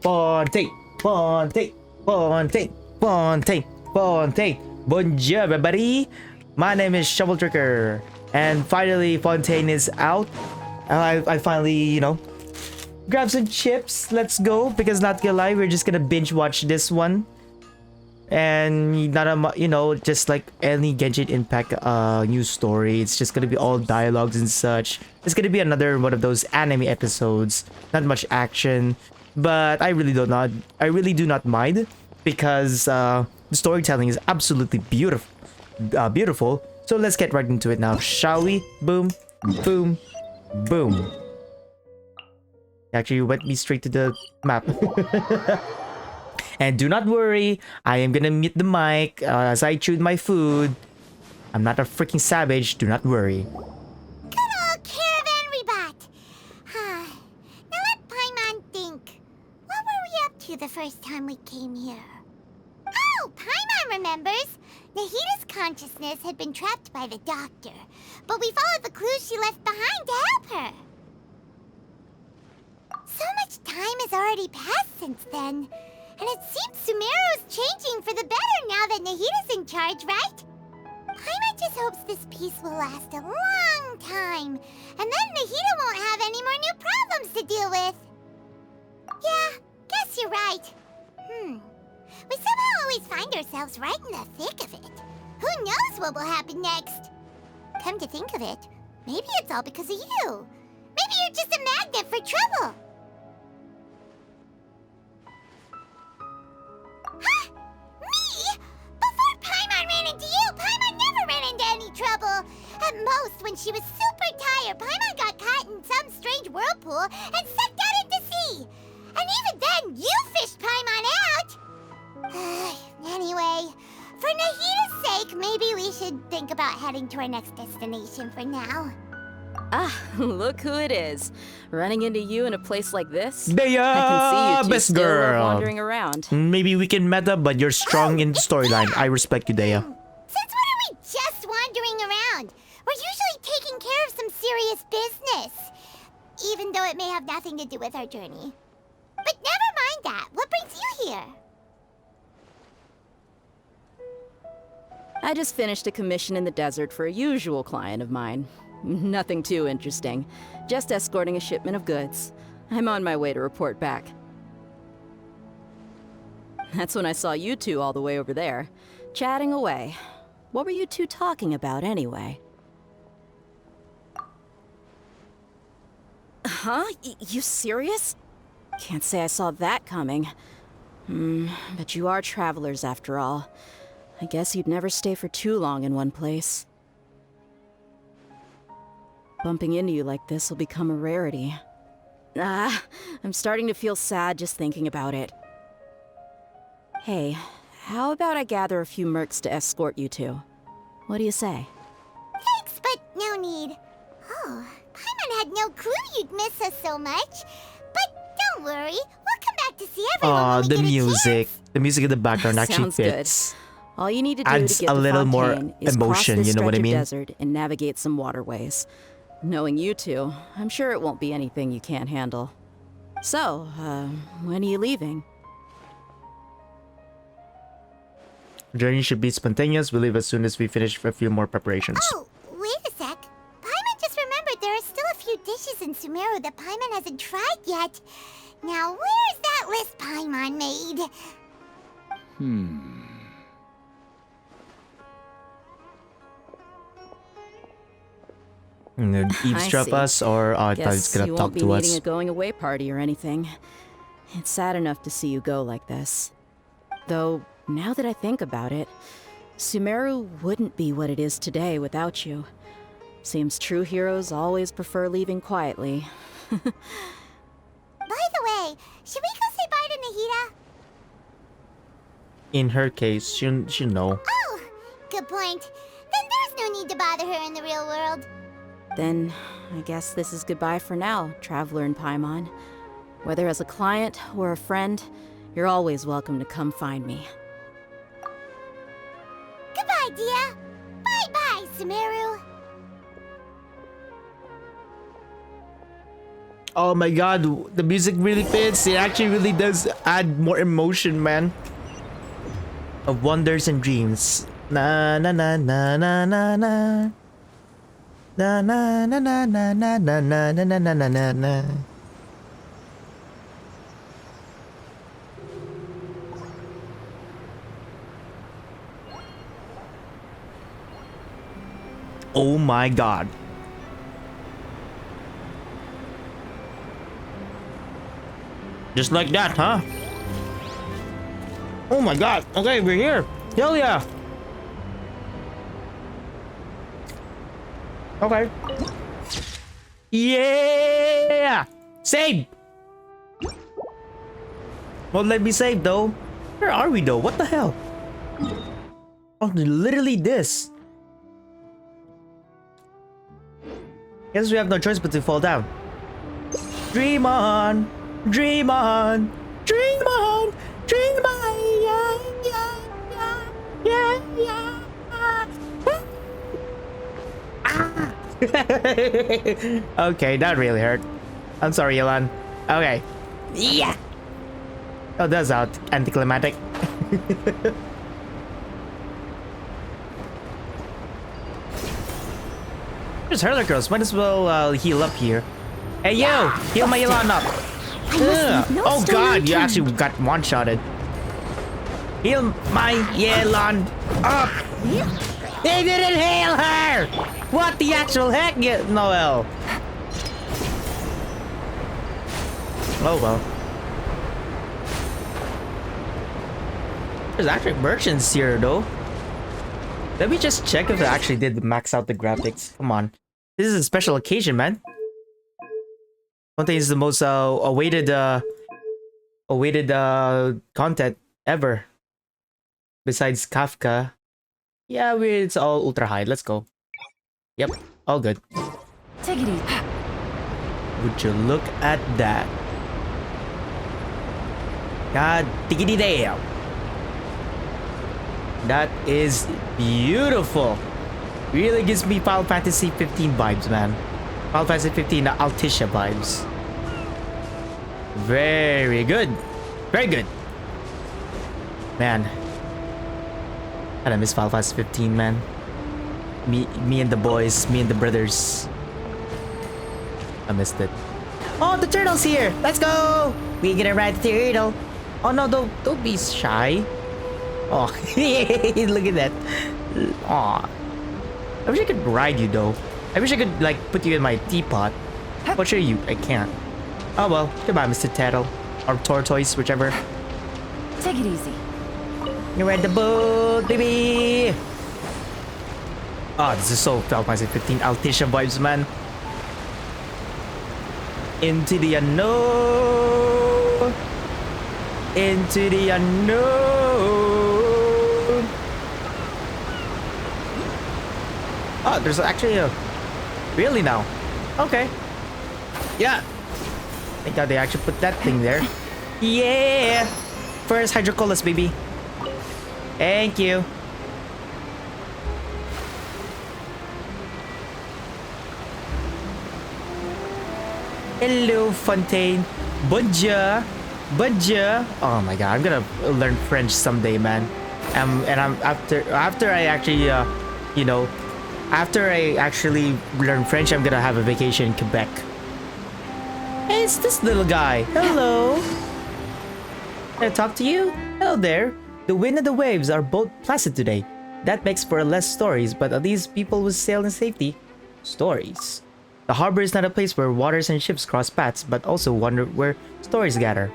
Fontaine, Fontaine, Fontaine, Fontaine, Fontaine. Bonjour, everybody. My name is Shovel Tricker, and finally Fontaine is out. I finally, you know, grab some chips. Let's go, because not gonna lie, we're just gonna binge watch this one. And not you know, just like any Genshin Impact news story, it's just gonna be all dialogues and such. It's gonna be another one of those anime episodes. Not much action, but I really do not mind, because the storytelling is absolutely beautiful. So let's get right into it now, shall we? Boom, boom, boom. Actually, you went me straight to the map. And do not worry, I am gonna mute the mic as I chew my food. I'm not a freaking savage, do not worry. Good old caravan rebot. Now let Paimon think. What were we up to the first time we came here? Oh, Paimon remembers. Nahita's consciousness had been trapped by the doctor, but we followed the clues she left behind to help her. So much time has already passed since then. And it seems Sumeru's changing for the better now that Nahita's in charge, right? Paimon just hopes this peace will last a long time, and then Nahita won't have any more new problems to deal with. Yeah, guess you're right. We somehow always find ourselves right in the thick of it. Who knows what will happen next? Come to think of it, maybe it's all because of you. Maybe you're just a magnet for trouble. Huh? Me? Before Paimon ran into you, Paimon never ran into any trouble. At most, when she was super tired, Paimon got caught in some strange whirlpool and sucked out into sea. And even then, you fished Paimon out. Anyway, for Nahita's sake, maybe we should think about heading to our next destination for now. Ah, look who it is. Running into you in a place like this? Dea, I can see you two best still girl. wandering around. Maybe we can meta, but you're strong in the storyline. I respect you, Dea. Since when are we just wandering around? We're usually taking care of some serious business. Even though it may have nothing to do with our journey. But never mind that. What brings you here? I just finished a commission in the desert for a usual client of mine. Nothing too interesting. Just escorting a shipment of goods. I'm on my way to report back. That's when I saw you two all the way over there, chatting away. What were you two talking about anyway? Huh? You serious? Can't say I saw that coming. But you are travelers after all. I guess you'd never stay for too long in one place. Bumping into you like this will become a rarity. I'm starting to feel sad just thinking about it. Hey, how about I gather a few mercs to escort you two? What do you say? Thanks, but no need. Oh, Paimon had no clue you'd miss us so much. But don't worry, we'll come back to see everyone when we The get a music. chance. The music in the background actually Sounds fits. good. All you need to do Adds to get a to little more Fontaine is emotion, cross this you know what I stretch of mean? desert and navigate some waterways. Knowing you two, I'm sure it won't be anything you can't handle. So, when are you leaving? Journey should be spontaneous. We leave as soon as we finish a few more preparations. Oh, wait a sec. Paimon just remembered there are still a few dishes in Sumeru that Paimon hasn't tried yet. Now, where's that list Paimon made? Eavesdrop see. us, or I thought it's Guess gonna you talk won't be to needing us. a going away party or anything. It's sad enough to see you go like this. Though, now that I think about it, Sumeru wouldn't be what it is today without you. Seems true heroes always prefer leaving quietly. By the way, should we go say bye to Nahita? In her case, she'll know. Oh, good point. Then there's no need to bother her in the real world. Then, I guess this is goodbye for now, Traveler in Paimon. Whether as a client or a friend, you're always welcome to come find me. Goodbye, Dia. Bye-bye, Sumeru. Oh my god, the music really fits. It actually really does add more emotion, man. Of wonders and dreams. Na na na na na na na. Na na na na na na na na na na na na na. Oh my god. Just like that, huh? Oh my god. Okay, we're here. Hell yeah. Okay. Yeah! Save! Won't let me save though. Where are we though? What the hell? Oh, literally this. Guess we have no choice but to fall down. Dream on! Dream on! Dream on! Dream on! Yeah, yeah, yeah, yeah, yeah. Ah! Okay, that really hurt. I'm sorry, Elan. Okay. Yeah! Oh, that's out anticlimactic. There's Hurler girls. Might as well heal up here. Hey, you! Heal my Elan up. Oh god, you actually got one-shotted. Heal my Elan up. They didn't heal her! What the actual heck, Noel? Oh well. There's actually merchants here though. Let me just check if I actually did max out the graphics. Come on. This is a special occasion, man. Fontaine is the most awaited content ever. Besides Kafka. Yeah, it's all ultra high. Let's go. Yep, all good. Take it easy. Would you look at that? God diggity damn. That is beautiful. Really gives me Final Fantasy 15 vibes, man. Final Fantasy 15 Altissia vibes. Very good. Very good. Man. I miss Final Fantasy 15, man. Me and the boys, me and the brothers. I missed it. Oh, the turtle's here. Let's go. We gonna ride the turtle. Oh no, don't be shy. Oh, look at that. Aw. I wish I could ride you though. I wish I could like put you in my teapot. But sure you, I can't. Oh well, goodbye, Mr. Turtle. Or Tortoise, whichever. Take it easy. You read the boat, baby. Oh, this is so Final Fantasy 15 Altissia vibes, man. Into the unknown. Into the unknown. Oh, there's actually a... Really now? Okay. Yeah. Thank God they actually put that thing there. Yeah. First hydrocolas, baby. Thank you. Hello, Fontaine. Bonjour. Bonjour. Oh my god, I'm gonna learn French someday, man. And I'm after I actually, you know, after I actually learn French, I'm gonna have a vacation in Quebec. Hey, it's this little guy. Hello. Can I talk to you? Hello there. The wind and the waves are both placid today. That makes for less stories, but at least people will sail in safety. Stories. The harbor is not a place where waters and ships cross paths, but also one where stories gather.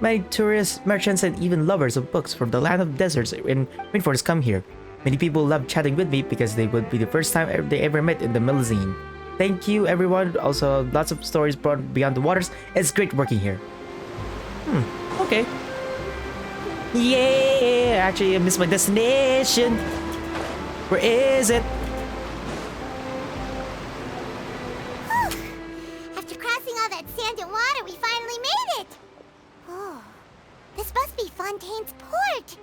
Many tourists, merchants, and even lovers of books from the land of deserts and rainforests come here. Many people love chatting with me because they would be the first time they ever met in the Milazine. Thank you, everyone. Also, lots of stories brought beyond the waters. It's great working here. Okay. Yeah, actually, I missed my destination. Where is it? After crossing all that sand and water, we finally made it! Oh, this must be Fontaine's port!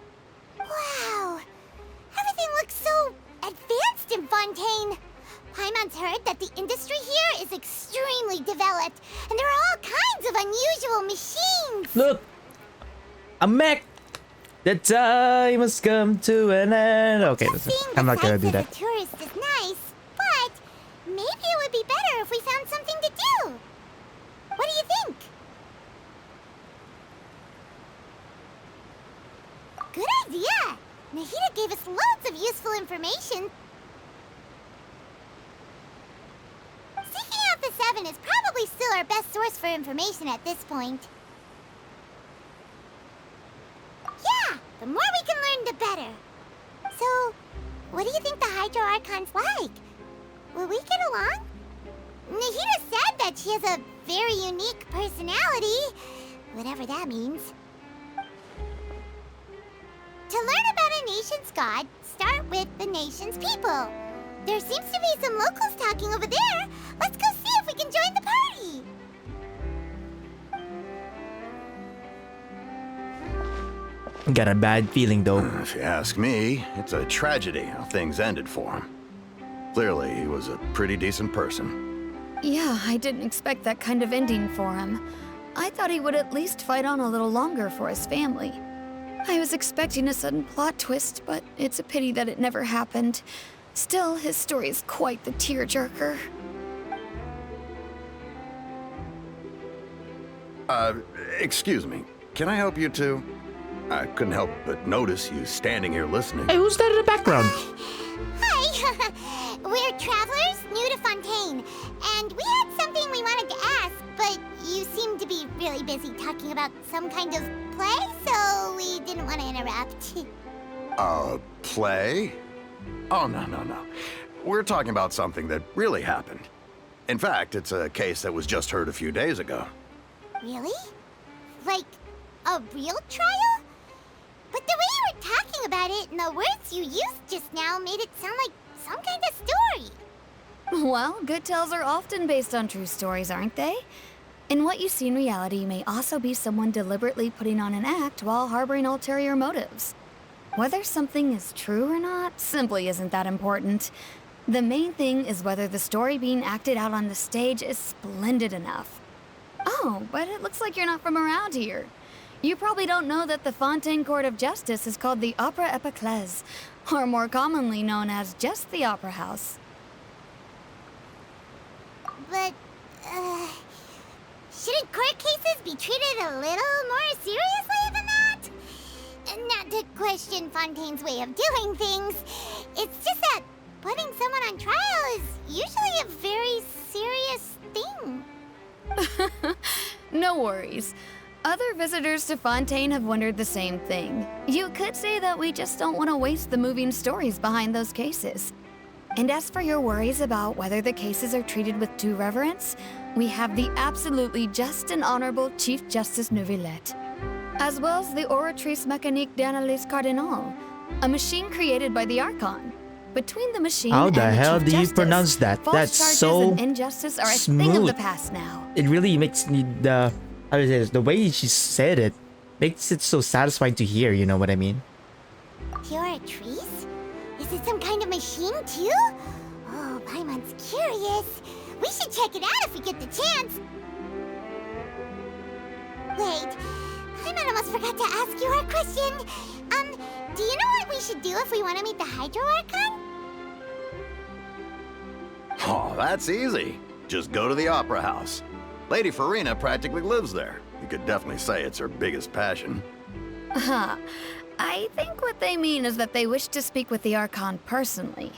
Wow! Everything looks so advanced in Fontaine! Paimon's heard that the industry here is extremely developed, and there are all kinds of unusual machines. Look! A mech! The time has come to an end. Okay, Just seeing I'm the not gonna sights do as that. a tourist is nice, but maybe it would be better if we found something to do. What do you think? Good idea! Nahida gave us loads of useful information. Seeking out the Seven is probably still our best source for information at this point. Yeah, the more we can learn, the better. So, what do you think the Hydro Archon's like? Will we get along? Nahida said that she has a very unique personality, whatever that means. To learn about a nation's god, start with the nation's people. There seems to be some locals talking over there. Let's go see if we can join the party. Got a bad feeling though. If you ask me, it's a tragedy how things ended for him. Clearly, he was a pretty decent person. Yeah, I didn't expect that kind of ending for him. I thought he would at least fight on a little longer for his family. I was expecting a sudden plot twist, but it's a pity that it never happened. Still, his story is quite the tearjerker. Excuse me. Can I help you two? I couldn't help but notice you standing here listening. Hey, who's that in the background? Hi! We're travelers new to Fontaine, and we had something we wanted to ask, but you seem to be really busy talking about some kind of play, so we didn't want to interrupt. Play? Oh, no. We're talking about something that really happened. In fact, it's a case that was just heard a few days ago. Really? Like, a real trial? But the way you were talking about it and the words you used just now made it sound like some kind of story. Well, good tales are often based on true stories, aren't they? And what you see in reality may also be someone deliberately putting on an act while harboring ulterior motives. Whether something is true or not simply isn't that important. The main thing is whether the story being acted out on the stage is splendid enough. Oh, but it looks like you're not from around here. You probably don't know that the Fontaine Court of Justice is called the Opera Epiclese, or more commonly known as just the Opera House. But, shouldn't court cases be treated a little more seriously than that? Not to question Fontaine's way of doing things, it's just that putting someone on trial is usually a very serious thing. No worries. Other visitors to Fontaine have wondered the same thing. You could say that we just don't want to waste the moving stories behind those cases. And as for your worries about whether the cases are treated with due reverence, we have the absolutely just and honorable Chief Justice Neuvillette, as well as the Oratrice Mécanique d'Analyse Cardinal, a machine created by the Archon. Between the machine How and the the hell Chief do you Justice, pronounce that? false That's charges so and injustice are a thing of smooth. the past now. It really makes me how do you say this? The way she said it makes it so satisfying to hear, you know what I mean? Oratrice? Is it some kind of machine too? Oh, Paimon's curious. We should check it out if we get the chance. Wait, Paimon almost forgot to ask you our question. Do you know what we should do if we want to meet the Hydro Archon? Oh, that's easy. Just go to the Opera House. Lady Farina practically lives there. You could definitely say it's her biggest passion. Huh. I think what they mean is that they wish to speak with the Archon personally.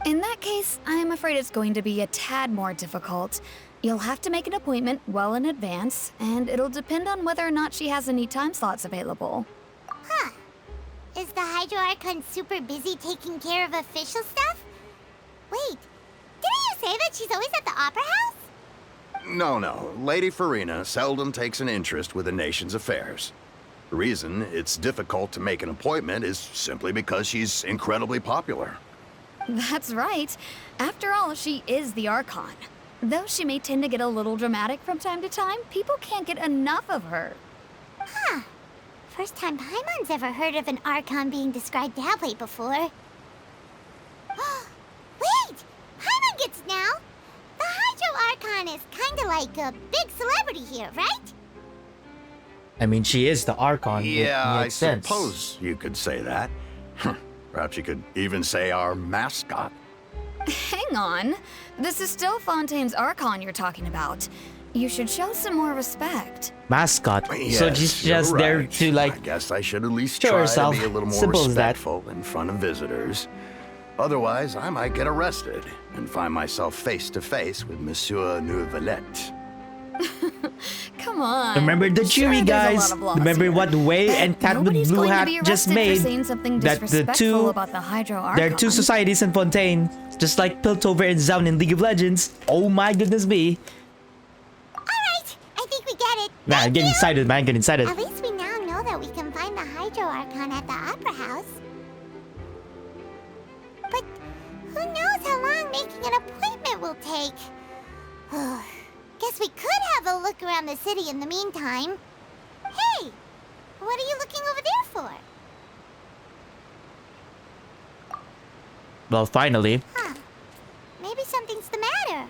In that case, I'm afraid it's going to be a tad more difficult. You'll have to make an appointment well in advance, and it'll depend on whether or not she has any time slots available. Huh. Is the Hydro Archon super busy taking care of official stuff? Wait, didn't you say that she's always at the Opera House? No. Lady Farina seldom takes an interest with the nation's affairs. The reason it's difficult to make an appointment is simply because she's incredibly popular. That's right. After all, she is the Archon. Though she may tend to get a little dramatic from time to time, people can't get enough of her. Huh. First time Paimon's ever heard of an Archon being described that way before. Wait! Paimon gets like a big celebrity here, right? I mean, she is the Archon. Yeah, it I makes sense. suppose you could say that. Perhaps you could even say our mascot. Hang on. This is still Fontaine's Archon you're talking about. You should show some more respect. Mascot. So Yes, she's you're just there right. to like I guess I should at least show try herself. to be a little more Simple as that. respectful in front of visitors. Otherwise, I might get arrested and find myself face to face with Monsieur Neuvillette. Come on. Remember the Sure, jury, there's a guys. lot of laws Remember here. what Wei But and Cat with nobody's Blue going to Hat be just arrested made. for saying something That the disrespectful two, about the Hydro Archon. there are two societies in Fontaine, just like Piltover and Zaun in League of Legends. Oh my goodness me. Alright, I think we get it. Man, I'm getting excited, man. Getting excited. At least we now know that we can find the Hydro Archon at the Opera House. But who knows how long making an appointment will take? Guess we could have a look around the city in the meantime. Hey, what are you looking over there for? Well, finally. Huh. Maybe something's the matter.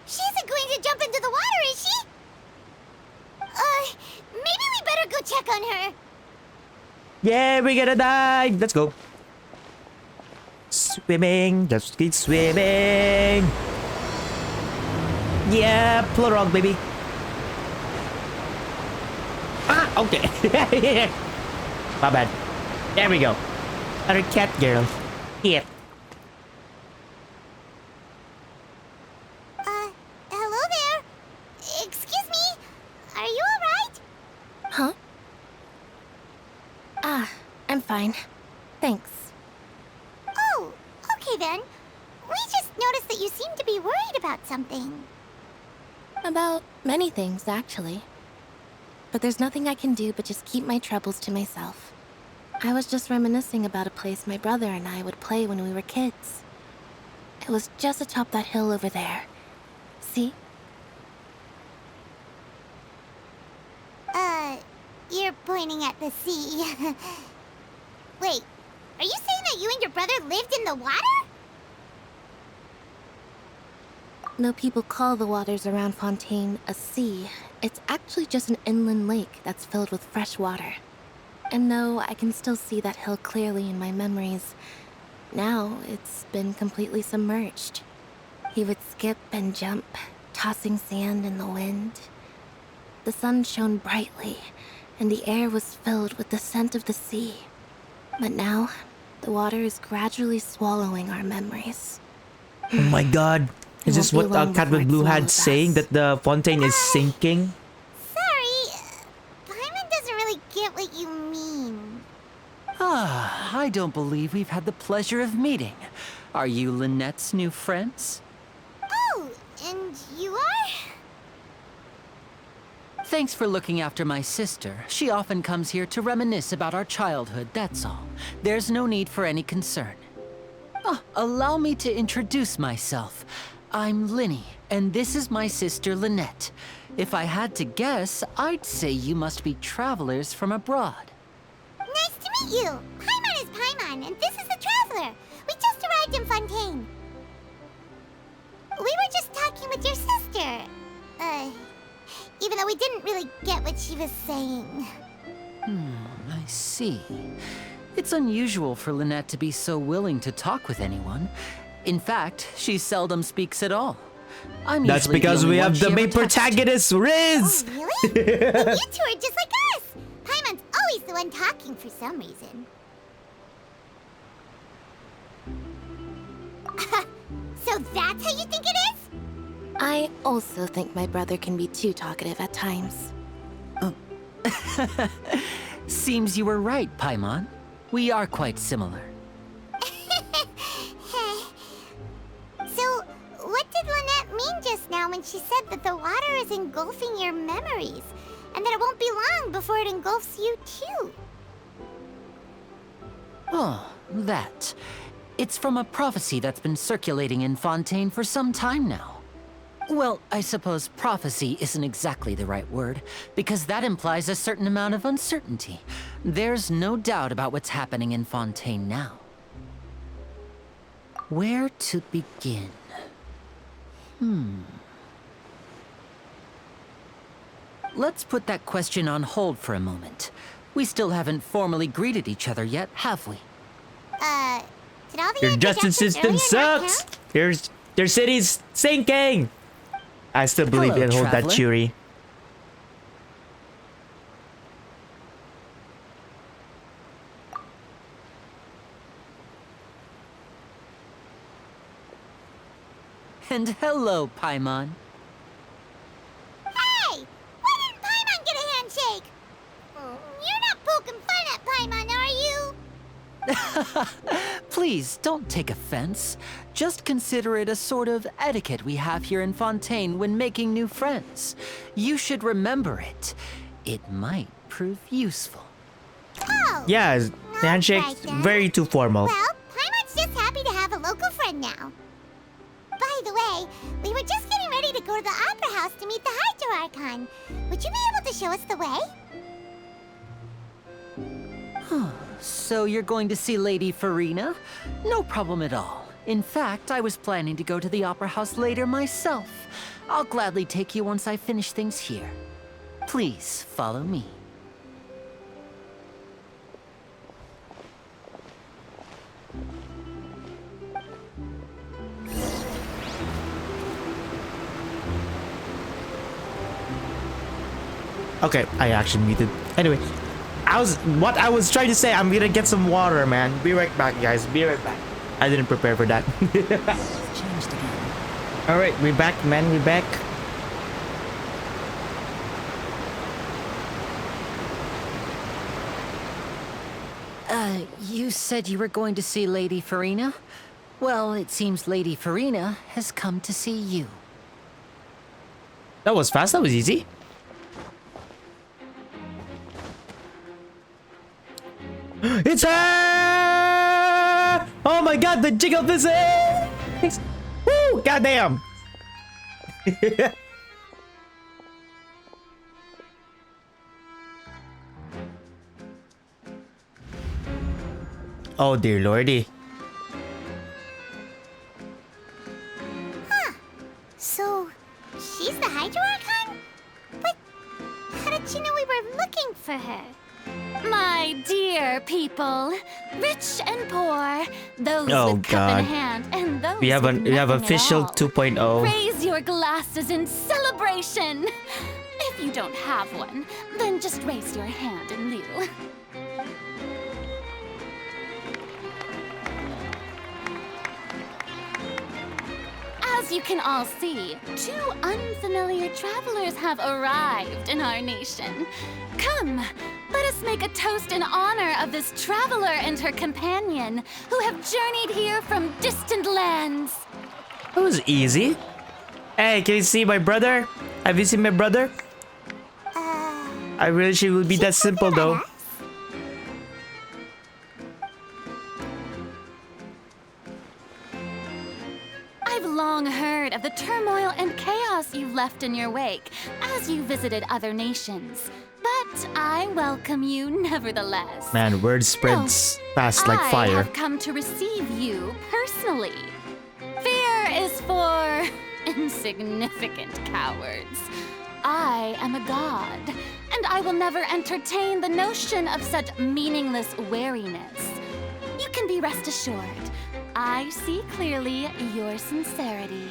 She isn't going to jump into the water, is she? Maybe we better go check on her. Yeah, we're gonna die. Let's go. Swimming. Let's keep swimming. Yeah, PLAYTRHOUGH, baby. Ah, okay. My bad. There we go. Other cat girl. Here. Hello there. Excuse me. Are you alright? Huh? Ah, I'm fine. Thanks. Oh, okay then. We just noticed that you seem to be worried about something. About many things, actually. But there's nothing I can do but just keep my troubles to myself. I was just reminiscing about a place my brother and I would play when we were kids. It was just atop that hill over there. See? You're pointing at the sea. Wait, are you saying that you and your brother lived in the water? Though people call the waters around Fontaine a sea, it's actually just an inland lake that's filled with fresh water. And though I can still see that hill clearly in my memories, now it's been completely submerged. He would skip and jump, tossing sand in the wind. The sun shone brightly, and the air was filled with the scent of the sea. But now, the water is gradually swallowing our memories. Oh my god. Is this what Cat with Blue Hat saying? That the Fontaine is sinking? Sorry, Paimon doesn't really get what you mean. Ah, I don't believe we've had the pleasure of meeting. Are you Lynette's new friends? Oh, and you are? Thanks for looking after my sister. She often comes here to reminisce about our childhood, that's all. There's no need for any concern. Oh, allow me to introduce myself. I'm Lyney, and this is my sister Lynette. If I had to guess, I'd say you must be travelers from abroad. Nice to meet you. Paimon is Paimon, and this is the Traveler. We just arrived in Fontaine. We were just talking with your sister. Even though we didn't really get what she was saying. I see. It's unusual for Lynette to be so willing to talk with anyone. In fact, she seldom speaks at all. I'm That's usually because the only we one have she the ever main texts to. protagonist, Riz! Oh, really? Then you two are just like us. Paimon's always the one talking for some reason. So that's how you think it is? I also think my brother can be too talkative at times. Seems you were right, Paimon. We are quite similar. So, what did Lynette mean just now when she said that the water is engulfing your memories? And that it won't be long before it engulfs you too? Oh, that. It's from a prophecy that's been circulating in Fontaine for some time now. Well, I suppose prophecy isn't exactly the right word, because that implies a certain amount of uncertainty. There's no doubt about what's happening in Fontaine now. Where to begin? let's put that question on hold for a moment. We still haven't formally greeted each other yet, have we? Did all the Your justice system introductions earlier not sucks. count? Their city's sinking. I still believe Hello, in hold that traveler. Churi. And hello, Paimon. Hey! Why didn't Paimon get a handshake? You're not poking fun at Paimon, are you? Please, don't take offense. Just consider it a sort of etiquette we have here in Fontaine when making new friends. You should remember it. It might prove useful. Oh! Yeah, the handshake right then. very too formal. Well, Paimon's just happy to have a local friend now. By the way, we were just getting ready to go to the Opera House to meet the Hydro Archon. Would you be able to show us the way? So you're going to see Lady Farina? No problem at all. In fact, I was planning to go to the Opera House later myself. I'll gladly take you once I finish things here. Please follow me. Okay, I actually muted. Anyway, I was trying to say, I'm gonna get some water, man. Be right back, guys. Be right back. I didn't prepare for that. Changed again. All right, we're back, man. We're back. You said you were going to see Lady Farina? Well, it seems Lady Farina has come to see you. That was fast. That was easy. It's her! Oh my god, the jiggle physics! Woo! Goddamn! Oh dear lordy. So, she's the Hydro Archon? But how did she know we were looking for her? My dear people, rich and poor, those Oh, with cup God. in hand and those We have with official nothing at all. 2.0. Raise your glasses in celebration. If you don't have one, then just raise your hand in lieu. As you can all see, two unfamiliar travelers have arrived in our nation. Come, let us make a toast in honor of this traveler and her companion who have journeyed here from distant lands. That was easy. Hey, can you see my brother? Have you seen my brother? I really should would be that simple though. I've long heard of the turmoil and chaos you left in your wake as you visited other nations. But I welcome you nevertheless. Man, word spreads fast like I fire. have come to receive you personally. Fear is for insignificant cowards. I am a god, and I will never entertain the notion of such meaningless wariness. You can be rest assured, I see clearly your sincerity.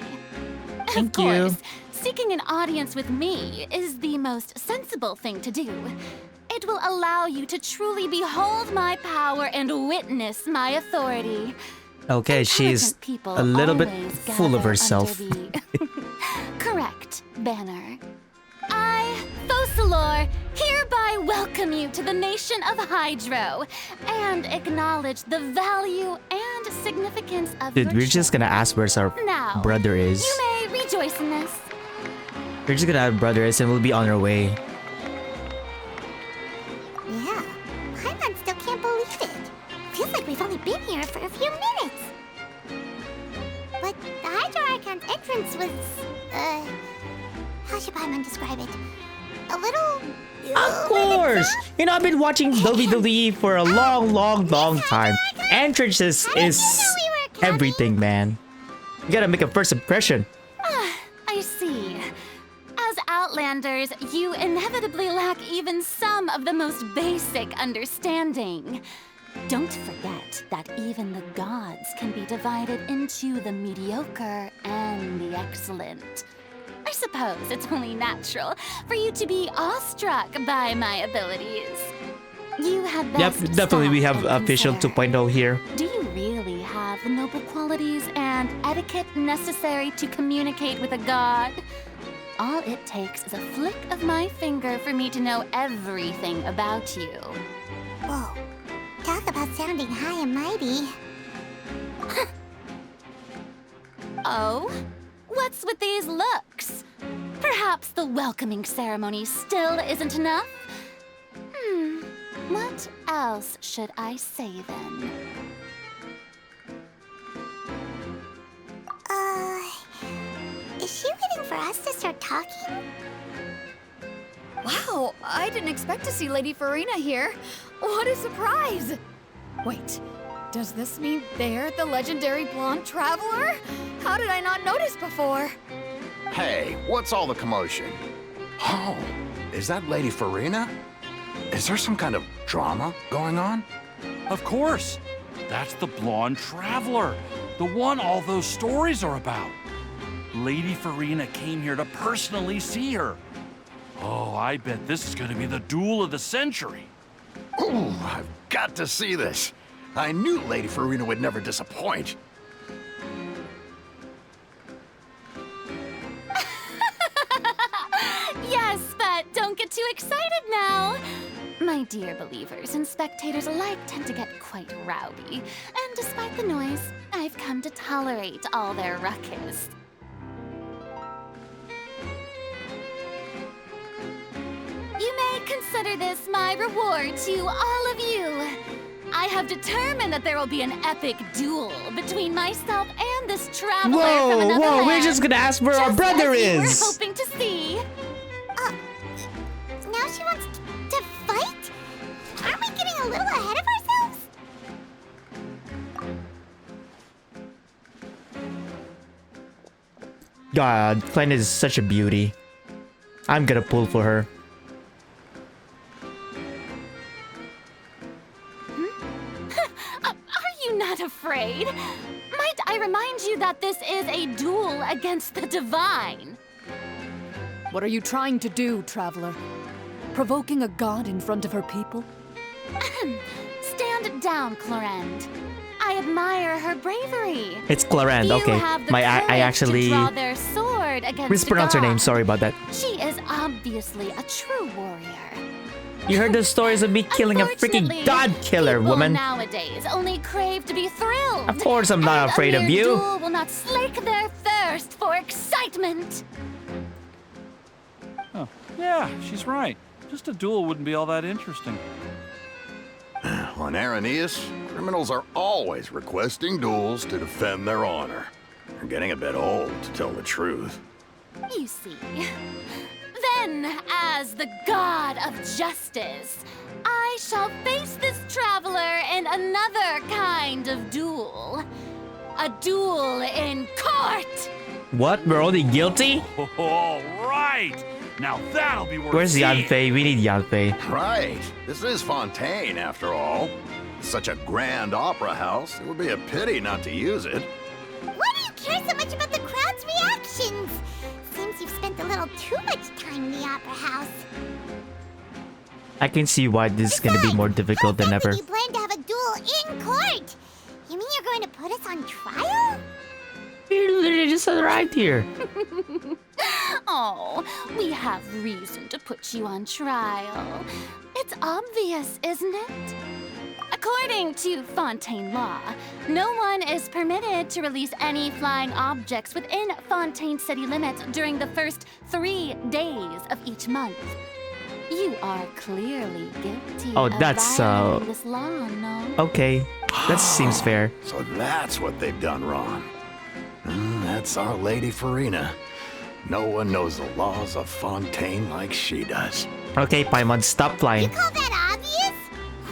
Thank Of you. course, seeking an audience with me is the most sensible thing to do. It will allow you to truly behold my power and witness my authority. Okay, she's Intelligent people a little bit always full of gather herself. under the- Correct, Banner. I, Focalor, hereby welcome you to the nation of Hydro and acknowledge the value and significance of Dude, your we're just gonna ask where our Now, brother is. You may rejoice in this. We're just gonna ask brother is and we'll be on our way. Yeah, Paimon still can't believe it. Feels like we've only been here for a few minutes. But the Hydro Archon's entrance was, how should Paimon describe it? A little... Of course! You know, I've been watching WWE for a long time. Entrances is everything, man. You gotta make a first impression. I see. As outlined Outlanders, you inevitably lack even some of the most basic understanding. Don't forget that even the gods can be divided into the mediocre and the excellent. I suppose it's only natural for you to be awestruck by my abilities. You had best definitely we stop have and official consider. 2.0 here. Do you really have the noble qualities and etiquette necessary to communicate with a god? All it takes is a flick of my finger for me to know everything about you. Whoa. Talk about sounding high and mighty. Oh? What's with these looks? Perhaps the welcoming ceremony still isn't enough? What else should I say then? Is she waiting for us to start talking? Wow, I didn't expect to see Lady Farina here. What a surprise! Wait, does this mean they're the legendary blonde traveler? How did I not notice before? Hey, what's all the commotion? Oh, is that Lady Farina? Is there some kind of drama going on? Of course. That's the blonde traveler, the one all those stories are about. Lady Farina came here to personally see her. Oh, I bet this is gonna be the duel of the century. Ooh, I've got to see this. I knew Lady Farina would never disappoint. Yes, but don't get too excited now. My dear believers and spectators alike tend to get quite rowdy, and despite the noise, I've come to tolerate all their ruckus. You may consider this my reward to all of you. I have determined that there will be an epic duel between myself and this traveler from another land. We're just gonna ask where our just brother as you is. were hoping to see. Now she wants to fight? Aren't we getting a little ahead of ourselves? God, Glenn is such a beauty. I'm gonna pull for her. Are you not afraid? Might I remind you that this is a duel against the divine? What are you trying to do, traveler? Provoking a god in front of her people? Stand down, Clorend. I admire her bravery. It's Clarend, Few okay. have the I courage actually to draw their sword against mispronounced a her name. god. Sorry about that. She is obviously a true warrior. You heard the stories of me killing a freaking Unfortunately, god killer, people woman. nowadays only crave to be thrilled. Of course I'm not And afraid a of mere you. duel will not slake their thirst for excitement. Oh, yeah, she's right. Just a duel wouldn't be all that interesting. On Araneus, criminals are always requesting duels to defend their honor. They're getting a bit old, to tell the truth. You see. Then, as the god of justice, I shall face this traveler in another kind of duel. A duel in court! What? We're only guilty? All right! Now that'll be worth Where's seeing. Yanfei? We need Yanfei. Right. This is Fontaine, after all. Such a grand opera house, it would be a pity not to use it. Why do you care so much about the crowd's reactions? Seems you've spent a little too much time in the opera house. I can see why this is gonna be more difficult than ever. You plan to have a duel in court? You mean you're going to put us on trial? You literally just arrived here. Oh, we have reason to put you on trial. It's obvious, isn't it? According to Fontaine law, no one is permitted to release any flying objects within Fontaine city limits during the first 3 days of each month. You are clearly guilty Oh, of that's, violating this law, no? Okay, that seems fair. So that's what they've done wrong. That's our Lady Farina. No one knows the laws of Fontaine like she does. Okay, Paimon, stop You flying. call that obvious?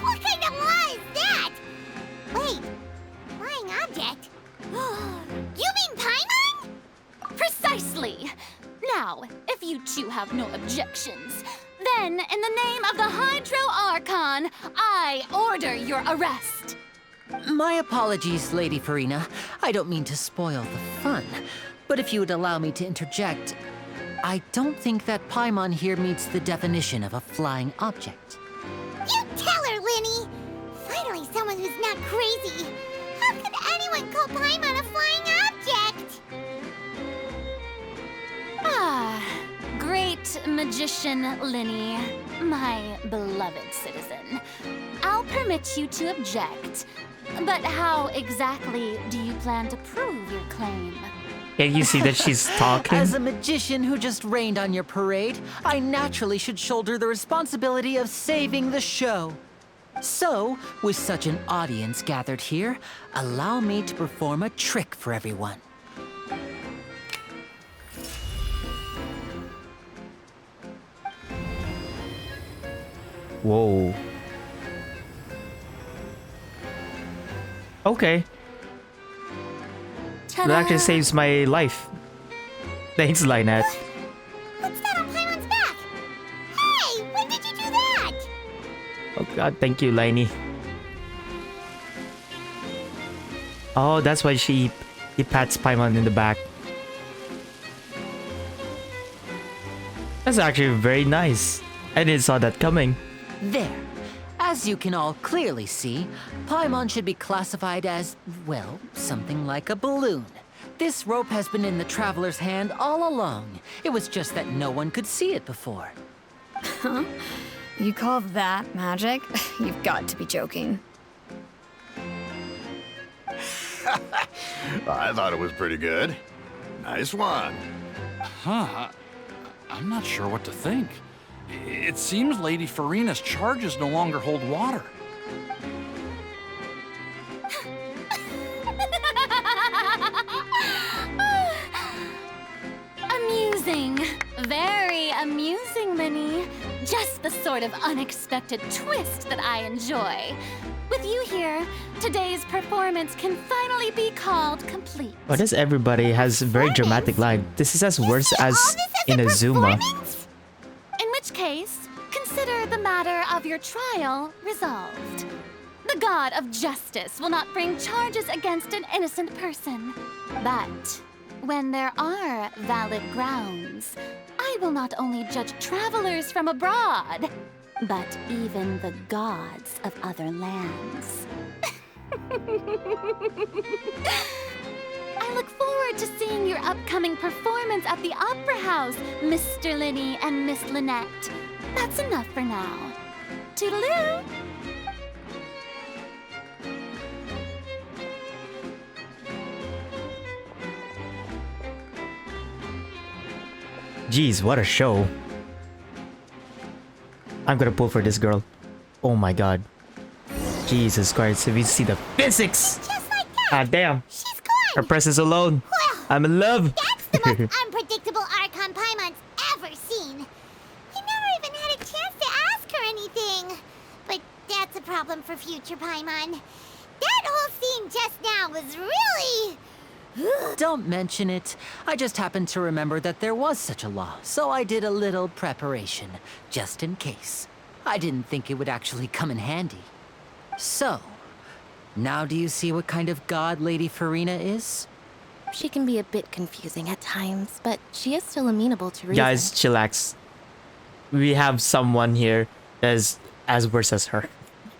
What kind of law is that? Wait, flying object? You mean Paimon? Precisely! Now, if you two have have no objections, then in the name of the Hydro Archon, I order your arrest. My apologies, Lady Farina. I don't mean to spoil the fun. But if you would allow me to interject, I don't think that Paimon here meets the definition of a flying object. You tell her, Lyney! Finally someone who's not crazy. How could anyone call Paimon a flying object? Ah, great magician Lyney, my beloved citizen. I'll permit you to object, but how exactly do you plan to prove your claim? Can you see that she's talking? As a magician who just rained on your parade, I naturally should shoulder the responsibility of saving the show. So, with such an audience gathered here, allow me to perform a trick for everyone. Whoa. Okay. That actually saves my life. Thanks, Lynette. What's that on Paimon's back? Hey, when did you do that? Oh god, thank you, Lyney. Oh, that's why he pats Paimon in the back. That's actually very nice. I didn't saw that coming. There. As you can all clearly see, Paimon should be classified as, well, something like a balloon. This rope has been in the Traveler's hand all along. It was just that no one could see it before. Huh? You call that magic? You've got to be joking. I thought it was pretty good. Nice one. Huh. I'm not sure what to think. It seems Lady Farina's charges no longer hold water. Amusing. Very amusing, Lyney. Just the sort of unexpected twist that I enjoy. With you here, today's performance can finally be called complete. Why does everybody has a very dramatic line? This is as worse as in Azuma. In which case, consider the matter of your trial resolved. The god of justice will not bring charges against an innocent person. But when there are valid grounds, I will not only judge travelers from abroad, but even the gods of other lands. I look forward to seeing your upcoming performance at the Opera House, Mr. Lyney and Miss Lynette. That's enough for now. Toodaloo! Jeez, what a show. I'm gonna pull for this girl. Oh my god. Jesus Christ, if you see the physics! Just like that. Ah, damn. She's gone. Her presence alone. Well, I'm in love. that's the most unpredictable Archon Paimon's ever seen. You never even had a chance to ask her anything. But that's a problem for future Paimon. That whole scene just now was really... Don't mention it. I just happened to remember that there was such a law, so I did a little preparation, just in case. I didn't think it would actually come in handy. So, now do you see what kind of god Lady Farina is? She can be a bit confusing at times, but she is still amenable to reason. Guys, chillax. We have someone here that is as worse as her.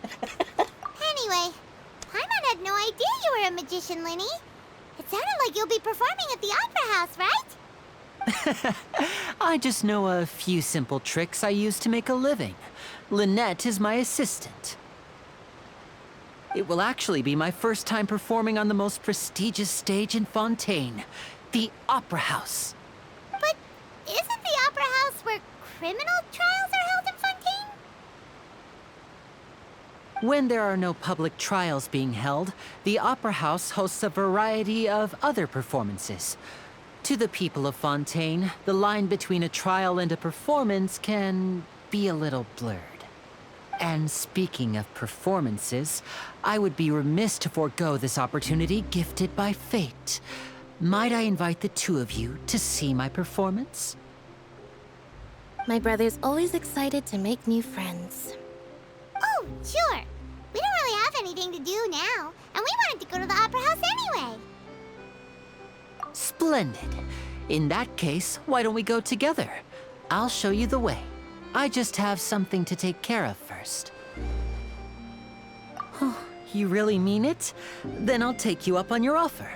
Anyway, Paimon had no idea you were a magician, Lyney. It sounded like you'll be performing at the Opera House, right? I just know a few simple tricks I use to make a living. Lynette is my assistant. It will actually be my first time performing on the most prestigious stage in Fontaine, the Opera House. But isn't the Opera House where criminal trials are held in Fontaine? When there are no public trials being held, the Opera House hosts a variety of other performances. To the people of Fontaine, the line between a trial and a performance can be a little blurred. And speaking of performances, I would be remiss to forego this opportunity gifted by fate. Might I invite the two of you to see my performance? My brother's always excited to make new friends. Oh, sure. We don't really have anything to do now, and we wanted to go to the Opera House anyway. Splendid. In that case, why don't we go together? I'll show you the way. I just have something to take care of first. You really mean it? Then I'll take you up on your offer.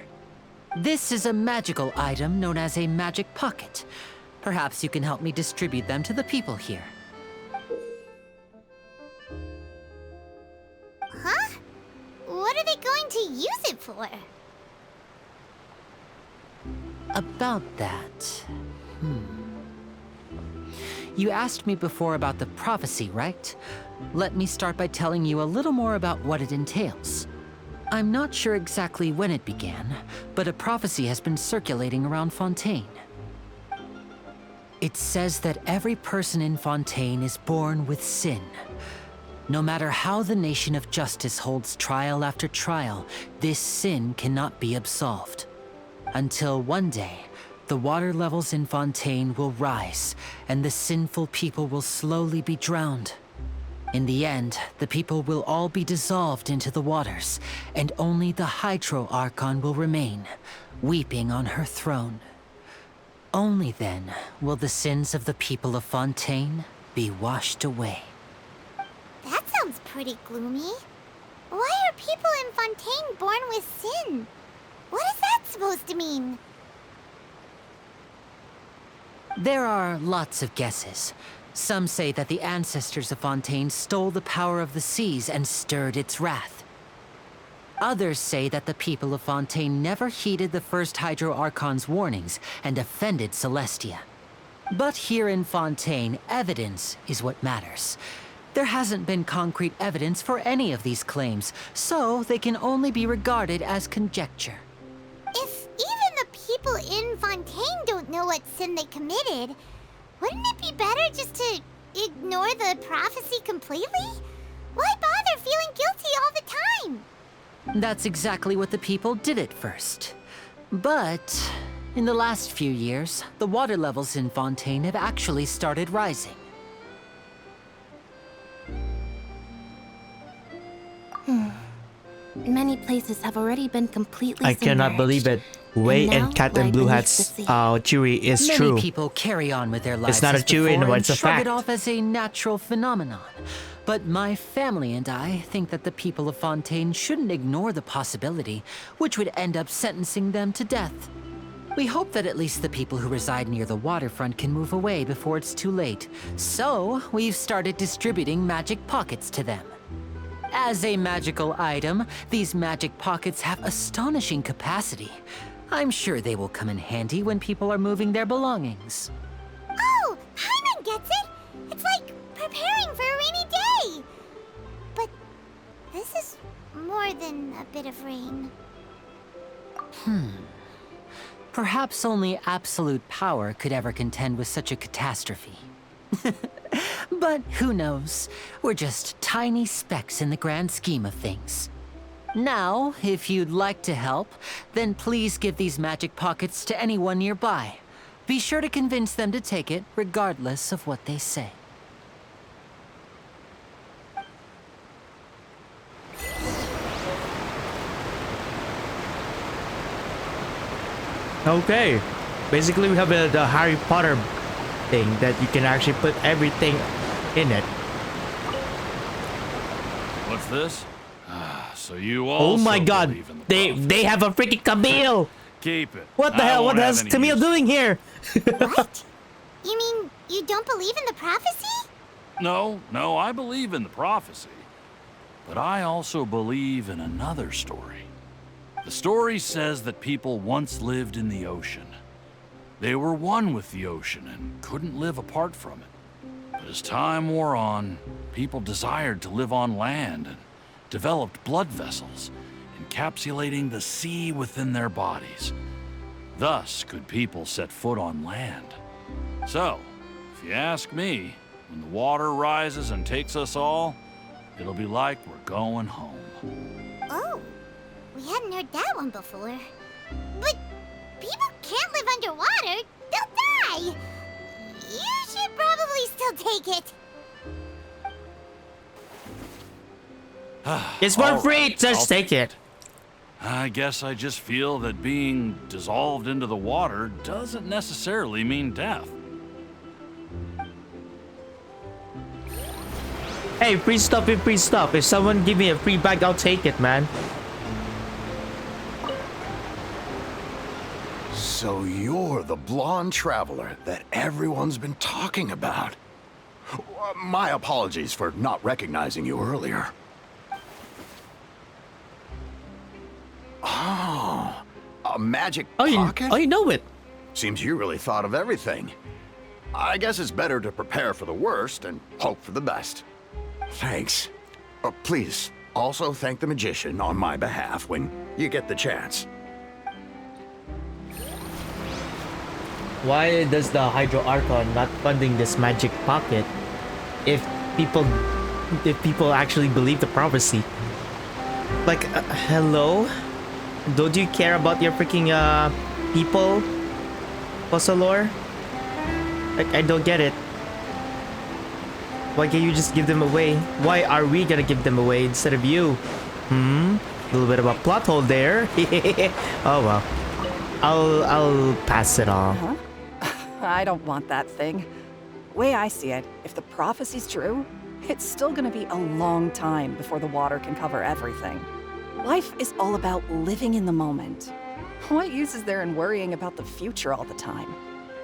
This is a magical item known as a magic pocket. Perhaps you can help me distribute them to the people here. Huh? What are they going to use it for? About that... You asked me before about the prophecy, right? Let me start by telling you a little more about what it entails. I'm not sure exactly when it began, but a prophecy has been circulating around Fontaine. It says that every person in Fontaine is born with sin. No matter how the nation of justice holds trial after trial, this sin cannot be absolved. Until one day, the water levels in Fontaine will rise, and the sinful people will slowly be drowned. In the end, the people will all be dissolved into the waters, and only the Hydro Archon will remain, weeping on her throne. Only then will the sins of the people of Fontaine be washed away. That sounds pretty gloomy. Why are people in Fontaine born with sin? What is that supposed to mean? There are lots of guesses. Some say that the ancestors of Fontaine stole the power of the seas and stirred its wrath. Others say that the people of Fontaine never heeded the first Hydro Archon's warnings and offended Celestia. But here in Fontaine, evidence is what matters. There hasn't been concrete evidence for any of these claims, so they can only be regarded as conjecture. If even the people in Fontaine don't know what sin they committed, wouldn't it be better just to ignore the prophecy completely? Why bother feeling guilty all the time? That's exactly what the people did at first. But in the last few years, the water levels in Fontaine have actually started rising. Many places have already been completely I cannot submerged. believe it. Wei now and Cat lie and Blue beneath Hat's the sea. theory is Many true. people carry on with their lives not a as theory, before no, and it's a shrug fact. it off as a natural phenomenon. But my family and I think that the people of Fontaine shouldn't ignore the possibility, which would end up sentencing them to death. We hope that at least the people who reside near the waterfront can move away before it's too late. So, we've started distributing magic pockets to them. As a magical item, these magic pockets have astonishing capacity. I'm sure they will come in handy when people are moving their belongings. Oh, Paimon gets it! It's like preparing for a rainy day! But this is more than a bit of rain. Perhaps only absolute power could ever contend with such a catastrophe. But who knows? We're just tiny specks in the grand scheme of things. Now, if you'd like to help, then please give these magic pockets to anyone nearby. Be sure to convince them to take it, regardless of what they say. Okay. Basically, we have the Harry Potter thing that you can actually put everything in it. What's this? So you also Oh my god, believe in the prophecy. they have a freaking Camille! Keep it. What the I hell? What won't the have hell's any Camille use- doing here? What? You mean you don't believe in the prophecy? No, I believe in the prophecy. But I also believe in another story. The story says that people once lived in the ocean. They were one with the ocean and couldn't live apart from it. But as time wore on, people desired to live on land and developed blood vessels, encapsulating the sea within their bodies. Thus could people set foot on land. So, if you ask me, when the water rises and takes us all, it'll be like we're going home. Oh, we hadn't heard that one before. But people can't live underwater. They'll die. You should probably still take it. It's for All free. right, Just I'll- take it. I guess I just feel that being dissolved into the water doesn't necessarily mean death. Hey, free stuff is free stuff. If someone give me a free bag, I'll take it, man. So you're the blonde traveler that everyone's been talking about. My apologies for not recognizing you earlier. Oh, a magic pocket? You know it. Seems you really thought of everything. I guess it's better to prepare for the worst and hope for the best. Thanks. Please, also thank the magician on my behalf when you get the chance. Why does the Hydro Archon not funding this magic pocket if people actually believe the prophecy? Like, hello? Don't you care about your freaking people, Fossilor? Like, I don't get it. Why can't you just give them away? Why are we gonna give them away instead of you? A little bit of a plot hole there. Oh well. I'll pass it on. I don't want that thing. Way I see it, if the prophecy's true, it's still gonna be a long time before the water can cover everything. Life is all about living in the moment. What use is there in worrying about the future all the time?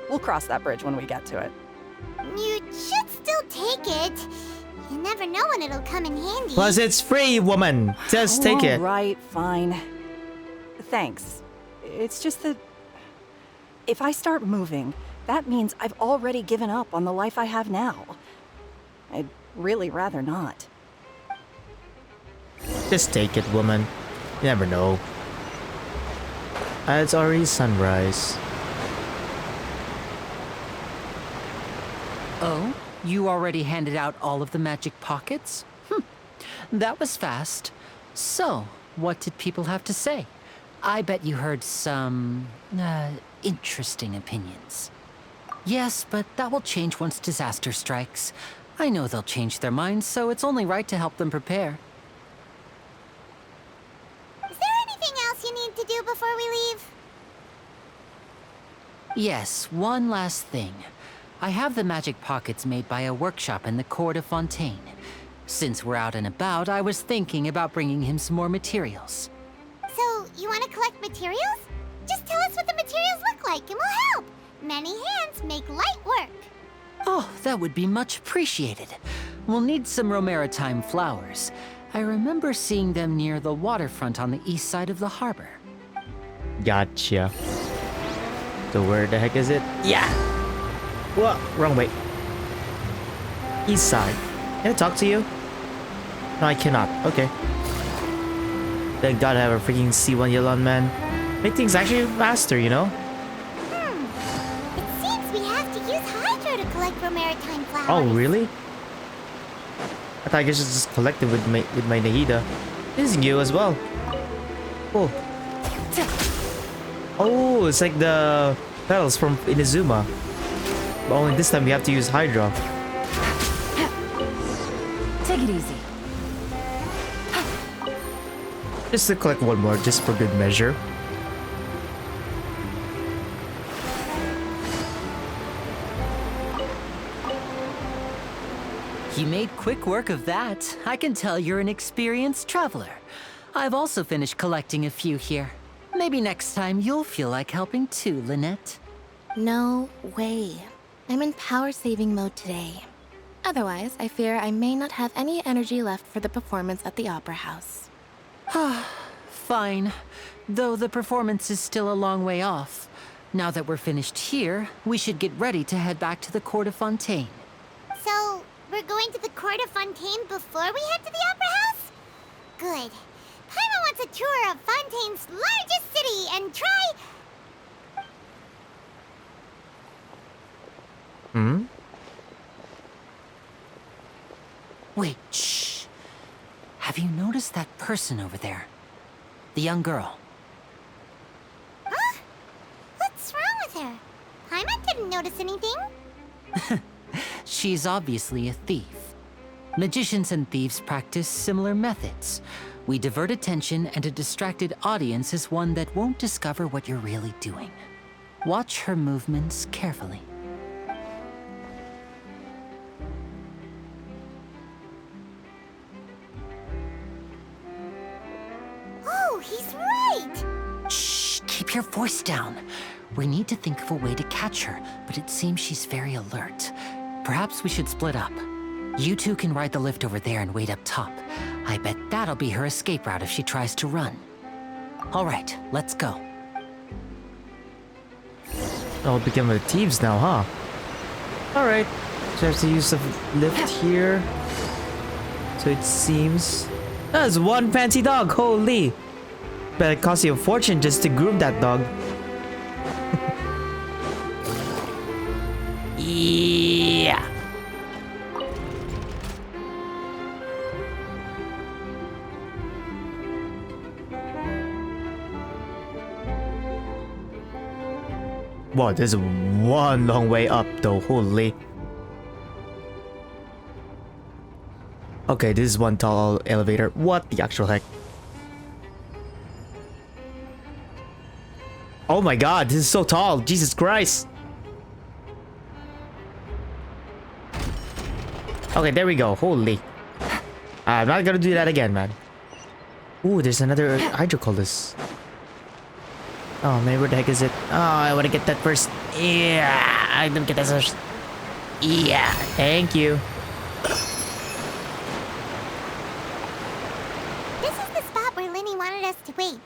We'll cross that bridge when we get to it. You should still take it. You never know when it'll come in handy. Plus, it's free, woman. Just take it. All right, fine. Thanks. It's just that if I start moving, that means I've already given up on the life I have now. I'd really rather not. Just take it, woman. You never know. It's already sunrise. Oh, you already handed out all of the magic pockets? That was fast. So, what did people have to say? I bet you heard some, interesting opinions. Yes, but that will change once disaster strikes. I know they'll change their minds, so it's only right to help them prepare. Is there anything else you need to do before we leave? Yes, one last thing. I have the magic pockets made by a workshop in the court of Fontaine. Since we're out and about, I was thinking about bringing him some more materials. So, you want to collect materials? Just tell us what the materials look like and we'll help. Many hands make light work. Oh, that would be much appreciated. We'll need some Romaritime flowers. I remember seeing them near the waterfront on the east side of the harbor. Gotcha. So where the heck is it? Yeah. Well, wrong way. East side. Can I talk to you? No, I cannot. Okay. Thank God I have a freaking C1 Yelan, man. Make things actually faster, you know? It seems we have to use Hydro to collect Romaritime flowers. Oh, really? I thought I could just collect it with my Nahida. Using you as well. Cool. Oh, it's like the petals from Inazuma. But only this time we have to use Hydro. Take it easy. Just to collect one more, just for good measure. You made quick work of that. I can tell you're an experienced traveler. I've also finished collecting a few here. Maybe next time you'll feel like helping too, Lynette. No way. I'm in power-saving mode today. Otherwise, I fear I may not have any energy left for the performance at the Opera House. Fine. Though the performance is still a long way off. Now that we're finished here, we should get ready to head back to the court of Fontaine. So, we're going to the court of Fontaine before we head to the Opera House? Good. Paimon wants a tour of Fontaine's largest city and try... Wait, shh. Have you noticed that person over there? The young girl. Huh? What's wrong with her? Paimon didn't notice anything. She's obviously a thief. Magicians and thieves practice similar methods. We divert attention, and a distracted audience is one that won't discover what you're really doing. Watch her movements carefully. Oh, he's right! Shh, keep your voice down. We need to think of a way to catch her, but it seems she's very alert. Perhaps we should split up. You two can ride the lift over there and wait up top. I bet that'll be her escape route if she tries to run. All right, let's go. I'll become the thieves now, huh? Alright. So I have to use the lift here. So it seems... That's one fancy dog, holy! Bet it cost you a fortune just to groom that dog. Yeah! Wow, there's one long way up though, holy. Okay, this is one tall elevator. What the actual heck? Oh my god, this is so tall. Jesus Christ. Okay, there we go. Holy. I'm not gonna do that again, man. Ooh, there's another Hydro Collis. Oh man, where the heck is it? Oh, I wanna get that first. Yeah, I didn't get that first. Yeah, thank you. This is the spot where Lyney wanted us to wait.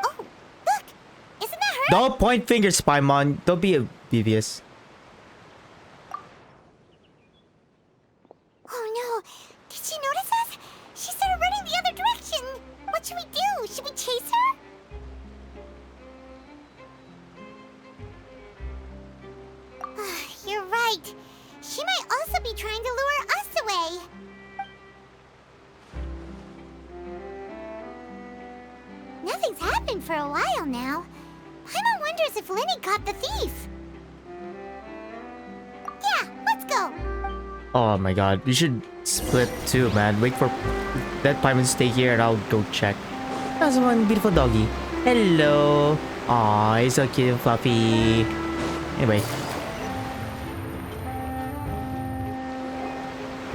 Oh, look! Isn't that her? Don't point fingers, Paimon. Don't be oblivious. Oh no! Did she notice us? She started running the other direction! What should we do? Should we chase her? You're right. She might also be trying to lure us away. Nothing's happened for a while now. Paimon wonders if Lyney caught the thief. Yeah, let's go. Oh my god, we should split too, man. Wait for that Paimon stay here and I'll go check. That's one beautiful doggy. Hello. Aw, he's so cute and fluffy. Anyway.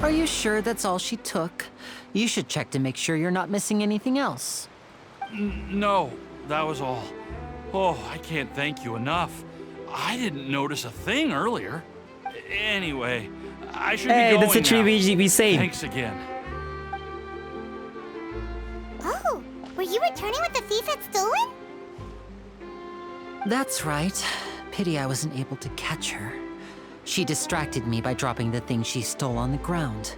Are you sure that's all she took? You should check to make sure you're not missing anything else. No, that was all. Oh, I can't thank you enough. I didn't notice a thing earlier. Anyway, I should be going Hey, that's a tree we saved. Thanks again. Oh, were you returning what the thief had stolen? That's right. Pity I wasn't able to catch her. She distracted me by dropping the thing she stole on the ground.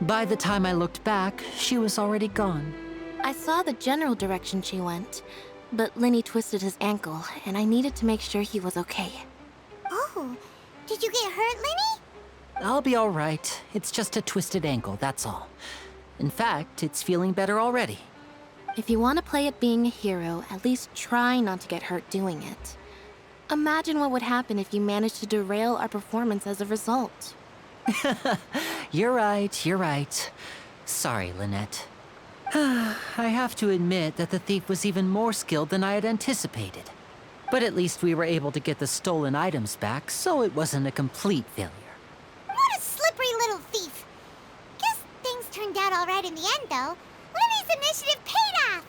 By the time I looked back, she was already gone. I saw the general direction she went, but Lyney twisted his ankle, and I needed to make sure he was okay. Oh, did you get hurt, Lyney? I'll be all right. It's just a twisted ankle, that's all. In fact, it's feeling better already. If you want to play at being a hero, at least try not to get hurt doing it. Imagine what would happen if you managed to derail our performance as a result. You're right, you're right. Sorry, Lynette. I have to admit that the thief was even more skilled than I had anticipated. But at least we were able to get the stolen items back, so it wasn't a complete failure. What a slippery little thief. Guess things turned out all right in the end, though. Lyney's initiative paid off.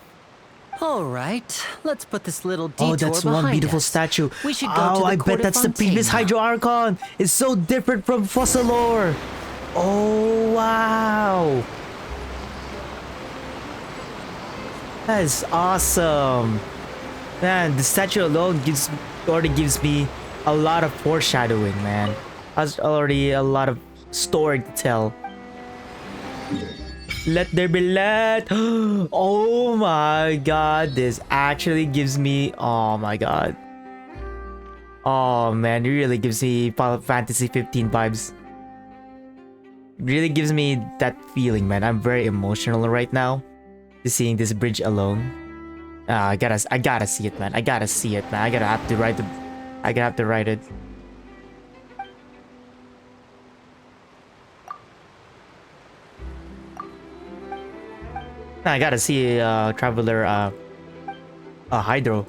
All right, let's put this little detour Oh, that's behind one beautiful us. statue. We should go oh, to the I court bet of that's the Fontaine previous now. Hydro Archon. It's so different from fossil lore. Oh, wow. That is awesome. Man, the statue alone already gives me a lot of foreshadowing, man. That's already a lot of story to tell. Let there be light. Oh my god, this actually gives me, oh my god. Oh man, it really gives me Final Fantasy 15 vibes. Really gives me that feeling, man. I'm very emotional right now. Just seeing this bridge alone. I gotta see it, man. I gotta see it, man. I gotta have to ride the I gonna have to write it. I gotta see Traveler Hydro.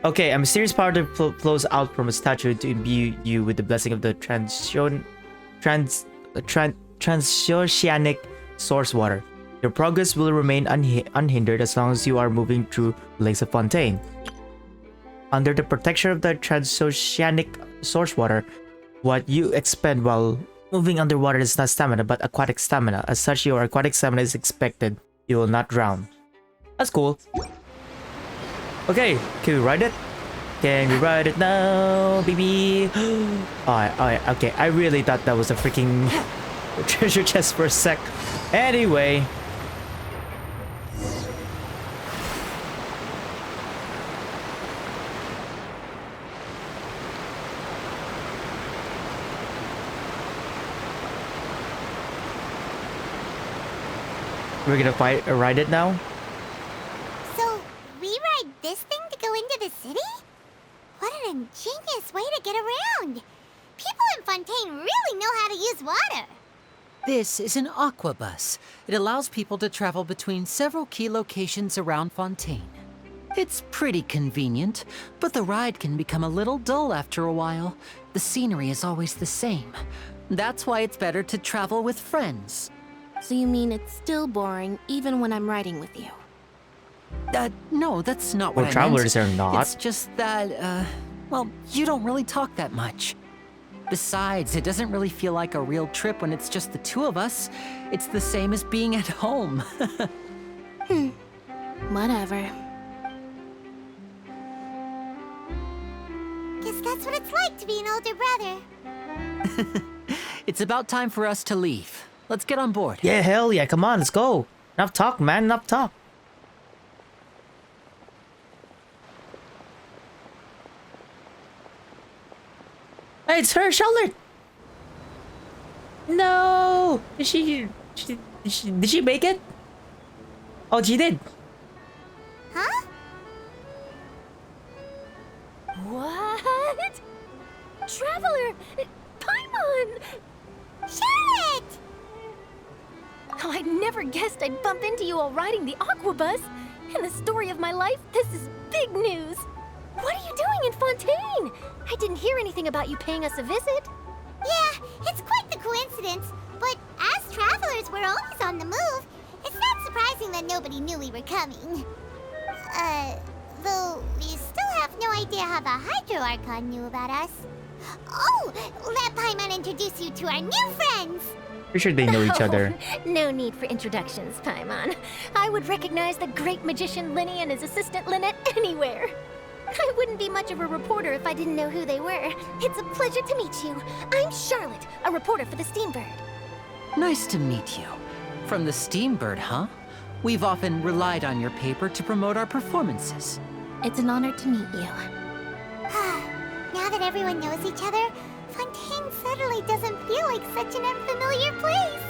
Okay, a mysterious power that flows out from a statue to imbue you with the blessing of the transoceanic source water. Your progress will remain unhindered as long as you are moving through the lakes of Fontaine. Under the protection of the transoceanic source water, what you expend while moving underwater is not stamina, but aquatic stamina. As such, your aquatic stamina is expected. You will not drown. That's cool. Okay, can we ride it? Can we ride it now, baby? Okay, I really thought that was a freaking treasure chest for a sec. Anyway. We're gonna ride it now? So, we ride this thing to go into the city? What an ingenious way to get around! People in Fontaine really know how to use water! This is an aqua bus. It allows people to travel between several key locations around Fontaine. It's pretty convenient, but the ride can become a little dull after a while. The scenery is always the same. That's why it's better to travel with friends. So you mean it's still boring even when I'm riding with you? No, that's not what I meant. Travelers are not. It's just that, well, you don't really talk that much. Besides, it doesn't really feel like a real trip when it's just the two of us. It's the same as being at home. Whatever. Guess that's what it's like to be an older brother. It's about time for us to leave. Let's get on board. Yeah, hell yeah, come on, let's go. Enough talk, man, enough talk. Hey, it's her, Charlotte! No! Did she make it? Oh, she did. Huh? What? Traveler! Paimon! Charlotte! Oh, I never guessed I'd bump into you while riding the aqua bus. In the story of my life, this is big news. What are you doing in Fontaine? I didn't hear anything about you paying us a visit. Yeah, it's quite the coincidence. But as travelers, we're always on the move. It's not surprising that nobody knew we were coming. Though we still have no idea how the Hydro Archon knew about us. Oh, let Paimon introduce you to our new friends. Pretty sure they know each other. No need for introductions, Paimon. I would recognize the great magician Lyney and his assistant Lynette anywhere. I wouldn't be much of a reporter if I didn't know who they were. It's a pleasure to meet you. I'm Charlotte, a reporter for the Steambird. Nice to meet you. From the Steambird, huh? We've often relied on your paper to promote our performances. It's an honor to meet you. Now that everyone knows each other, Fontaine suddenly doesn't feel like such an unfamiliar place.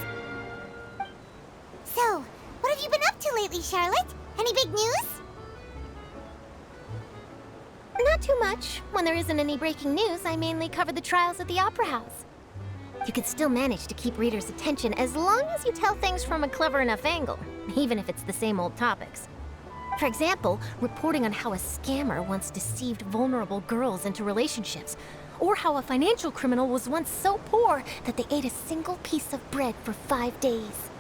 So, what have you been up to lately, Charlotte? Any big news? Not too much. When there isn't any breaking news, I mainly cover the trials at the Opera House. You can still manage to keep readers' attention as long as you tell things from a clever enough angle, even if it's the same old topics. For example, reporting on how a scammer once deceived vulnerable girls into relationships, or how a financial criminal was once so poor that they ate a single piece of bread for 5 days.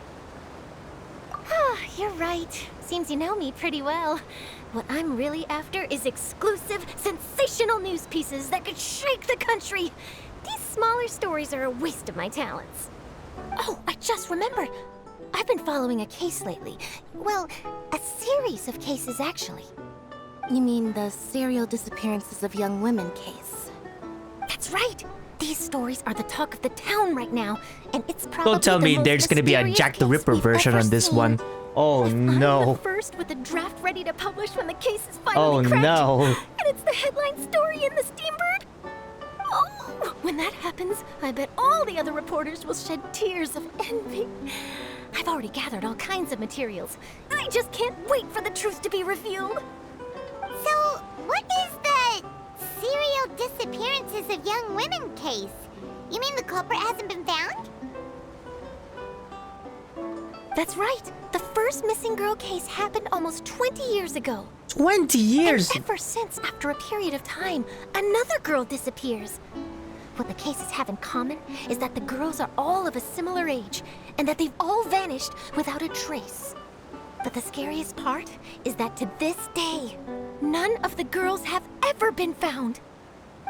Ah, you're right. Seems you know me pretty well. What I'm really after is exclusive, sensational news pieces that could shake the country. These smaller stories are a waste of my talents. Oh, I just remembered. I've been following a case lately. Well, a series of cases, actually. You mean the serial disappearances of young women case? That's right. These stories are the talk of the town right now, and it's probably Don't tell me there's gonna be a Jack the Ripper version on this one. Oh no. I'm the first with the draft ready to publish when the case is finally cracked. Oh no. And it's the headline story in the Steambird. Oh, when that happens, I bet all the other reporters will shed tears of envy. I've already gathered all kinds of materials. I just can't wait for the truth to be revealed. What is the serial disappearances of young women case? You mean the culprit hasn't been found? That's right. The first missing girl case happened almost 20 years ago. 20 years! And ever since, after a period of time, another girl disappears. What the cases have in common is that the girls are all of a similar age, and that they've all vanished without a trace. But the scariest part is that to this day, none of the girls have ever been found.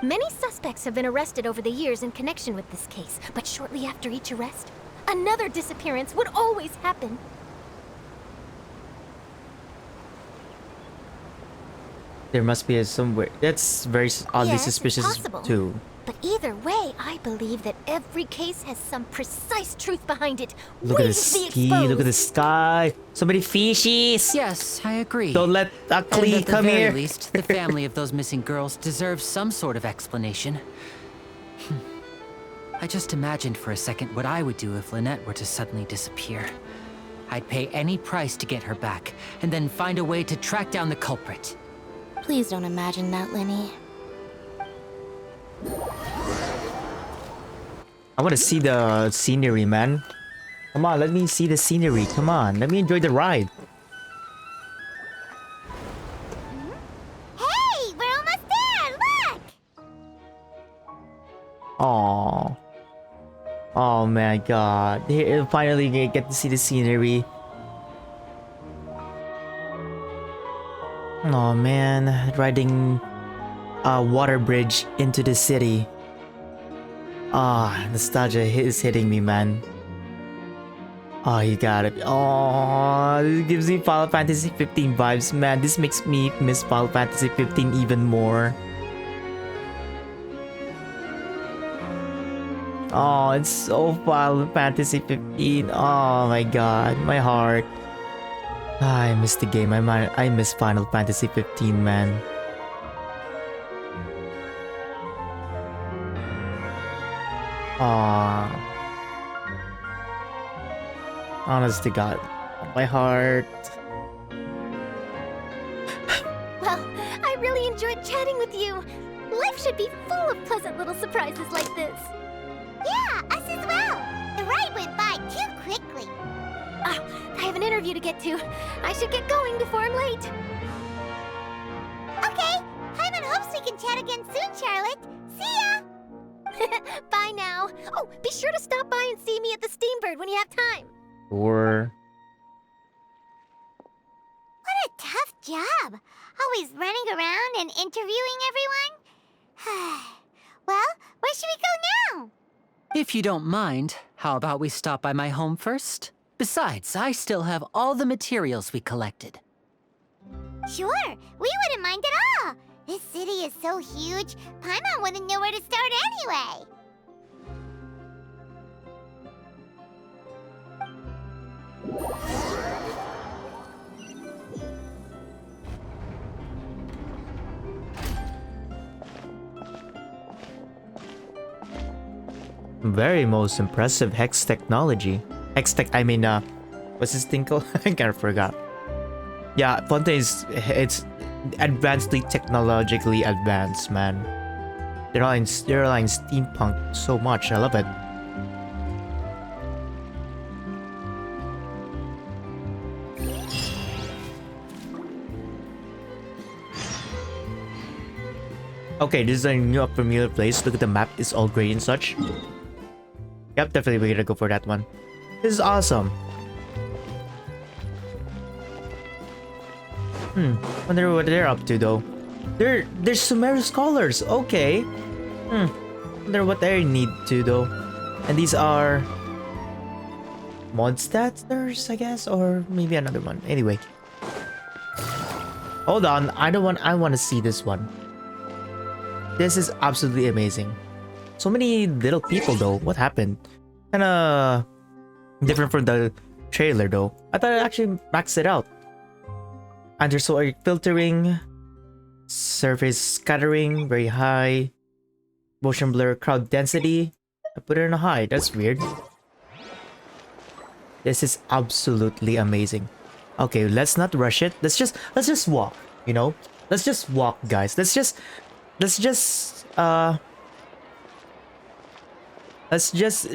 Many suspects have been arrested over the years in connection with this case, but shortly after each arrest, another disappearance would always happen. There must be somewhere. That's very oddly Yes, it's suspicious possible. too. But either way, I believe that every case has some precise truth behind it. Look at the waiting to be ski, exposed. look at the sky. So many fishies. Yes, I agree. Don't let And Akli at the come very here. least, the family of those missing girls deserves some sort of explanation. I just imagined for a second what I would do if Lynette were to suddenly disappear. I'd pay any price to get her back, and then find a way to track down the culprit. Please don't imagine that, Lyney. I want to see the scenery, man. Come on, let me see the scenery. Come on, let me enjoy the ride. Hey, we're almost there! Look! Aww. Oh my god. Here, finally get to see the scenery. Oh man, riding a water bridge into the city. Ah, nostalgia is hitting me, man. Oh, you got it. Oh, this gives me Final Fantasy 15 vibes, man. This makes me miss Final Fantasy 15 even more. Oh, it's so Final Fantasy 15. Oh my god, my heart. Ah, I miss the game. I miss Final Fantasy 15, man. Ah. Honest to God, my heart. Well, I really enjoyed chatting with you. Life should be full of pleasant little surprises like this. Yeah, us as well. The ride went by too quickly. Ah, I have an interview to get to. I should get going before I'm late. Okay, Hyman hopes we can chat again soon, Charlotte. See ya! Bye now. Oh, be sure to stop by and see me at the Steambird when you have time. Or What a tough job. Always running around and interviewing everyone. Well, where should we go now? If you don't mind, how about we stop by my home first? Besides, I still have all the materials we collected. Sure, we wouldn't mind at all. This city is so huge, Paimon wouldn't know where to start anyway. very most impressive hex technology. What's this thing called? I kind of forgot. Yeah, Fontaine it's advancedly technologically advanced, man. They're like steampunk so much. I love it. Okay, this is a new unfamiliar place. Look at the map, it's all gray and such. Yep, definitely we're gonna go for that one. This is awesome. Wonder what they're up to though. They're Sumeru scholars, okay. Wonder what they need to though. And these are mod staters, I guess, or maybe another one. Anyway. Hold on, I want to see this one. This is absolutely amazing. So many little people though. What happened? Kinda different from the trailer though. I thought I actually maxed it out. Undersoil filtering, surface scattering, very high. Motion blur, crowd density. I put it in a high. That's weird. This is absolutely amazing. Okay, let's not rush it. Let's just walk, you know? Let's just walk, guys. Let's just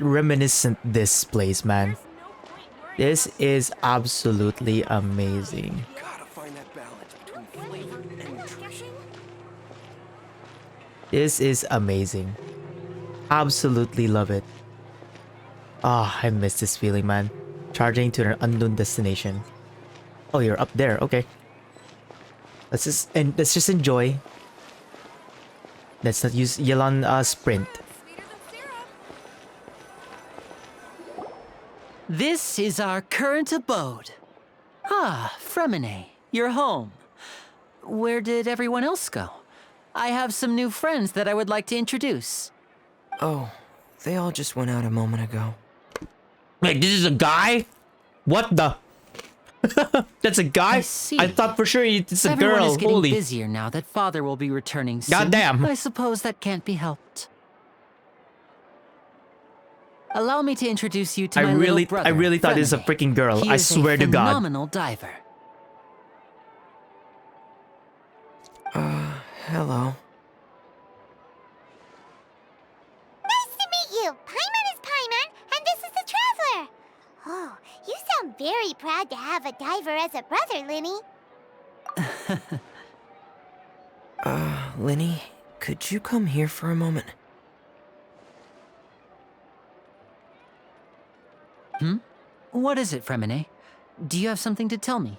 reminiscent this place, man. This is absolutely amazing. Gotta find that balance between flavor and nutrition. This is amazing. Absolutely love it. Ah, I miss this feeling, man. Charging to an unknown destination. Oh, you're up there. Okay. Let's just enjoy. Let's not use Yelan sprint. This is our current abode. Ah, Fremine, you're home. Where did everyone else go? I have some new friends that I would like to introduce. Oh, they all just went out a moment ago. Wait, this is a guy? What the? That's a guy? I see. I thought for sure it's a Everyone girl. is getting Holy. busier now that Father will be returning soon. Goddamn. I suppose that can't be helped. Allow me to introduce you to my little brother. I really thought this was a Fremine. freaking girl. He I is swear a to God. phenomenal diver. Hello. Nice to meet you. Paimon is Paimon, and this is the Traveler. Oh, you sound very proud to have a diver as a brother, Lyney. Lyney, could you come here for a moment? What is it, Fremine? Do you have something to tell me?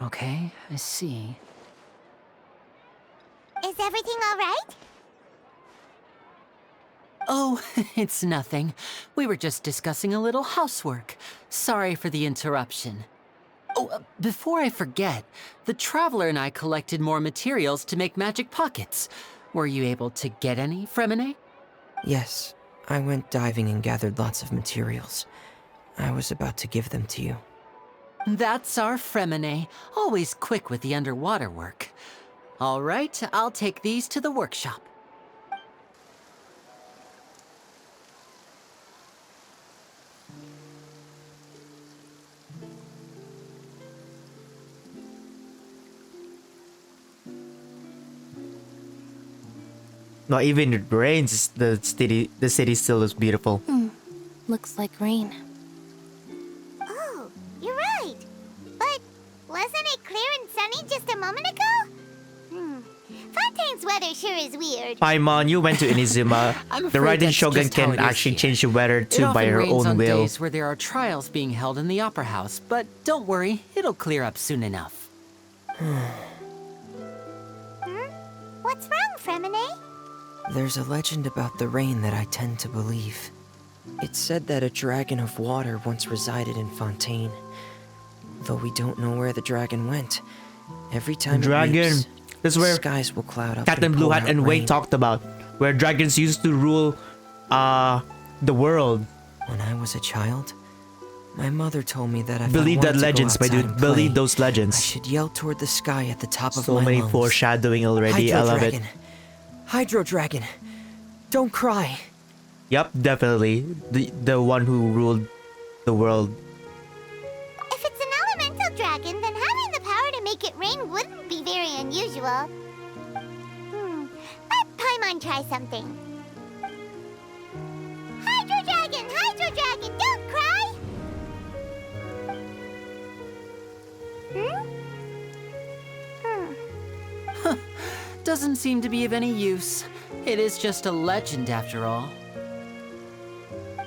Okay, I see. Is everything all right? Oh, it's nothing. We were just discussing a little housework. Sorry for the interruption. Oh, before I forget, the Traveler and I collected more materials to make magic pockets. Were you able to get any, Fremine? Yes, I went diving and gathered lots of materials. I was about to give them to you. That's our Fremine, always quick with the underwater work. All right, I'll take these to the workshop. Not even it rains, the city still looks beautiful. Looks like rain. Oh, you're right. But wasn't it clear and sunny just a moment ago? Fontaine's weather sure is weird. Paimon, you went to Inizuma. I'm The afraid Ryujin that's Shogun just how can it is actually here. change the weather It too by often her rains own on will. days where there are trials being held in the Opera House, but don't worry, it'll clear up soon enough. What's wrong, Fremine? There's a legend about the rain that I tend to believe. It's said that a dragon of water once resided in Fontaine. Though we don't know where the dragon went. Every time Dragon. it weeps, This is where skies will cloud up Captain and Blue pour Hat out and Wei rain. talked about, where dragons used to rule the world. When I was a child, my mother told me that if Believe I that wanted to go legends, my outside dude. and Believe play, those I legends. should yell toward the sky at the top of So my many lungs. foreshadowing already. Hydro I love Dragon. it. Hydro Dragon. Don't cry. Yep, definitely. The one who ruled the world. If it's an elemental dragon, then having the power to make it rain wouldn't be very unusual. Let Paimon try something. Hydro Dragon, don't cry! Doesn't seem to be of any use. It is just a legend after all.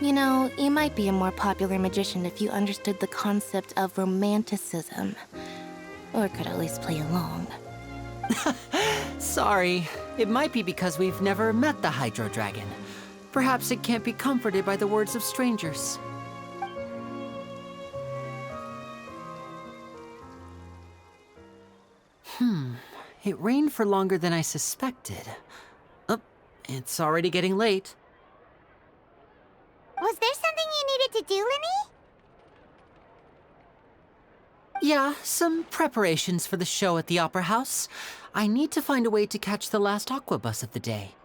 You know, you might be a more popular magician if you understood the concept of romanticism. Or could at least play along. Sorry, it might be because we've never met the Hydro Dragon. Perhaps it can't be comforted by the words of strangers. It rained for longer than I suspected. Oh, it's already getting late. Was there something you needed to do, Lyney? Yeah, some preparations for the show at the Opera House. I need to find a way to catch the last aqua bus of the day.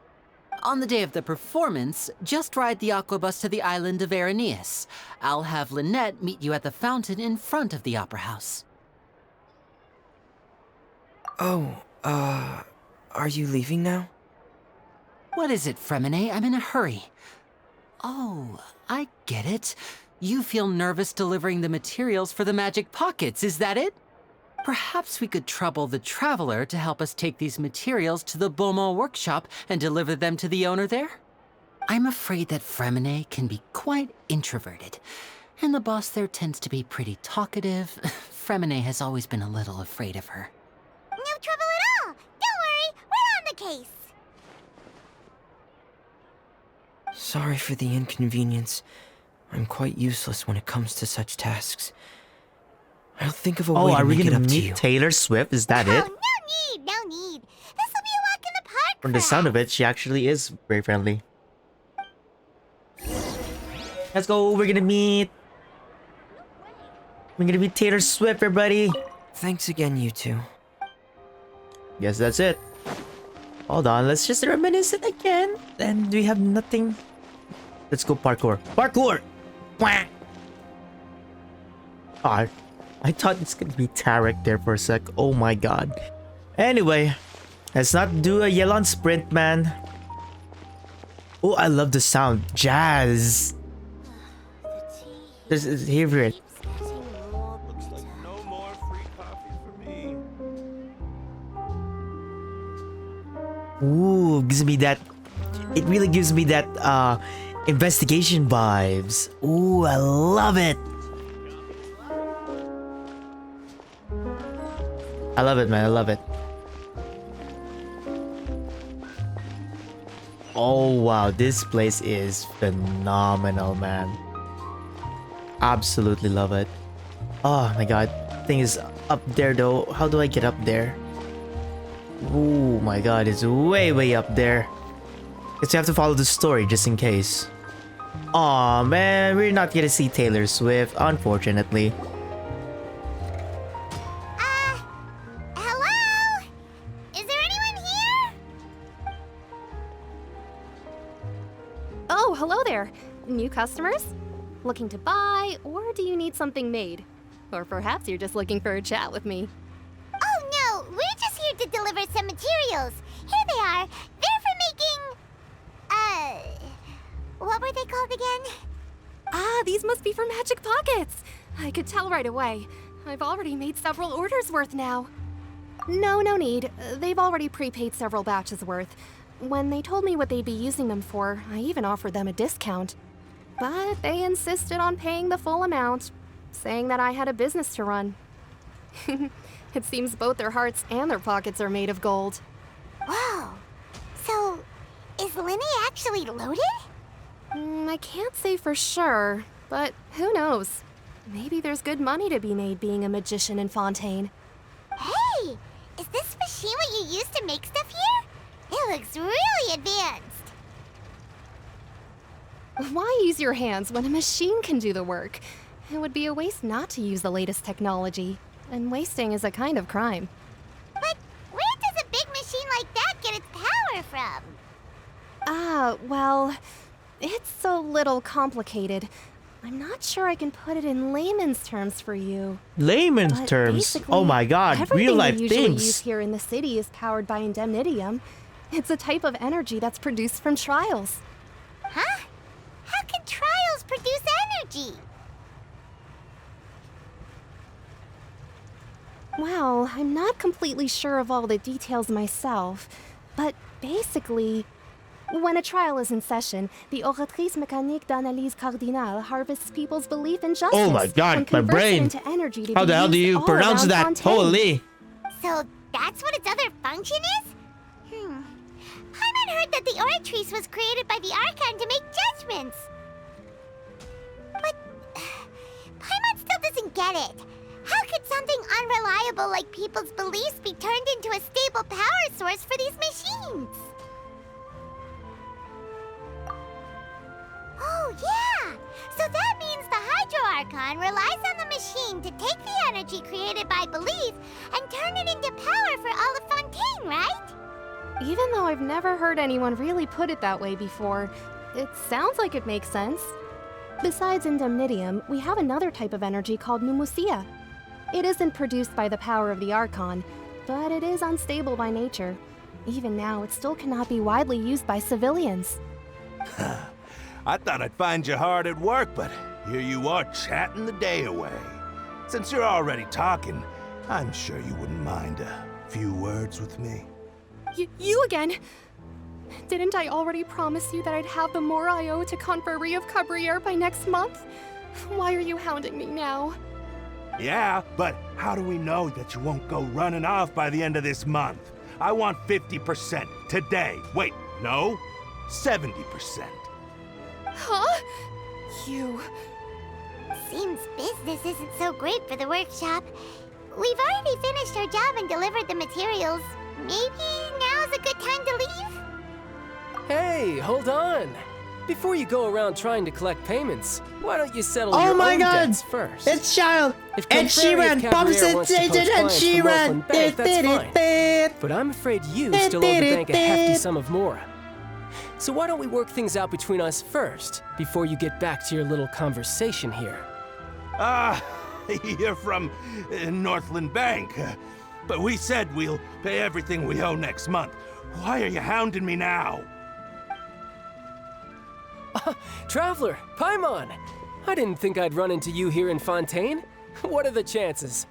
On the day of the performance, just ride the aqua bus to the island of Aeneas. I'll have Lynette meet you at the fountain in front of the Opera House. Oh, are you leaving now? What is it, Fremine? I'm in a hurry. Oh, I get it. You feel nervous delivering the materials for the magic pockets, is that it? Perhaps we could trouble the Traveler to help us take these materials to the Beaumont workshop and deliver them to the owner there? I'm afraid that Fremine can be quite introverted, and the boss there tends to be pretty talkative. Fremine has always been a little afraid of her. No trouble at all. Don't worry, we're on the case. Sorry for the inconvenience. I'm quite useless when it comes to such tasks. I'll think of a way to make it up to you. Are we gonna meet Taylor Swift? Is that it? No need, no need. This will be a walk in the park. From the sound of it, she actually is very friendly. Let's go. We're gonna meet Taylor Swift, everybody. Thanks again, you two. Guess that's it. Hold on, let's just reminisce it again. And we have nothing. Let's go parkour. Parkour! Wah! Oh, I thought it's gonna be Tarek there for a sec. Oh my god. Anyway, let's not do a Yelon sprint, man. Oh, I love the sound. Jazz. This is favorite. Looks like no more free coffee for me. Ooh, gives me that. It really gives me that investigation vibes. Ooh, I love it. I love it, man. I love it. Oh wow, this place is phenomenal, man. Absolutely love it. Oh my god, thing is up there though. How do I get up there? Oh my god, it's way up there. Guess we have to follow the story just in case. Aw man, we're not gonna see Taylor Swift, unfortunately. Hello? Is there anyone here? Oh, hello there. New customers? Looking to buy, or do you need something made? Or perhaps you're just looking for a chat with me. Oh no, we're just here to deliver some materials. Here they are. They're for making... what were they called again? Ah, these must be for magic pockets. I could tell right away. I've already made several orders worth now. No need. They've already prepaid several batches worth. When they told me what they'd be using them for, I even offered them a discount. But they insisted on paying the full amount, saying that I had a business to run. It seems both their hearts and their pockets are made of gold. Whoa. So, is Lyney actually loaded? I can't say for sure, but who knows? Maybe there's good money to be made being a magician in Fontaine. Hey! Is this machine what you use to make stuff here? It looks really advanced. Why use your hands when a machine can do the work? It would be a waste not to use the latest technology, and wasting is a kind of crime. But where does a big machine like that get its power from? Well, it's a little complicated. I'm not sure I can put it in layman's terms for you. Layman's But terms? basically, Oh my god, real life everything we usually things. use here in the city is powered by indemnitium. It's a type of energy that's produced from trials. Huh? How can trials produce energy? Well, I'm not completely sure of all the details myself, but basically, when a trial is in session, the oratrice mécanique d'analyse cardinale harvests people's belief in justice. Oh my god, and my converts it brain. into energy to How be the hell do used you all pronounce around that? Fontaine. Holy. So that's what its other function is? Paimon heard that the oratrice was created by the Archon to make judgments. But Paimon still doesn't get it. How could something unreliable like people's beliefs be turned into a stable power source for these machines? Oh, yeah! So that means the Hydro Archon relies on the machine Archon to take the energy created by belief and turn it into power for all of Fontaine, right? Even though I've never heard anyone really put it that way before, it sounds like it makes sense. Besides indemnitium, we have another type of energy called pneumosia. It isn't produced by the power of the Archon, but it is unstable by nature. Even now, it still cannot be widely used by civilians. I thought I'd find you hard at work, but here you are chatting the day away. Since you're already talking, I'm sure you wouldn't mind a few words with me. You again? Didn't I already promise you that I'd have the more I owe to Confrérie of Cabriere by next month? Why are you hounding me now? Yeah, but how do we know that you won't go running off by the end of this month? I want 50% today. Wait, no, 70%. Huh? You... Seems business isn't so great for the workshop. We've already finished our job and delivered the materials. Maybe now's a good time to leave? Hey, hold on. Before you go around trying to collect payments, why don't you settle Oh your my own God! debts first? It's Child! If Ed Confrérie of Sheeran! Bumps Cabriere and wants to poach Ed clients from Sheeran! Northland Bank, that's fine. But I'm afraid you still owe the bank a hefty sum of Mora. So why don't we work things out between us first, before you get back to your little conversation here? You're from Northland Bank. But we said we'll pay everything we owe next month. Why are you hounding me now? Traveler, Paimon! I didn't think I'd run into you here in Fontaine. What are the chances?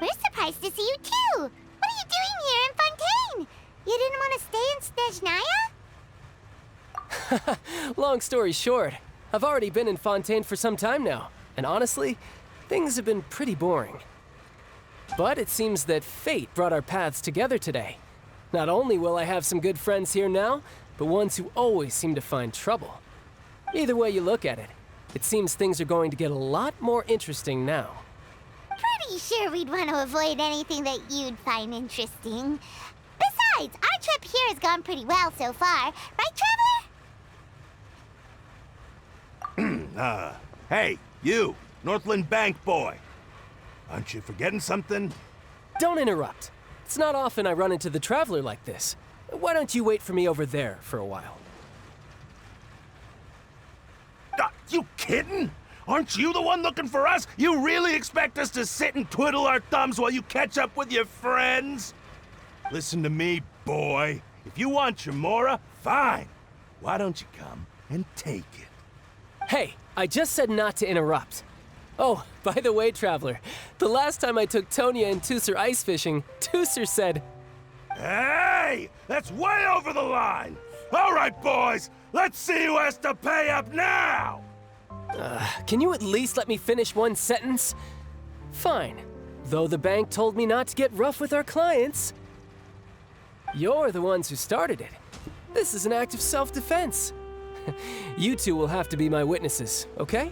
We're surprised to see you too! What are you doing here in Fontaine? You didn't want to stay in Snezhnaya? Long story short, I've already been in Fontaine for some time now, and honestly, things have been pretty boring. But it seems that fate brought our paths together today. Not only will I have some good friends here now, but ones who always seem to find trouble. Either way you look at it, it seems things are going to get a lot more interesting now. Pretty sure we'd want to avoid anything that you'd find interesting. Besides, our trip here has gone pretty well so far. Right, Traveler? Hey, you, Northland Bank boy. Aren't you forgetting something? Don't interrupt. It's not often I run into the Traveler like this. Why don't you wait for me over there for a while? You kidding? Aren't you the one looking for us? You really expect us to sit and twiddle our thumbs while you catch up with your friends? Listen to me, boy. If you want your Mora, fine. Why don't you come and take it? Hey, I just said not to interrupt. Oh, by the way, Traveler, the last time I took Tonya and Tusser ice fishing, Tusser said... Hey! That's way over the line! All right, boys, let's see who has to pay up now! Can you at least let me finish one sentence? Fine. Though the bank told me not to get rough with our clients. You're the ones who started it. This is an act of self-defense. You two will have to be my witnesses, okay?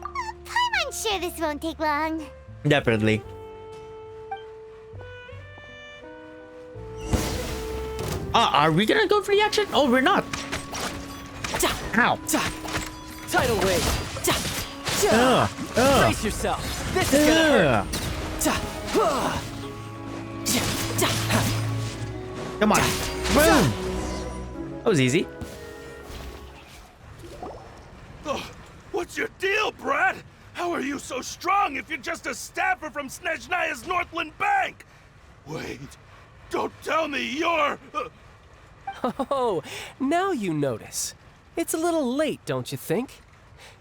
I'm sure this won't take long. Definitely. Are we gonna go for the action? Oh, we're not. Ow. Tidal wave. Brace yourself. This is gonna hurt. Come on. Boom. That was easy. What's your deal, Brad? How are you so strong if you're just a staffer from Snezhnaya's Northland Bank? Wait, don't tell me you're... Oh, now you notice. It's a little late, don't you think?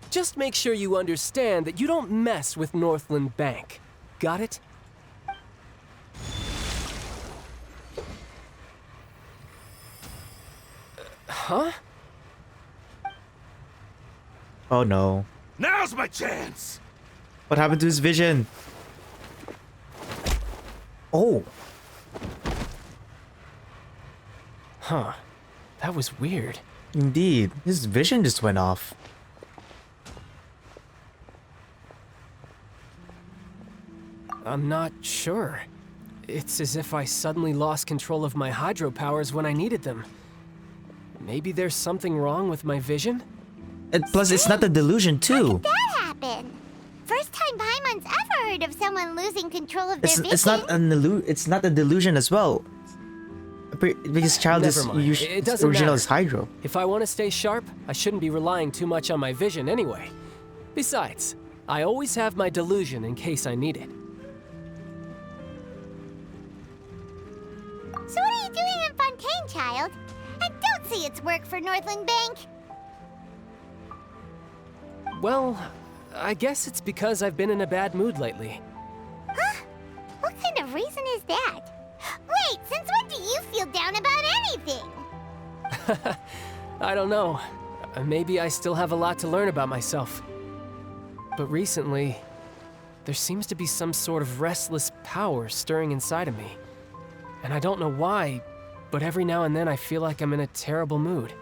Just make sure you understand that you don't mess with Northland Bank. Got it? Huh? Oh no. Now's my chance! What happened to his vision? Oh. Huh. That was weird. Indeed. His vision just went off. I'm not sure. It's as if I suddenly lost control of my hydro powers when I needed them. Maybe there's something wrong with my vision? And plus, it's not a delusion, too. How did that happen? First time Paimon's ever heard of someone losing control of their vision. It's not a delusion as well. Because child Never is mind. It doesn't original matter. is Hydro. If I want to stay sharp, I shouldn't be relying too much on my vision anyway. Besides, I always have my delusion in case I need it. So what are you doing in Fontaine, child? And don't say it's work for Northland Bank. Well, I guess it's because I've been in a bad mood lately. Huh? What kind of reason is that? Wait, since when do you feel down about anything? I don't know. Maybe I still have a lot to learn about myself. But recently, there seems to be some sort of restless power stirring inside of me. And I don't know why, but every now and then I feel like I'm in a terrible mood.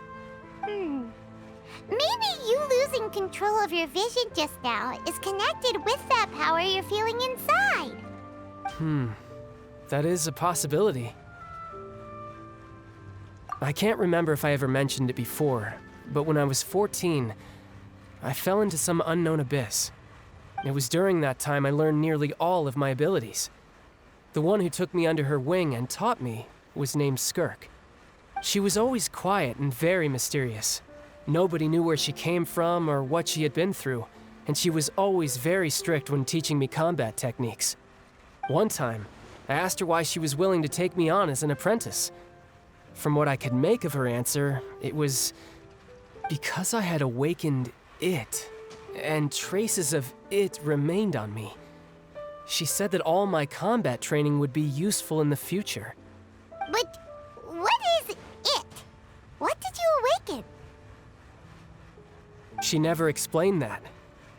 Maybe you losing control of your vision just now is connected with that power you're feeling inside. That is a possibility. I can't remember if I ever mentioned it before, but when I was 14, I fell into some unknown abyss. It was during that time I learned nearly all of my abilities. The one who took me under her wing and taught me was named Skirk. She was always quiet and very mysterious. Nobody knew where she came from or what she had been through, and she was always very strict when teaching me combat techniques. One time, I asked her why she was willing to take me on as an apprentice. From what I could make of her answer, it was because I had awakened it, and traces of it remained on me. She said that all my combat training would be useful in the future. But what is it? What did you awaken? She never explained that,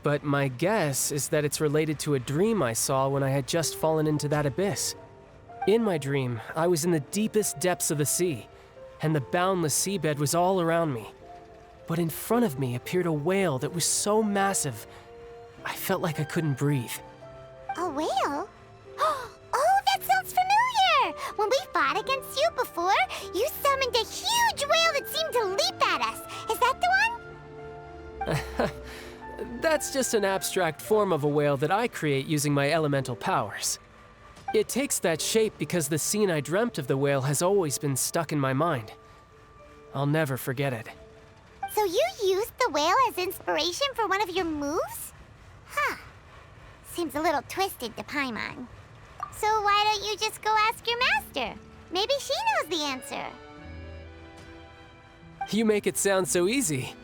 but my guess is that it's related to a dream I saw when I had just fallen into that abyss. In my dream, I was in the deepest depths of the sea, and the boundless seabed was all around me. But in front of me appeared a whale that was so massive, I felt like I couldn't breathe. A whale? Oh, that sounds familiar! When we fought against you before, you summoned a huge whale that seemed to leap at us. Is that the one? That's just an abstract form of a whale that I create using my elemental powers. It takes that shape because the scene I dreamt of the whale has always been stuck in my mind. I'll never forget it. So you used the whale as inspiration for one of your moves? Huh. Seems a little twisted to Paimon. So why don't you just go ask your master? Maybe she knows the answer. You make it sound so easy.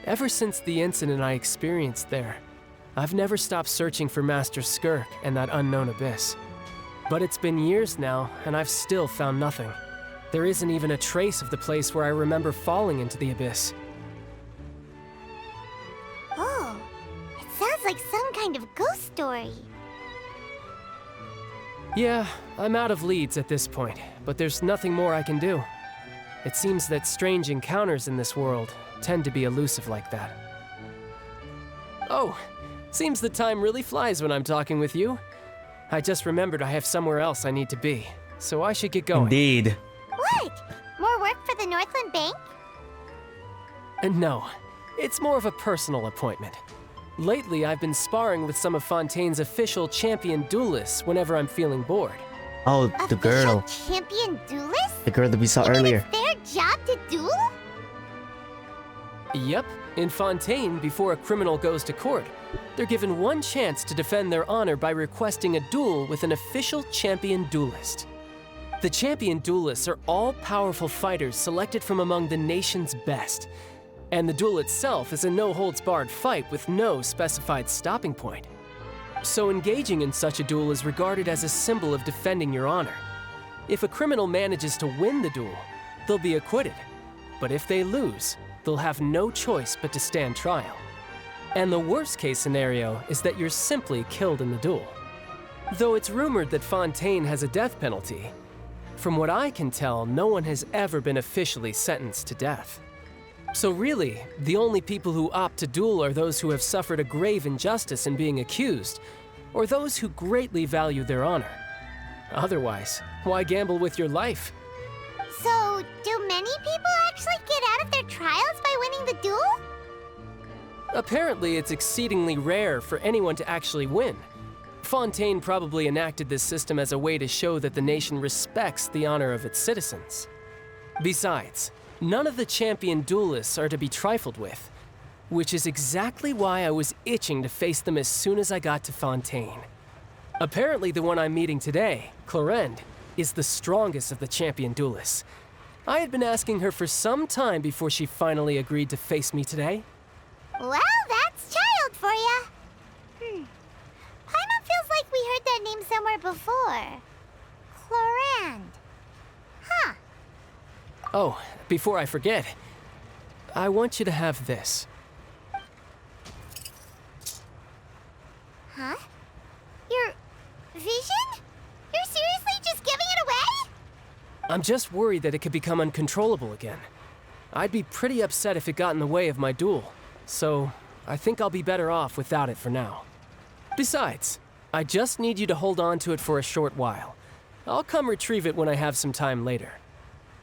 Ever since the incident I experienced there, I've never stopped searching for Master Skirk and that unknown abyss. But it's been years now, and I've still found nothing. There isn't even a trace of the place where I remember falling into the abyss. Oh, it sounds like some kind of ghost story. Yeah, I'm out of leads at this point, but there's nothing more I can do. It seems that strange encounters in this world tend to be elusive like that. Oh, seems the time really flies when I'm talking with you. I just remembered I have somewhere else I need to be, so I should get going. Indeed. What? More work for the Northland Bank? No, it's more of a personal appointment. Lately, I've been sparring with some of Fontaine's official champion duelists whenever I'm feeling bored. Oh, the girl. Champion duelist? The girl that we saw earlier. It's their job to duel? Yep, in Fontaine, before a criminal goes to court, they're given one chance to defend their honor by requesting a duel with an official champion duelist. The champion duelists are all powerful fighters selected from among the nation's best, and the duel itself is a no-holds-barred fight with no specified stopping point. So engaging in such a duel is regarded as a symbol of defending your honor. If a criminal manages to win the duel, they'll be acquitted, but if they lose, they'll have no choice but to stand trial. And the worst-case scenario is that you're simply killed in the duel. Though it's rumored that Fontaine has a death penalty, from what I can tell, no one has ever been officially sentenced to death. So really, the only people who opt to duel are those who have suffered a grave injustice in being accused, or those who greatly value their honor. Otherwise, why gamble with your life? So, do many people actually get out of their trials by winning the duel? Apparently, it's exceedingly rare for anyone to actually win. Fontaine probably enacted this system as a way to show that the nation respects the honor of its citizens. Besides, none of the champion duelists are to be trifled with, which is exactly why I was itching to face them as soon as I got to Fontaine. Apparently, the one I'm meeting today, Clorinde, is the strongest of the champion duelists. I had been asking her for some time before she finally agreed to face me today. Well, that's child for ya. Paimon feels like we heard that name somewhere before. Clorinde. Huh. Oh, before I forget, I want you to have this. Huh? Your vision? You're seriously just giving it away? I'm just worried that it could become uncontrollable again. I'd be pretty upset if it got in the way of my duel, so I think I'll be better off without it for now. Besides, I just need you to hold on to it for a short while. I'll come retrieve it when I have some time later.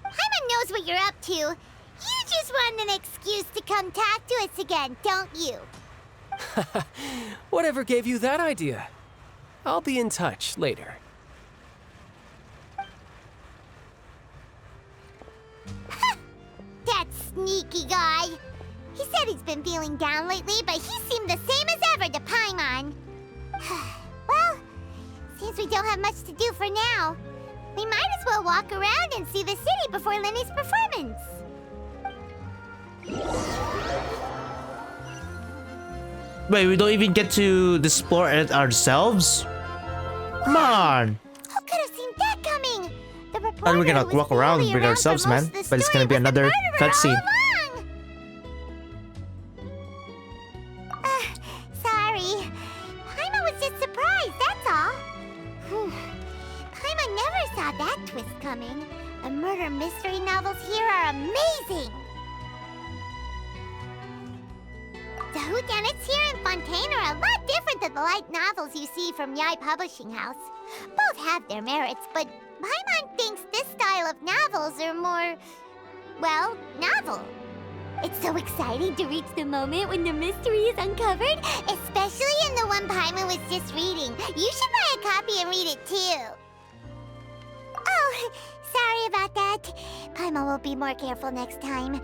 Paimon knows what you're up to. You just want an excuse to come talk to us again, don't you? Whatever gave you that idea? I'll be in touch later. That sneaky guy. He said he's been feeling down lately, but he seemed the same as ever to Paimon. Well, seems we don't have much to do for now. We might as well walk around and see the city before Lyney's performance. Wait, we don't even get to explore it ourselves? Come on! Who could have seen that coming? The Thought we were gonna was walk around clearly with ourselves, for man. most of the But it's gonna story be was the another murderer cutscene. all along. Sorry. Paimon was just surprised, that's all. Paimon never saw that twist coming. The murder mystery novels here are amazing. The whodunits here in Fontaine are a lot different than the light novels you see from Yai Publishing House. Both have their merits, but Paimon thinks this style of novels are more, well, novel. It's so exciting to reach the moment when the mystery is uncovered, especially in the one Paimon was just reading. You should buy a copy and read it too. Oh, sorry about that. Paimon will be more careful next time.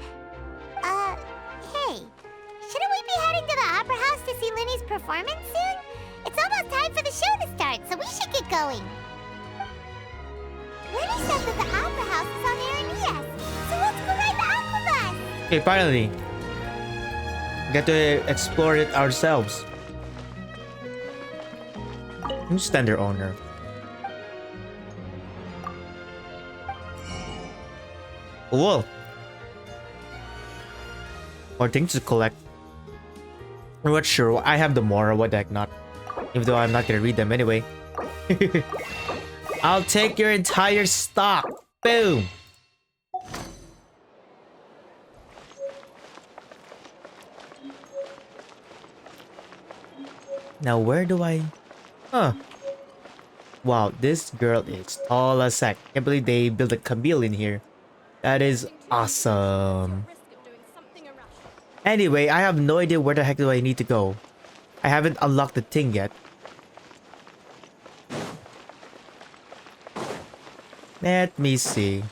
Hey. Shouldn't we be heading to the Opera House to see Lyney's performance soon? It's almost time for the show to start, so we should get going. Lyney said that the Opera House is on Arameas, so let's go ride the Aqua Bus. Okay, finally. Get to explore it ourselves. Who's standard owner? Cool. More things to collect. I'm not sure. I have the more, what the heck not. Even though I'm not gonna read them anyway. I'll take your entire stock. Boom. Now where do I... Huh. Wow, this girl is tall as heck. Can't believe they built a Camille in here. That is awesome. Anyway, I have no idea where the heck do I need to go. I haven't unlocked the thing yet. Let me see.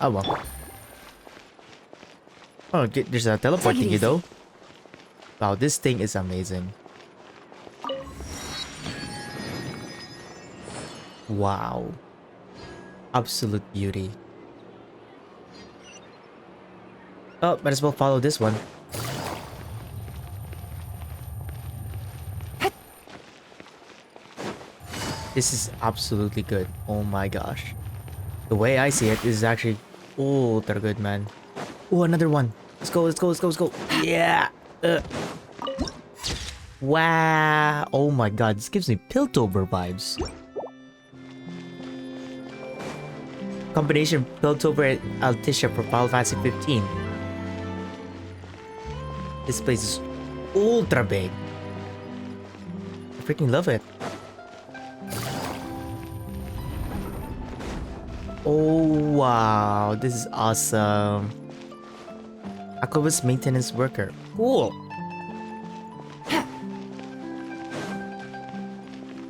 Oh well. Oh, there's a teleport thingy though. Wow, this thing is amazing. Wow. Absolute beauty. Oh, might as well follow this one. This is absolutely good. Oh my gosh. The way I see it is actually ultra good, man. Oh, another one. Let's go, let's go, let's go, let's go. Yeah. Wow. Oh my god, this gives me Piltover vibes. Combination Piltover and Alticia for Final Fantasy 15. This place is ultra big. I freaking love it. Oh wow, this is awesome. Aquabus maintenance worker. Cool.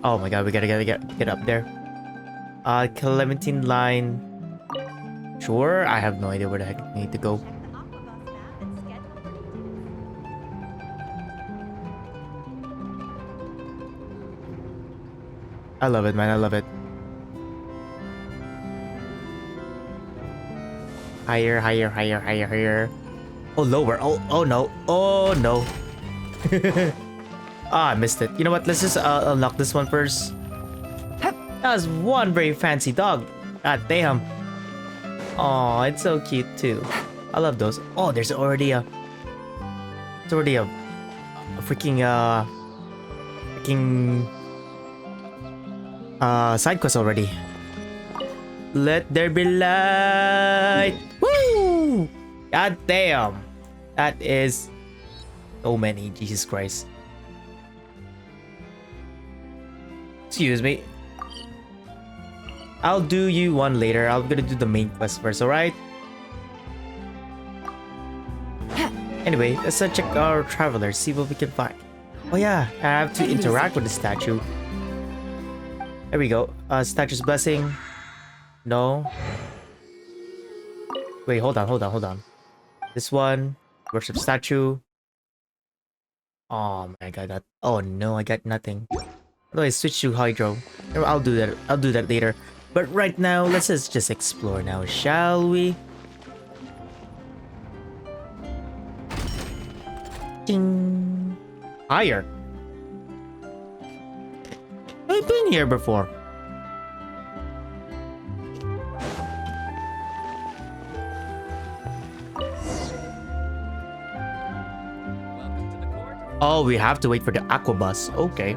Oh my god, we gotta get up there. Clementine line. Sure, I have no idea where the heck I need to go. I love it, man. I love it. Higher, higher, higher, higher, higher. Oh, lower. Oh no. Oh no. Ah, I missed it. You know what? Let's just unlock this one first. That was one very fancy dog. God damn. Oh, it's so cute too. I love those. Oh, there's already a. It's already a freaking side quest already. Let there be light. Woo! God damn. That is so many. Jesus Christ. Excuse me. I'll do you one later. I'm gonna do the main quest first, alright? Anyway, let's check our traveler, see what we can find. Oh yeah, I have to interact with the statue. There we go. Statue's blessing. No. Wait, hold on. This one. Worship statue. Oh my god, that. Oh no, I got nothing. No, I switched to Hydro. I'll do that later. But right now, let's just explore now, shall we? Ding. Higher. I've been here before. Oh, we have to wait for the aqua bus. Okay.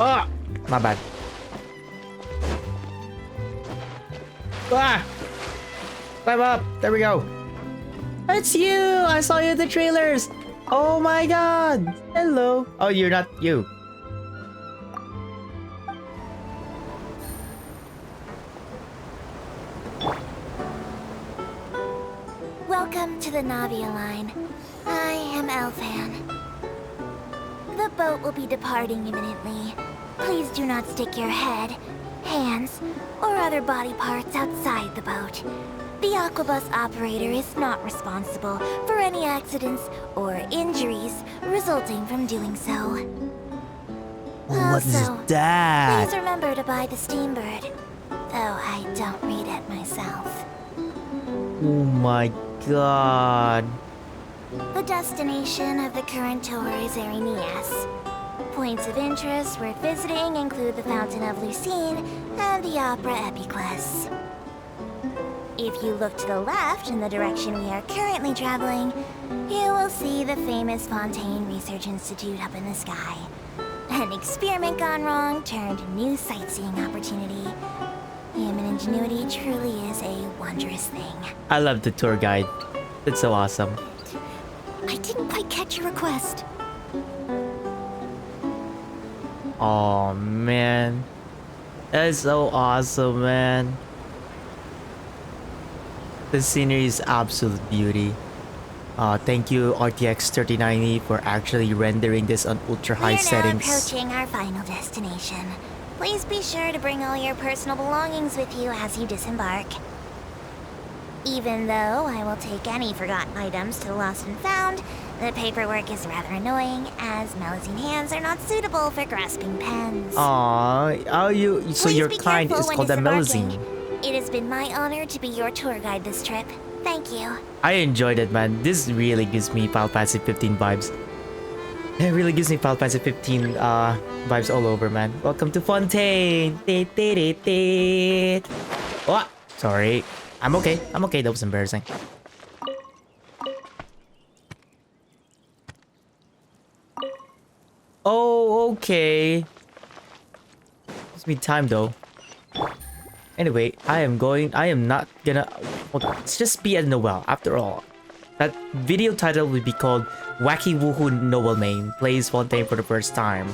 Ah! My bad. Ah! Climb up! There we go. It's you! I saw you in the trailers! Oh my god! Hello! Oh, you're not you. Welcome to the Navia line. I am Elfan. The boat will be departing imminently. Please do not stick your head, hands, or other body parts outside the boat. The Aquabus operator is not responsible for any accidents or injuries resulting from doing so. What is that? Please remember to buy the Steambird, though I don't read it myself. Oh my god. The destination of the current tour is Arenias. Points of interest worth visiting include the Fountain of Lucine and the Opera Epiclese. If you look to the left in the direction we are currently traveling, you will see the famous Fontaine Research Institute up in the sky. An experiment gone wrong turned new sightseeing opportunity. Human ingenuity truly is a wondrous thing. I love the tour guide. It's so awesome. I didn't quite catch your request. Oh man. That is so awesome, man. The scenery is absolute beauty. Thank you RTX 3090 for actually rendering this on ultra high settings. We're now approaching our final destination. Please be sure to bring all your personal belongings with you as you disembark. Even though I will take any forgotten items to the lost and found, the paperwork is rather annoying, as Melusine hands are not suitable for grasping pens. Aww, so your kind is called a Melusine. It has been my honor to be your tour guide this trip. Thank you. I enjoyed it, man. This really gives me Final Fantasy 15 vibes. It really gives me Final Fantasy 15 vibes all over, man. Welcome to Fontaine. Oh, sorry. I'm okay. That was embarrassing. Oh, okay. Gives me time though. Anyway, I am not gonna... Hold on, let's just be a Noel. After all, that video title would be called Wacky Woohoo Noel Main Plays Fontaine for the first time.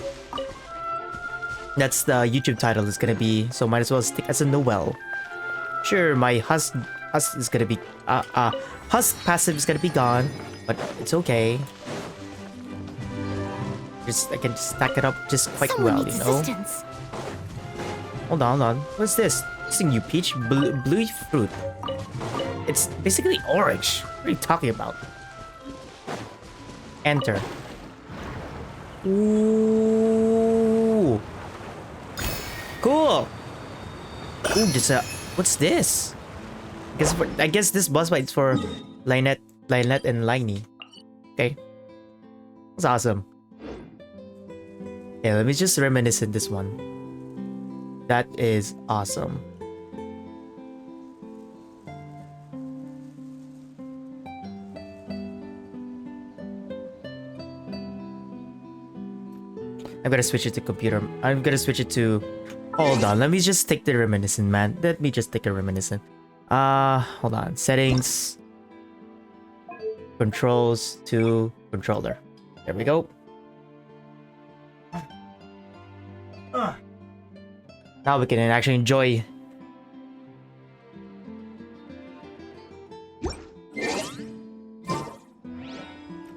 That's the YouTube title is gonna be, so might as well stick as a Noel. Sure, my husk is gonna be husk passive is gonna be gone, but it's okay. I can stack it up just quite well, you know. Hold on. What's this? This thing, you peach bluey fruit. It's basically orange. What are you talking about? Enter. Ooh. Cool. Ooh, what's this? I guess this boss fight is for Lynette and Lyney. Okay. That's awesome. Yeah, let me just reminisce in this one. That is awesome. I'm gonna switch it to computer. I'm gonna switch it to... Hold on, let me just take the reminiscent, man. Let me just take a reminiscent. Hold on. Settings. Controls to controller. There we go. Now we can actually enjoy.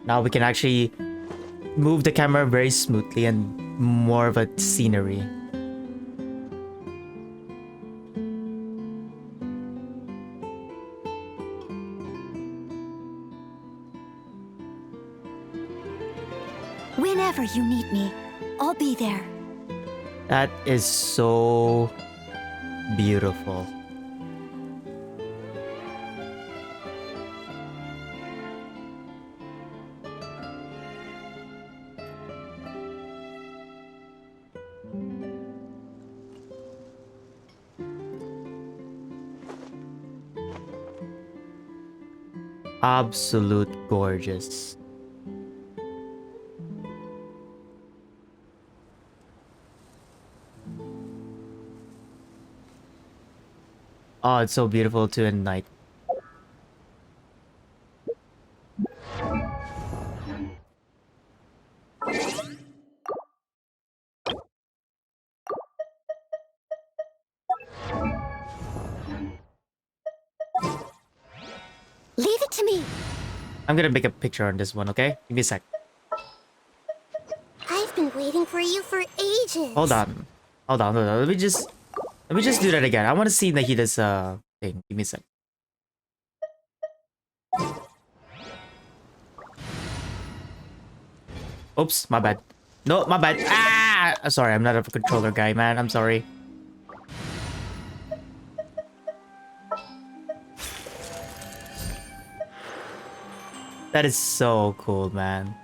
Now we can actually move the camera very smoothly and more of a scenery. Whenever you need me, I'll be there. That is so beautiful. Absolute gorgeous. Oh, it's so beautiful too at night. Leave it to me. I'm gonna make a picture on this one, okay? Give me a sec. I've been waiting for you for ages. Hold on. Let me just do that again. I want to see Nahida's thing. Give me a sec. Oops, my bad. No, my bad. Ah! Sorry, I'm not a controller guy, man. I'm sorry. That is so cool, man.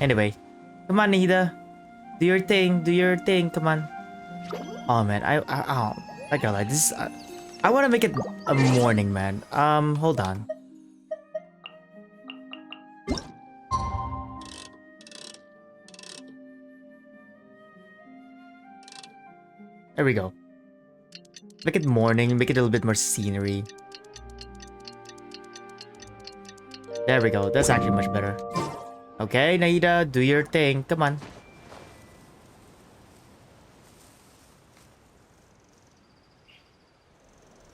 Anyway, come on, Nahida. Do your thing. Come on. Oh man, I gotta lie. This I want to make it a morning, man. Hold on. There we go. Make it morning. Make it a little bit more scenery. There we go. That's actually much better. Okay, Nahida, do your thing. Come on.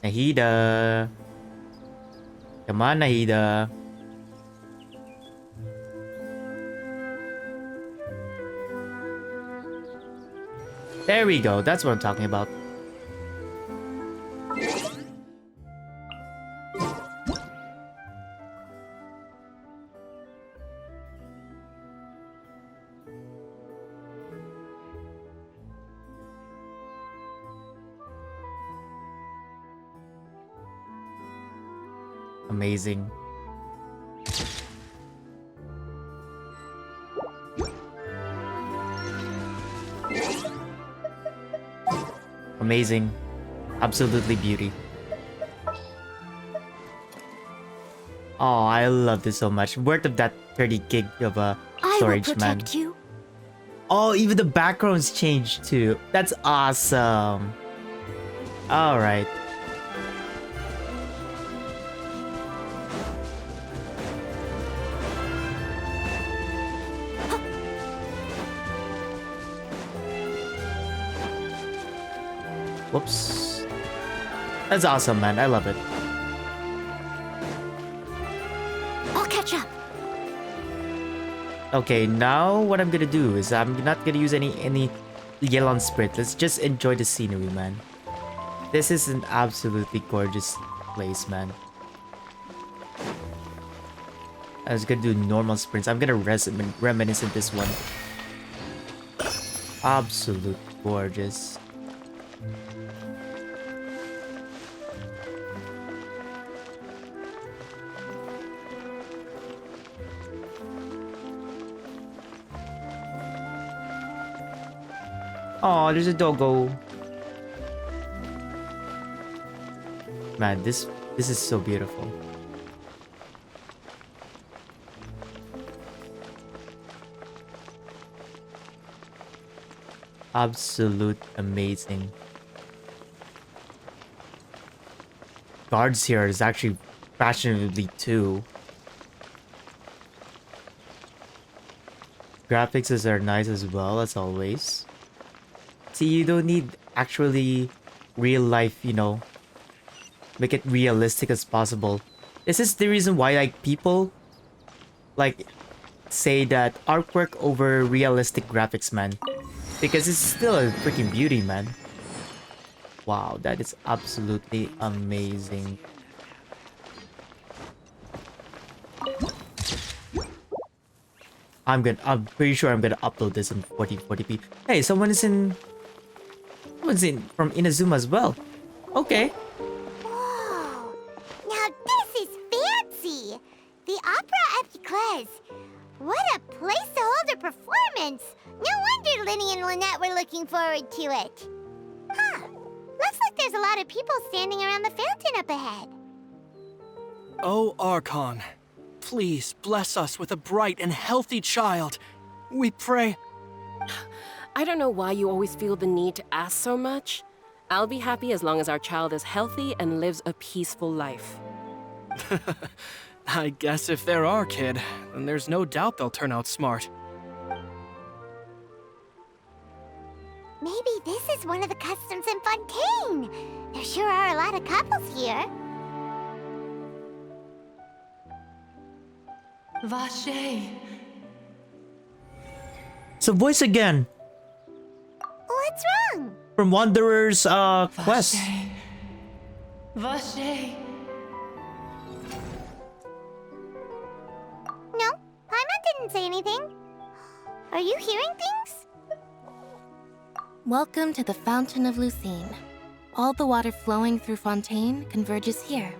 Nahida. Come on, Nahida. There we go. That's what I'm talking about. Amazing. Amazing. Absolutely beauty. Oh, I love this so much. Worth of that 30 gig of storage, I will man. protect you. Oh, even the backgrounds changed too. That's awesome. All right. Whoops. That's awesome, man. I love it. I'll catch up. Okay, now what I'm gonna do is I'm not gonna use any yellow sprint. Let's just enjoy the scenery, man. This is an absolutely gorgeous place, man. I was gonna do normal sprints. I'm gonna reminisce in this one. Absolute gorgeous. Oh, there's a doggo. Man, this is so beautiful. Absolute amazing. Guards here is actually fashionably too. Graphics are nice as well as always. See, you don't need actually real life, you know, make it realistic as possible. This is the reason why like people like say that artwork over realistic graphics, man. Because it's still a freaking beauty, man. Wow, that is absolutely amazing. I'm pretty sure I'm gonna upload this in 4040p. Hey, someone's in from Inazuma as well. Okay. Whoa! Now this is fancy! The Opera Epiclese. What a place to hold a performance! No wonder Lyney and Lynette were looking forward to it. Huh. Looks like there's a lot of people standing around the fountain up ahead. Oh, Archon, please bless us with a bright and healthy child. We pray. I don't know why you always feel the need to ask so much. I'll be happy as long as our child is healthy and lives a peaceful life. I guess if they're our kid, then there's no doubt they'll turn out smart. Maybe this is one of the customs in Fontaine. There sure are a lot of couples here. Vache. It's a voice again. What's wrong? From Wanderer's quest. Vache. No, Paimon didn't say anything. Are you hearing things? Welcome to the Fountain of Lucine. All the water flowing through Fontaine converges here.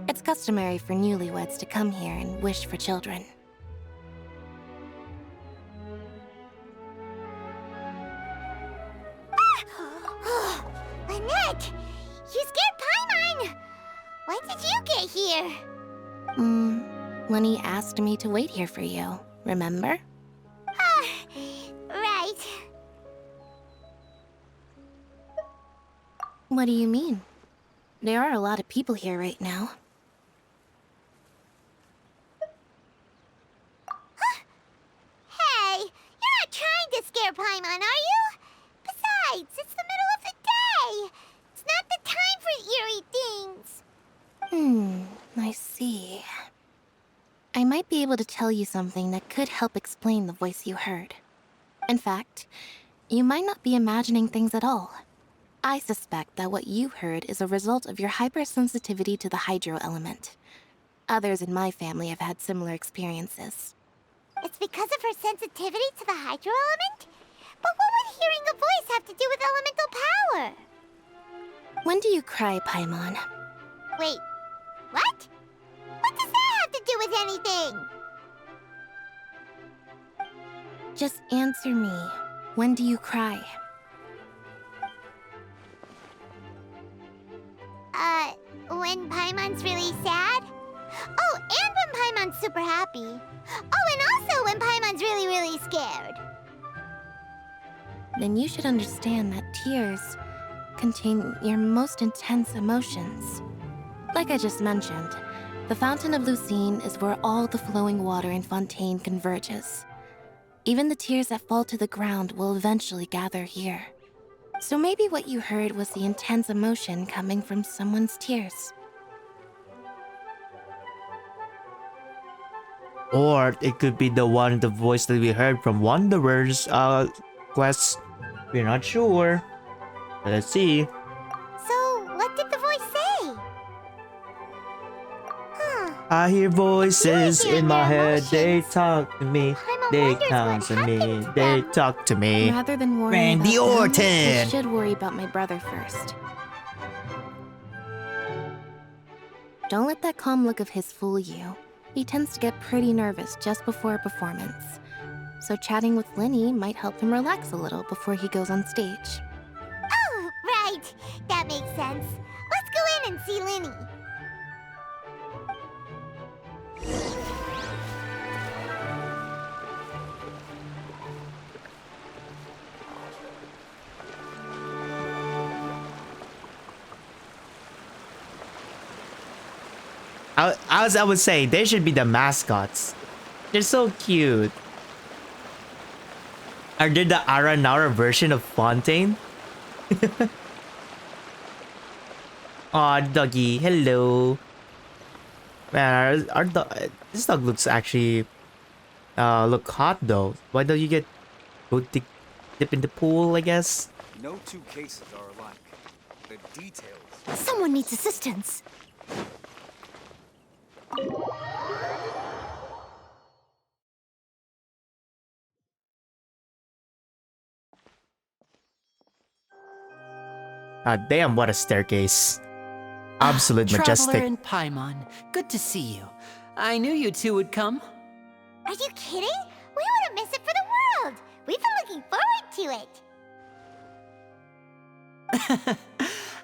It's customary for newlyweds to come here and wish for children. Lynette! You scared Paimon! When did you get here? Lyney asked me to wait here for you, remember? Right. What do you mean? There are a lot of people here right now. Hey, you're not trying to scare Paimon, are you? Besides, it's the middle of the day. It's not the time for eerie things. I see. I might be able to tell you something that could help explain the voice you heard. In fact, you might not be imagining things at all. I suspect that what you heard is a result of your hypersensitivity to the hydro element. Others in my family have had similar experiences. It's because of her sensitivity to the hydro element? But what would hearing a voice have to do with elemental power? When do you cry, Paimon? Wait, what? What does that have to do with anything? Just answer me. When do you cry? When Paimon's really sad? Oh, and when Paimon's super happy. Oh, and also when Paimon's really, really scared. Then you should understand that tears contain your most intense emotions. Like I just mentioned, the Fountain of Lucine is where all the flowing water in Fontaine converges. Even the tears that fall to the ground will eventually gather here. So maybe what you heard was the intense emotion coming from someone's tears. Or it could be the voice that we heard from Wanderer's quest. We're not sure. Let's see. So, what did the voice say? I hear voices in my head. They talk to me. They counsel me. They talk to me. Rather than worry Randy about Orton. them, I should worry about my brother first. Don't let that calm look of his fool you. He tends to get pretty nervous just before a performance. So chatting with Lyney might help him relax a little before he goes on stage. Oh, right. That makes sense. Let's go in and see Lyney. As I would say, they should be the mascots. They're so cute. Are they the Aranara version of Fontaine? Aw, doggy. Hello. Man, this dog looks actually look hot though. Why don't you go dip in the pool, I guess? No two cases are alike. The details. Someone needs assistance. God damn, what a staircase. Absolute majestic. Traveler and Paimon, good to see you. I knew you two would come. Are you kidding? We wouldn't miss it for the world. We've been looking forward to it.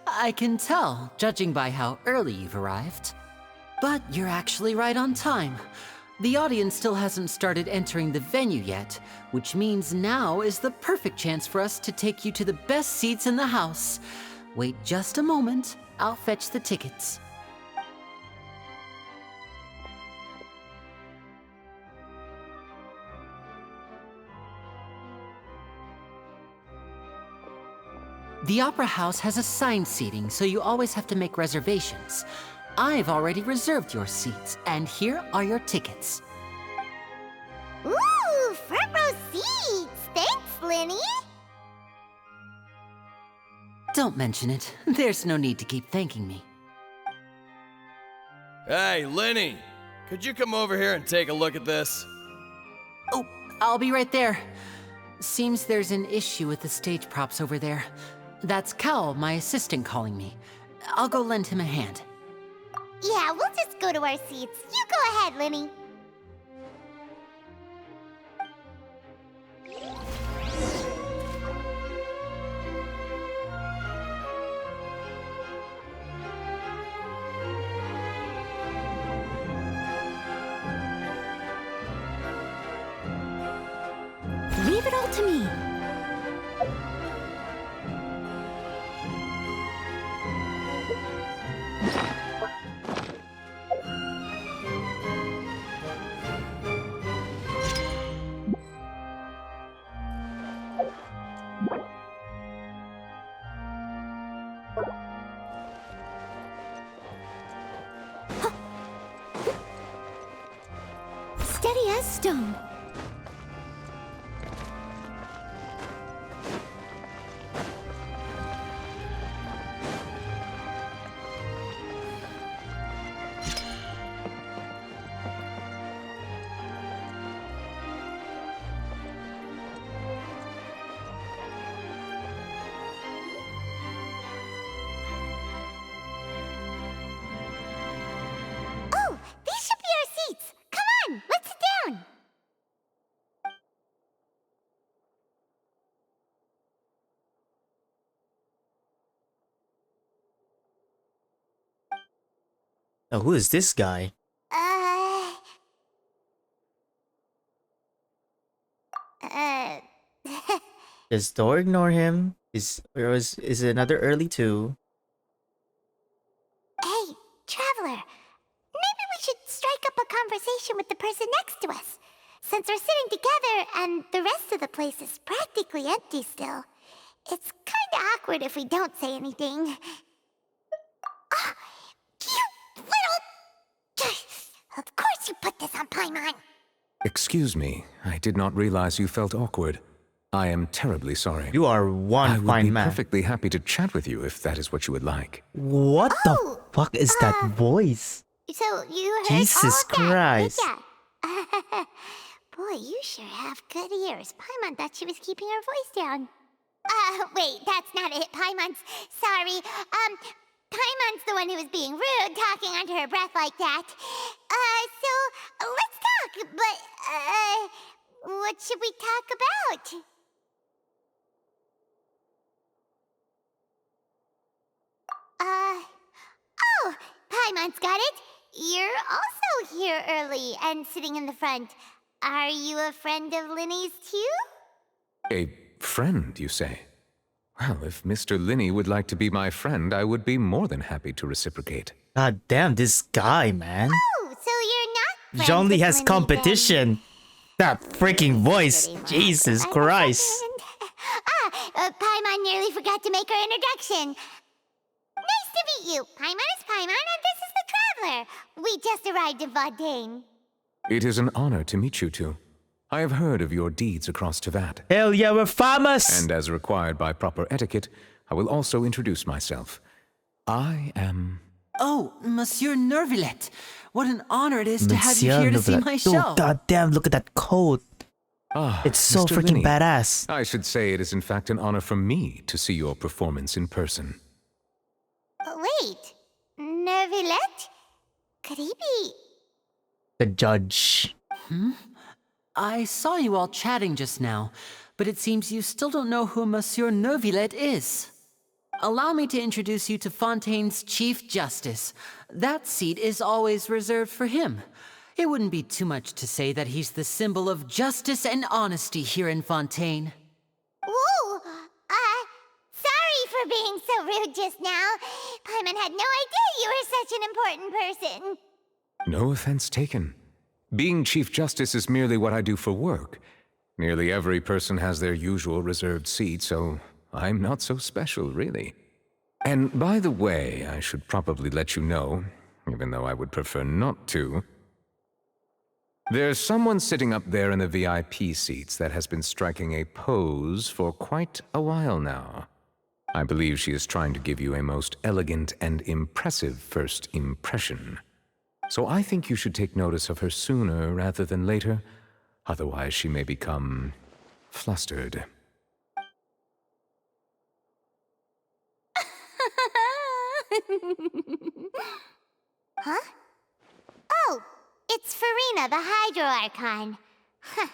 I can tell, judging by how early you've arrived. But you're actually right on time. The audience still hasn't started entering the venue yet, which means now is the perfect chance for us to take you to the best seats in the house. Wait just a moment, I'll fetch the tickets. The Opera House has assigned seating, so you always have to make reservations. I've already reserved your seats, and here are your tickets. Ooh, front row seats. Thanks, Lyney. Don't mention it. There's no need to keep thanking me. Hey, Lyney! Could you come over here and take a look at this? Oh, I'll be right there. Seems there's an issue with the stage props over there. That's Cal, my assistant, calling me. I'll go lend him a hand. Yeah, we'll just go to our seats. You go ahead, Lyney. Leave it all to me. Steady as stone. Oh, these should be our seats. Come on, let's sit down. Oh, who is this guy? Does Thor ignore him? Is it another early too? Hey, traveler. Maybe we should strike up a conversation with the person next to us. Since we're sitting together and the rest of the place is practically empty still, it's kind kinda awkward if we don't say anything. Oh, you little... Of course you put this on Paimon. Excuse me, I did not realize you felt awkward. I am terribly sorry. You are one I would fine be man. perfectly happy to chat with you if that is what you would like. What the fuck is that voice? So you heard Jesus all that, Christ. did ya? Boy, you sure have good ears. Paimon thought she was keeping her voice down. Wait, that's not it. Paimon's... Sorry. Paimon's the one who was being rude, talking under her breath like that. So, let's talk, but, what should we talk about? Oh, Paimon's got it. You're also here early and sitting in the front. Are you a friend of Lyney's too? A friend, you say? Well, if Mr. Lyney would like to be my friend, I would be more than happy to reciprocate. God damn, this guy, man. Oh, so you're not friends Johnny with has Lyney, competition. That freaking voice. Jesus Christ. Paimon nearly forgot to make her introduction. Nice to meet you. Paimon is Paimon, and this is the Traveler. We just arrived in Fontaine. It is an honor to meet you two. I have heard of your deeds across Tevat. Hell yeah, we're famous! And as required by proper etiquette, I will also introduce myself. I am... Oh, Monsieur Neuvillette. What an honor it is to have you here to see my show. Oh, God damn, look at that coat. Ah, It's so Mr. freaking Lyney. badass. I should say it is in fact an honor for me to see your performance in person. Wait, Neuvillette? Could he be... The judge. I saw you all chatting just now, but it seems you still don't know who Monsieur Neuvillette is. Allow me to introduce you to Fontaine's Chief Justice. That seat is always reserved for him. It wouldn't be too much to say that he's the symbol of justice and honesty here in Fontaine. Whoa! Sorry for being so rude just now. Paimon had no idea you were such an important person. No offense taken. Being Chief Justice is merely what I do for work. Nearly every person has their usual reserved seat, so I'm not so special, really. And by the way, I should probably let you know, even though I would prefer not to, there's someone sitting up there in the VIP seats that has been striking a pose for quite a while now. I believe she is trying to give you a most elegant and impressive first impression. So I think you should take notice of her sooner rather than later, otherwise she may become flustered. Huh? Oh, it's Farina, the Hydro Archon. Huh.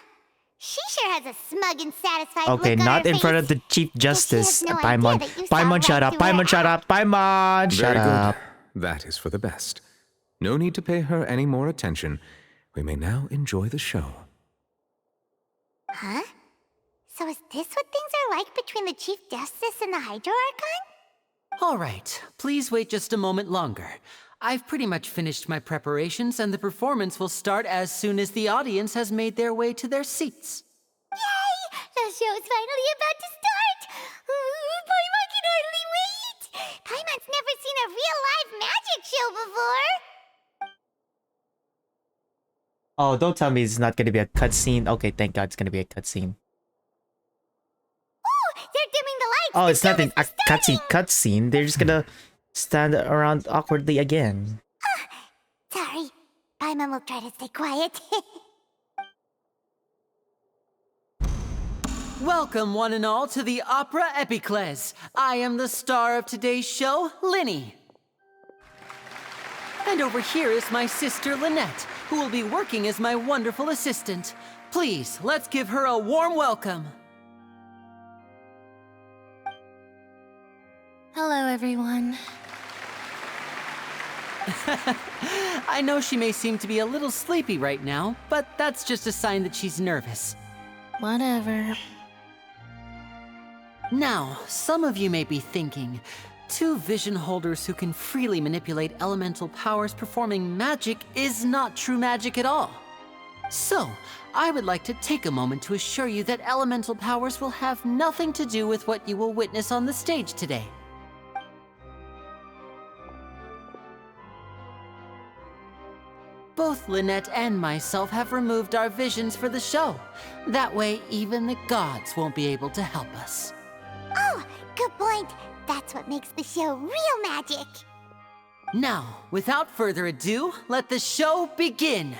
She sure has a smug and satisfied Okay, look on not her in face. front of the Chief Justice. no Paimon. idea that you saw Paimon, shut right up. through her Paimon, shut up. Paimon, shut Very up. good. That is for the best. No need to pay her any more attention. We may now enjoy the show. Huh? So is this what things are like between the Chief Justice and the Hydro Archon? All right, please wait just a moment longer. I've pretty much finished my preparations, and the performance will start as soon as the audience has made their way to their seats. Yay! The show's finally about to start! Paimon can hardly wait! Paimon's never seen a real live magic show before! Oh, don't tell me it's not gonna be a cutscene. Okay, thank God it's gonna be a cutscene. Oh, they're dimming the lights! Oh, it's not a cutscene. They're just gonna stand around awkwardly again. Sorry. Paimon will try to stay quiet. Welcome, one and all, to the Opera Epiclese. I am the star of today's show, Lyney. And over here is my sister, Lynette, who will be working as my wonderful assistant. Please, let's give her a warm welcome. Hello, everyone. I know she may seem to be a little sleepy right now, but that's just a sign that she's nervous. Whatever. Now, some of you may be thinking, two vision holders who can freely manipulate elemental powers performing magic is not true magic at all. So, I would like to take a moment to assure you that elemental powers will have nothing to do with what you will witness on the stage today. Both Lynette and myself have removed our visions for the show. That way, even the gods won't be able to help us. Oh, good point. That's what makes the show real magic. Now, without further ado, let the show begin.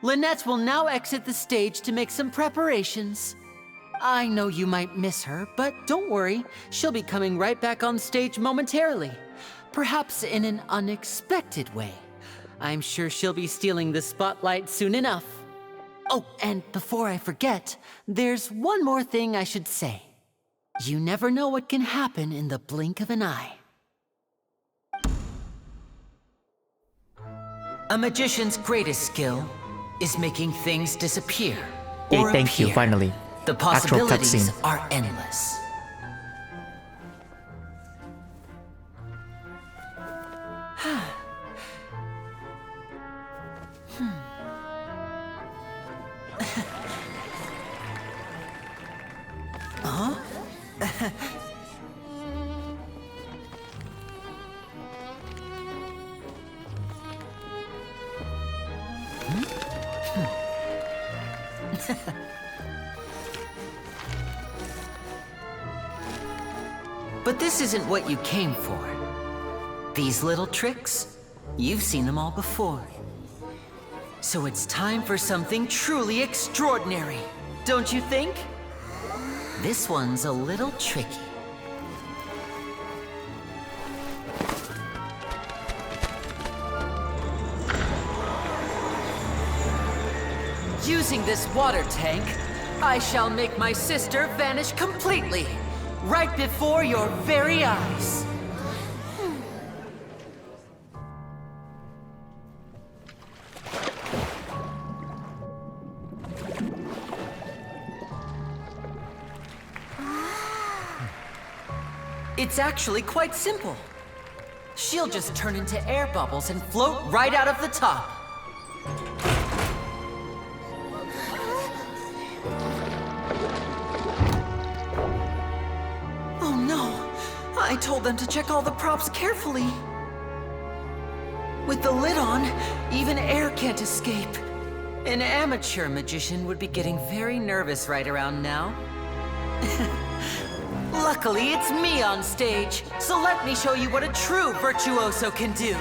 Lynette will now exit the stage to make some preparations. I know you might miss her, but don't worry. She'll be coming right back on stage momentarily. Perhaps in an unexpected way. I'm sure she'll be stealing the spotlight soon enough. Oh, and before I forget, there's one more thing I should say. You never know what can happen in the blink of an eye. A magician's greatest skill is making things disappear Okay, or thank you, appear. finally. The Actual possibilities cutscene. are endless. Huh? But this isn't what you came for. These little tricks, you've seen them all before. So it's time for something truly extraordinary, don't you think? This one's a little tricky. Using this water tank, I shall make my sister vanish completely, right before your very eyes. It's actually quite simple. She'll just turn into air bubbles and float right out of the top. Oh no! I told them to check all the props carefully. With the lid on, even air can't escape. An amateur magician would be getting very nervous right around now. Luckily, it's me on stage, so let me show you what a true virtuoso can do.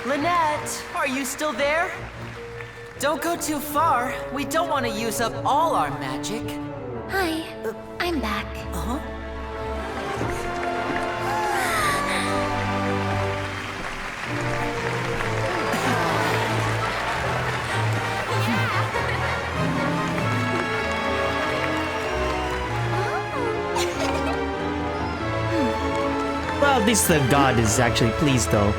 Lynette, are you still there? Don't go too far. We don't want to use up all our magic. Hi, I'm back. Uh-huh. Well, at least the god is actually pleased though.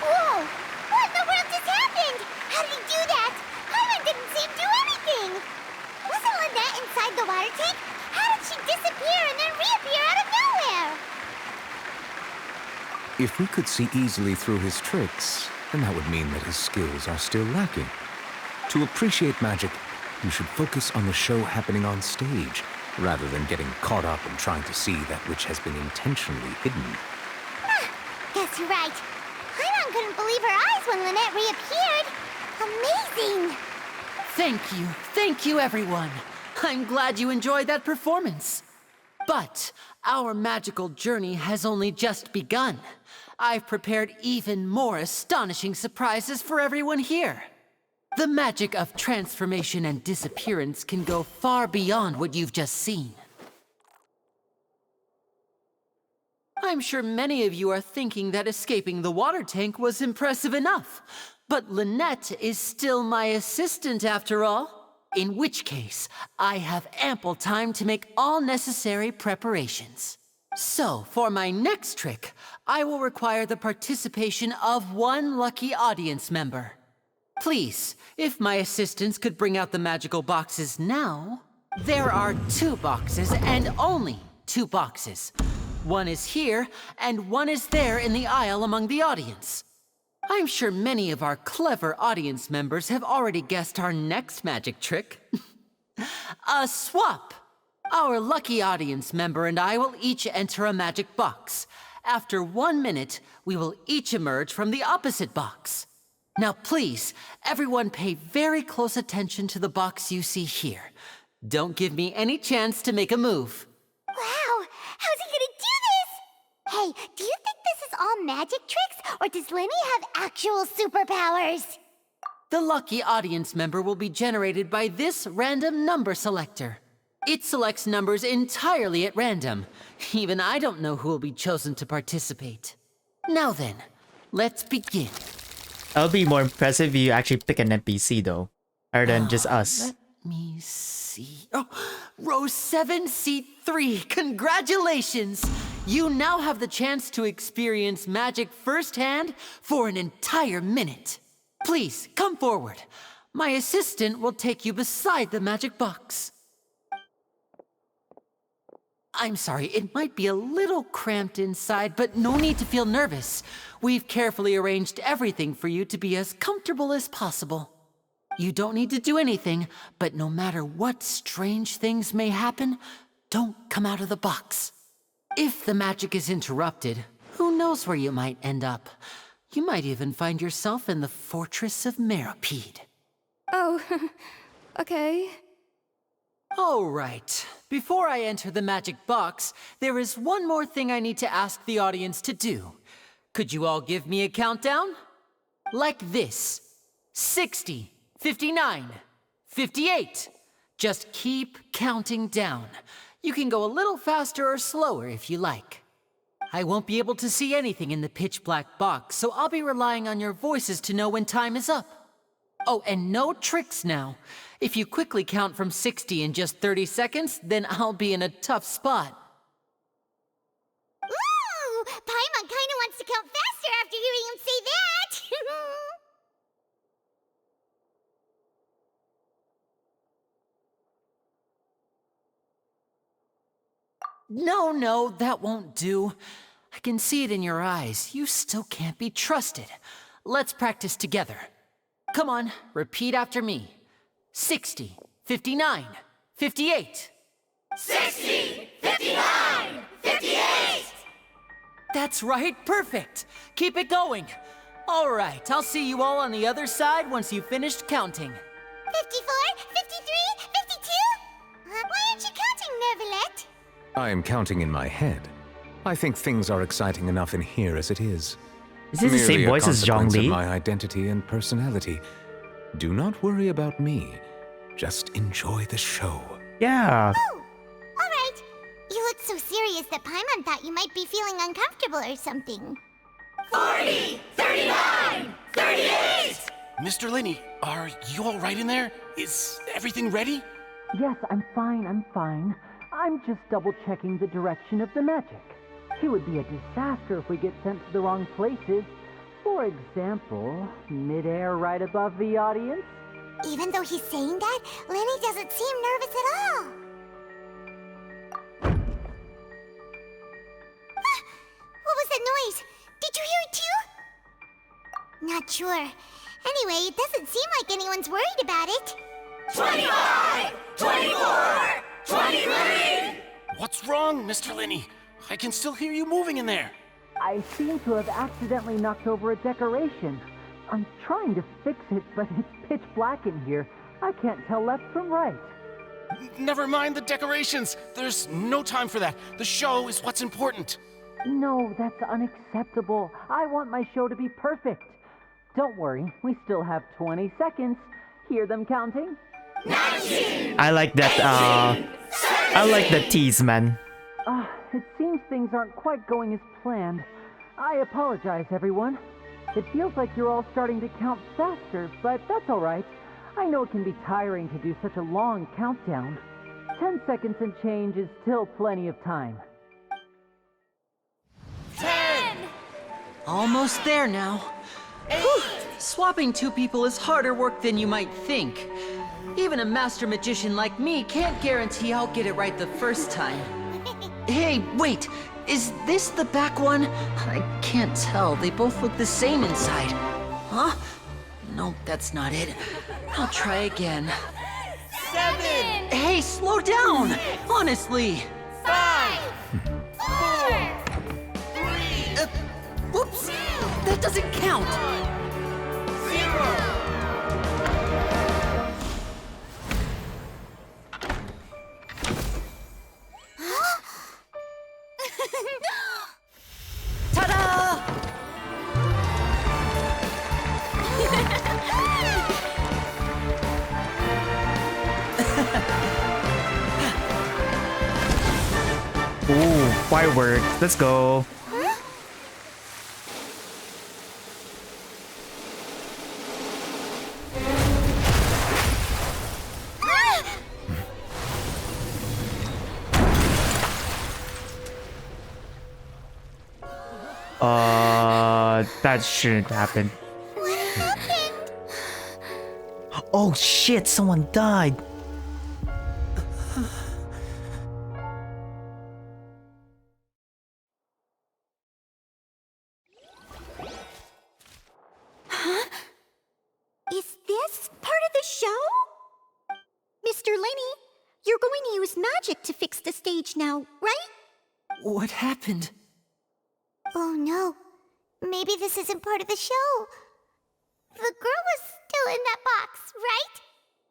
Whoa! What in the world just happened? How did he do that? Hyman didn't see him do anything. Wasn't Lynette inside the water tank? How did she disappear and then reappear out of nowhere? If we could see easily through his tricks, then that would mean that his skills are still lacking. To appreciate magic, you should focus on the show happening on stage, rather than getting caught up in trying to see that which has been intentionally hidden. Guess you're right. Hyman couldn't believe her eyes when Lynette reappeared. Amazing! Thank you everyone. I'm glad you enjoyed that performance. But our magical journey has only just begun. I've prepared even more astonishing surprises for everyone here. The magic of transformation and disappearance can go far beyond what you've just seen. I'm sure many of you are thinking that escaping the water tank was impressive enough. But Lynette is still my assistant after all. In which case, I have ample time to make all necessary preparations. So, for my next trick, I will require the participation of one lucky audience member. Please, if my assistants could bring out the magical boxes now. There are 2 boxes and only 2 boxes. One is here and one is there in the aisle among the audience. I'm sure many of our clever audience members have already guessed our next magic trick. A swap! Our lucky audience member and I will each enter a magic box. After 1 minute, we will each emerge from the opposite box. Now please, everyone pay very close attention to the box you see here. Don't give me any chance to make a move. Wow! How's he gonna do this? Hey, do you think this is all magic tricks, or does Lyney have actual superpowers? The lucky audience member will be generated by this random number selector. It selects numbers entirely at random. Even I don't know who will be chosen to participate. Now then, let's begin. It'll be more impressive if you actually pick an NPC though, other than just us. Let me see. Oh, row 7, seat 3. Congratulations! You now have the chance to experience magic firsthand for an entire minute. Please, come forward. My assistant will take you beside the magic box. I'm sorry, it might be a little cramped inside, but no need to feel nervous. We've carefully arranged everything for you to be as comfortable as possible. You don't need to do anything, but no matter what strange things may happen, don't come out of the box. If the magic is interrupted, who knows where you might end up? You might even find yourself in the Fortress of Meropide. Oh, okay. All right. Before I enter the magic box, there is one more thing I need to ask the audience to do. Could you all give me a countdown? Like this. 60, 59, 58. Just keep counting down. You can go a little faster or slower if you like. I won't be able to see anything in the pitch black box, so I'll be relying on your voices to know when time is up. Oh, and no tricks now. If you quickly count from 60 in just 30 seconds, then I'll be in a tough spot. Ooh! Paimon kinda wants to count faster after hearing him say that! No, that won't do. I can see it in your eyes. You still can't be trusted. Let's practice together. Come on, repeat after me. 60, 59, 58. 60, 59, 58! That's right, perfect. Keep it going. All right, I'll see you all on the other side once you've finished counting. 54, 53, 52? Why aren't you counting, Neuvillette? I am counting in my head. I think things are exciting enough in here as it is. Is this the same voice as Zhang Merely a consequence Li? of my identity and personality. Do not worry about me. Just enjoy the show. Yeah. Oh, alright. You look so serious that Paimon thought you might be feeling uncomfortable or something. 40, 39, 38! Mr. Lyney, are you all right in there? Is everything ready? Yes, I'm fine. I'm just double-checking the direction of the magic. It would be a disaster if we get sent to the wrong places. For example, mid-air right above the audience. Even though he's saying that, Lyney doesn't seem nervous at all. What was that noise? Did you hear it too? Not sure. Anyway, it doesn't seem like anyone's worried about it. 25, 24, 23! What's wrong, Mr. Lyney? I can still hear you moving in there. I seem to have accidentally knocked over a decoration. I'm trying to fix it, but it's pitch black in here. I can't tell left from right. Never mind the decorations. There's no time for that. The show is what's important. No, that's unacceptable. I want my show to be perfect. Don't worry, we still have 20 seconds. Hear them counting? 19! I like that, I like the tease, man. It seems things aren't quite going as planned. I apologize, everyone. It feels like you're all starting to count faster, but that's alright. I know it can be tiring to do such a long countdown. 10 seconds and change is still plenty of time. Almost there now. Whew. Swapping two people is harder work than you might think. Even a master magician like me can't guarantee I'll get it right the first time. Hey, wait! Is this the back one? I can't tell. They both look the same inside. Huh? No, that's not it. I'll try again. 7. Hey, slow down! Honestly! 5. 4. 3. Whoops! That doesn't count! 0. Ta-da! Ooh, fireworks. Let's go. That shouldn't happen. What happened? Oh shit, someone died. Huh? Is this part of the show? Mr. Lyney, you're going to use magic to fix the stage now, right? What happened? Oh no. Maybe this isn't part of the show. The girl was still in that box, right?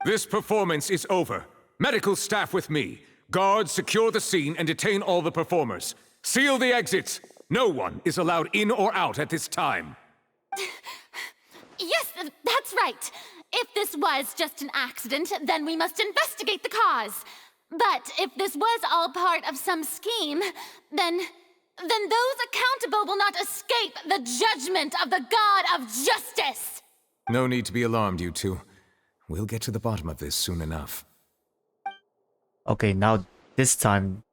This performance is over. Medical staff with me. Guards secure the scene and detain all the performers. Seal the exits. No one is allowed in or out at this time. Yes, that's right. If this was just an accident, then we must investigate the cause. But if this was all part of some scheme, then those accountable will not escape the judgment of the God of Justice! No need to be alarmed, you two. We'll get to the bottom of this soon enough. Okay, now this time...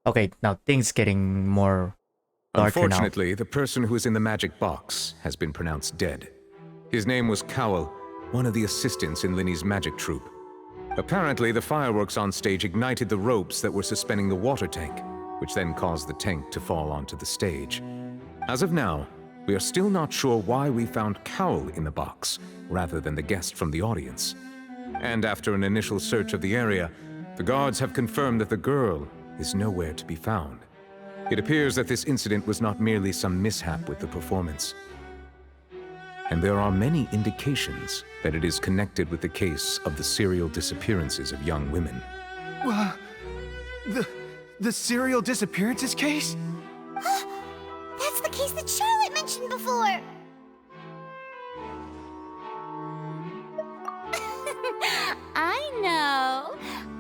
Okay, now things getting more darker now. Unfortunately, the person who is in the magic box has been pronounced dead. His name was Cowell, one of the assistants in Lyney's magic troupe. Apparently, the fireworks on stage ignited the ropes that were suspending the water tank, which then caused the tank to fall onto the stage. As of now, we are still not sure why we found Cowell in the box, rather than the guest from the audience. And after an initial search of the area, the guards have confirmed that the girl is nowhere to be found. It appears that this incident was not merely some mishap with the performance. And there are many indications that it is connected with the case of the serial disappearances of young women. The serial disappearances case? That's the case that Charlotte mentioned before.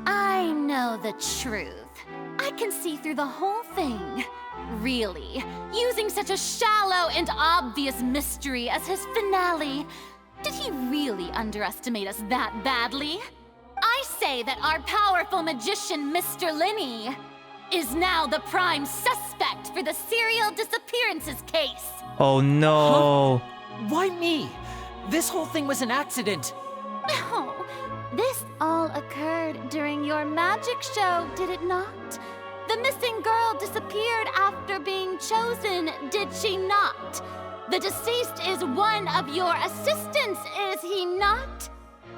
I know the truth. I can see through the whole thing. Really, using such a shallow and obvious mystery as his finale. Did he really underestimate us that badly? I say that our powerful magician, Mr. Lyney, is now the prime suspect for the serial disappearances case. Oh no. Huh? Why me? This whole thing was an accident. No, this all occurred during your magic show, did it not? The missing girl disappeared after being chosen, did she not? The deceased is one of your assistants, is he not?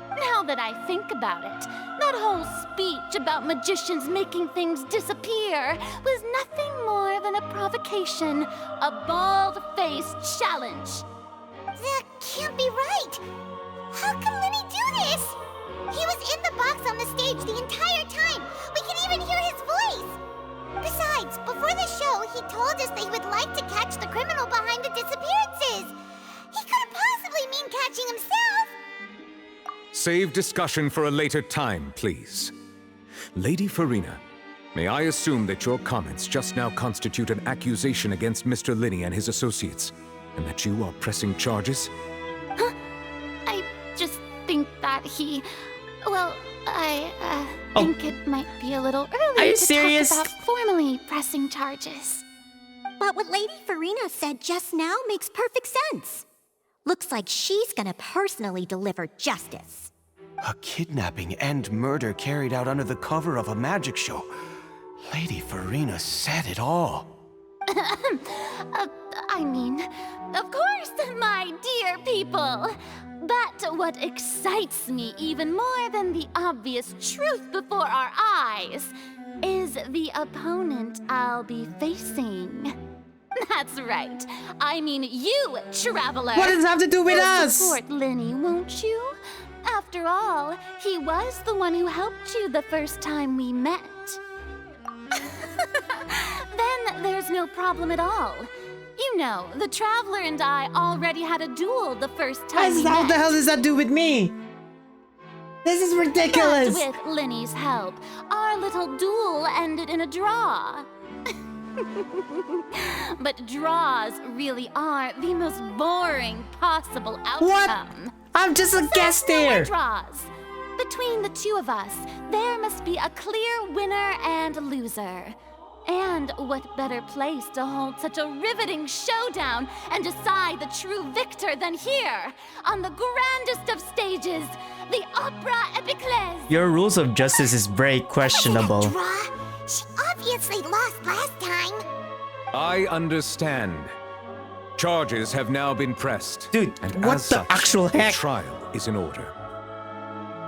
Now that I think about it, that whole speech about magicians making things disappear was nothing more than a provocation, a bald-faced challenge. That can't be right. How can Lyney do this? He was in the box on the stage the entire time. We can even hear his voice. Besides, before the show, he told us that he would like to catch the criminal behind the disappearances. He couldn't possibly mean catching himself. Save discussion for a later time, please. Lady Farina, may I assume that your comments just now constitute an accusation against Mr. Lyney and his associates, and that you are pressing charges? Huh? I just think that he... Well, I think it might be a little early Are you to serious? talk about formally pressing charges. But what Lady Farina said just now makes perfect sense. Looks like she's gonna personally deliver justice. A kidnapping and murder carried out under the cover of a magic show. Lady Farina said it all. I mean, of course, my dear people. But what excites me even more than the obvious truth before our eyes is the opponent I'll be facing. That's right. I mean you, Traveler. What does it have to do with You'll us? Support Lyney, won't you? After all, he was the one who helped you the first time we met. Then there's no problem at all. You know, the Traveler and I already had a duel the first time we met. How the hell does that do with me? This is ridiculous. But with Lyney's help, our little duel ended in a draw. But draws really are the most boring possible outcome. What? I'm just a guest no more there. Draws. Between the two of us, there must be a clear winner and loser. And what better place to hold such a riveting showdown and decide the true victor than here, on the grandest of stages, the Opera Epiclese. Your rules of justice is very questionable. Draw? She obviously lost last time. I understand. Charges have now been pressed. Dude, and what as the such, actual the heck? trial is in order.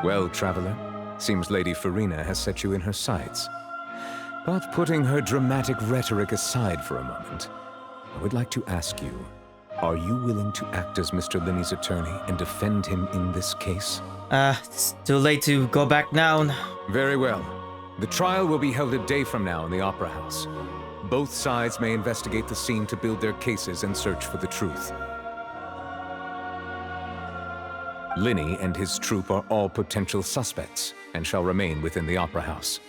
Well, Traveler, seems Lady Farina has set you in her sights. But putting her dramatic rhetoric aside for a moment, I would like to ask you, are you willing to act as Mr. Lyney's attorney and defend him in this case? It's too late to go back now. Very well. The trial will be held a day from now in the Opera House. Both sides may investigate the scene to build their cases and search for the truth. Lyney and his troupe are all potential suspects and shall remain within the Opera House.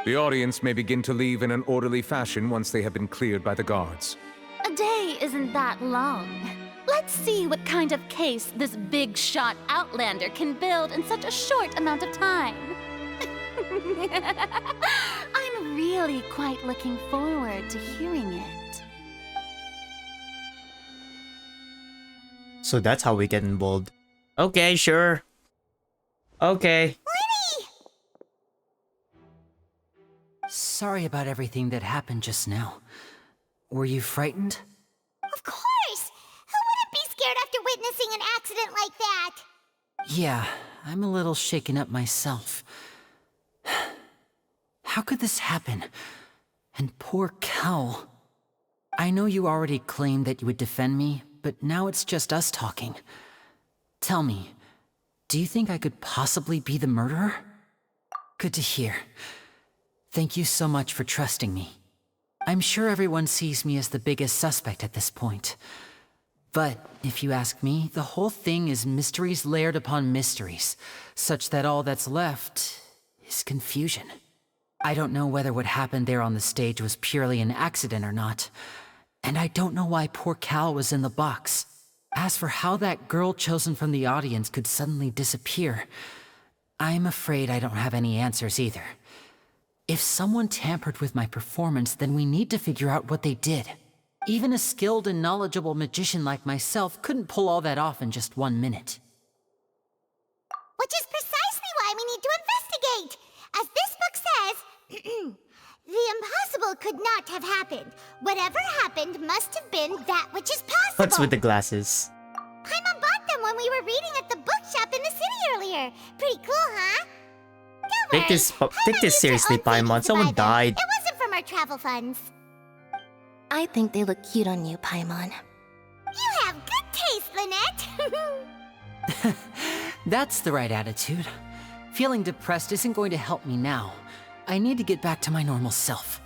The audience may begin to leave in an orderly fashion once they have been cleared by the guards. A day isn't that long. Let's see what kind of case this big shot Outlander can build in such a short amount of time. I'm really quite looking forward to hearing it. So that's how we get involved. Okay, sure. Okay. Sorry about everything that happened just now. Were you frightened? Of course! Who wouldn't be scared after witnessing an accident like that? Yeah, I'm a little shaken up myself. How could this happen? And poor Cal. I know you already claimed that you would defend me, but now it's just us talking. Tell me, do you think I could possibly be the murderer? Good to hear. Thank you so much for trusting me. I'm sure everyone sees me as the biggest suspect at this point. But if you ask me, the whole thing is mysteries layered upon mysteries, such that all that's left is confusion. I don't know whether what happened there on the stage was purely an accident or not, and I don't know why poor Cal was in the box. As for how that girl chosen from the audience could suddenly disappear, I'm afraid I don't have any answers either. If someone tampered with my performance, then we need to figure out what they did. Even a skilled and knowledgeable magician like myself couldn't pull all that off in just 1 minute. Which is precisely why we need to investigate! As this book says, the impossible could not have happened. Whatever happened must have been that which is possible. What's with the glasses? Paimon bought them when we were reading at the bookshop in the city earlier. Pretty cool, huh? Take this seriously, Paimon. Someone died. It wasn't from our travel funds. I think they look cute on you, Paimon. You have good taste, Lynette. That's the right attitude. Feeling depressed isn't going to help me now. I need to get back to my normal self.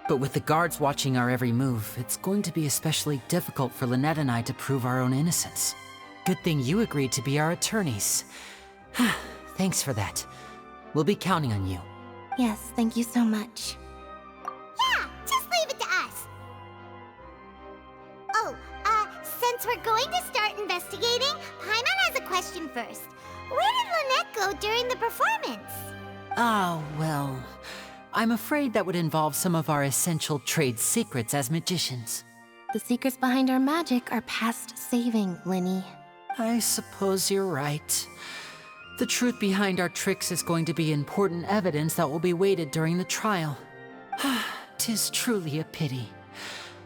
But with the guards watching our every move, it's going to be especially difficult for Lynette and I to prove our own innocence. Good thing you agreed to be our attorneys. Thanks for that. We'll be counting on you. Yes, thank you so much. Yeah, just leave it to us. Oh, since we're going to start investigating, Paimon has a question first. Where did Lynette go during the performance? Oh, well, I'm afraid that would involve some of our essential trade secrets as magicians. The secrets behind our magic are past saving, Lyney. I suppose you're right. The truth behind our tricks is going to be important evidence that will be weighted during the trial. 'Tis truly a pity.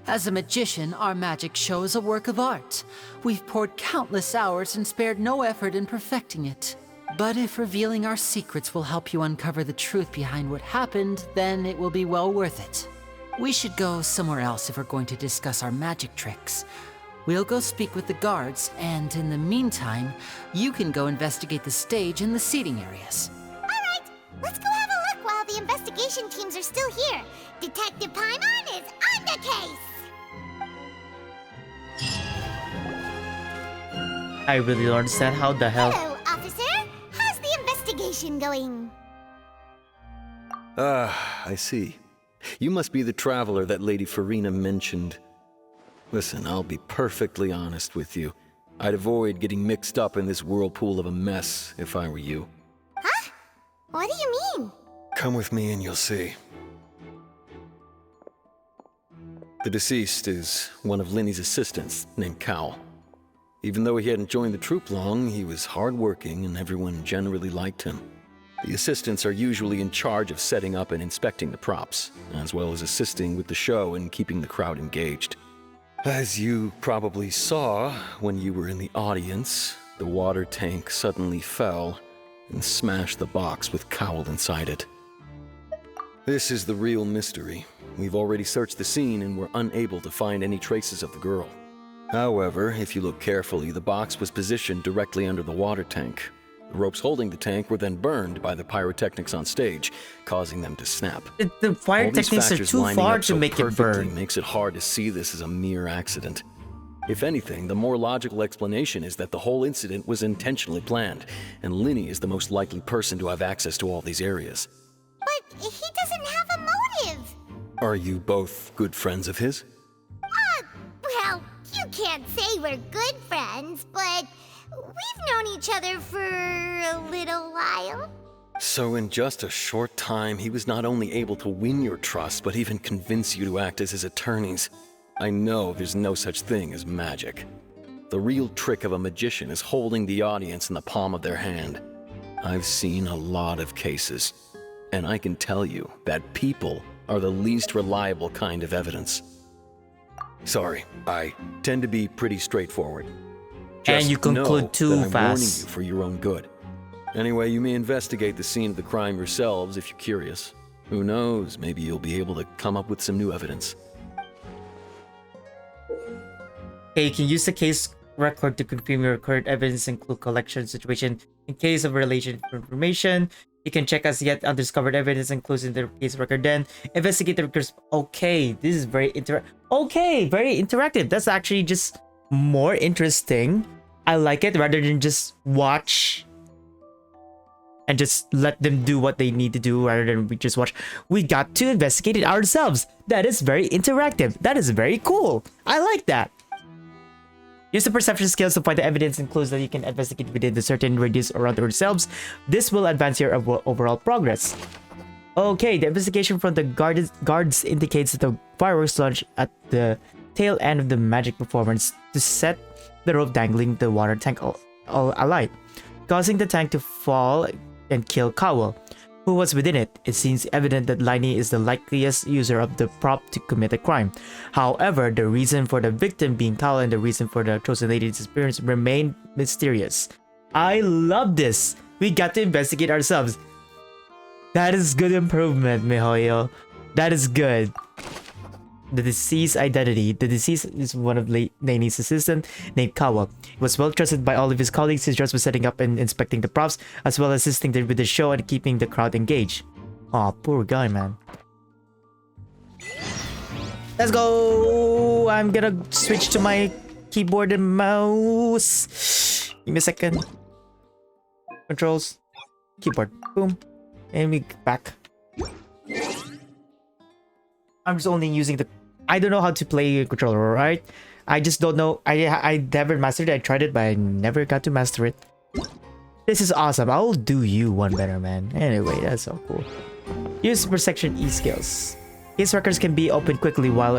As a magician, our magic show is a work of art. We've poured countless hours and spared no effort in perfecting it. But if revealing our secrets will help you uncover the truth behind what happened, then it will be well worth it. We should go somewhere else if we're going to discuss our magic tricks. We'll go speak with the guards, and in the meantime, you can go investigate the stage and the seating areas. Alright, let's go have a look while the investigation teams are still here. Detective Paimon is on the case! I really don't understand how the hell. Hello, officer. How's the investigation going? I see. You must be the traveler that Lady Farina mentioned. Listen, I'll be perfectly honest with you. I'd avoid getting mixed up in this whirlpool of a mess if I were you. Huh? What do you mean? Come with me and you'll see. The deceased is one of Lyney's assistants named Cal. Even though he hadn't joined the troupe long, he was hardworking and everyone generally liked him. The assistants are usually in charge of setting up and inspecting the props, as well as assisting with the show and keeping the crowd engaged. As you probably saw when you were in the audience, the water tank suddenly fell and smashed the box with Cowl inside it. This is the real mystery. We've already searched the scene and were unable to find any traces of the girl. However, if you look carefully, the box was positioned directly under the water tank. The ropes holding the tank were then burned by the pyrotechnics on stage, causing them to snap. The pyrotechnics are too far to make it burn. Makes it hard to see this as a mere accident. If anything, the more logical explanation is that the whole incident was intentionally planned, and Lyney is the most likely person to have access to all these areas. But he doesn't have a motive. Are you both good friends of his? Well, you can't say we're good friends, but we've known each other for a little while. So in just a short time, he was not only able to win your trust, but even convince you to act as his attorneys. I know there's no such thing as magic. The real trick of a magician is holding the audience in the palm of their hand. I've seen a lot of cases, and I can tell you that people are the least reliable kind of evidence. Sorry, I tend to be pretty straightforward. And you conclude too fast. I'm warning you for your own good. Anyway, you may investigate the scene of the crime yourselves if you're curious. Who knows, maybe you'll be able to come up with some new evidence. Okay, you can use the case record to confirm your current evidence, include collection situation in case of relation information. You can check as yet undiscovered evidence includes in the case record. Then investigate the records. Okay, this is very very interactive. That's actually just more interesting. I like it rather than just watch and just let them do what they need to do rather than we just watch. We got to investigate it ourselves. That is very interactive. That is very cool. I like that. Use the perception skills to find the evidence and clues that you can investigate within the certain radius around yourselves. This will advance your overall progress. Okay, the investigation from the guards indicates that the fireworks launched at the tail end of the magic performance to set the rope dangling the water tank alight, causing the tank to fall and kill Cowell, who was within it. It seems evident that Lyney is the likeliest user of the prop to commit a crime. However, the reason for the victim being Cowell and the reason for the chosen lady's disappearance remain mysterious. I love this. We got to investigate ourselves. That is good improvement, Mihoyo. That is good. The deceased identity. The deceased is one of Lyney's assistants named Kawa. He was well trusted by all of his colleagues. His job was setting up and inspecting the props, as well as assisting with the show and keeping the crowd engaged. Aw, poor guy, man. Let's go! I'm gonna switch to my keyboard and mouse. Give me a second. Controls. Keyboard. Boom. And we back. I'm just only using the... I don't know how to play a controller, right? I just don't know. I never mastered it. I tried it, but I never got to master it. This is awesome. I'll do you one better, man. Anyway, that's so cool. Use Super Section E skills. Case records can be opened quickly while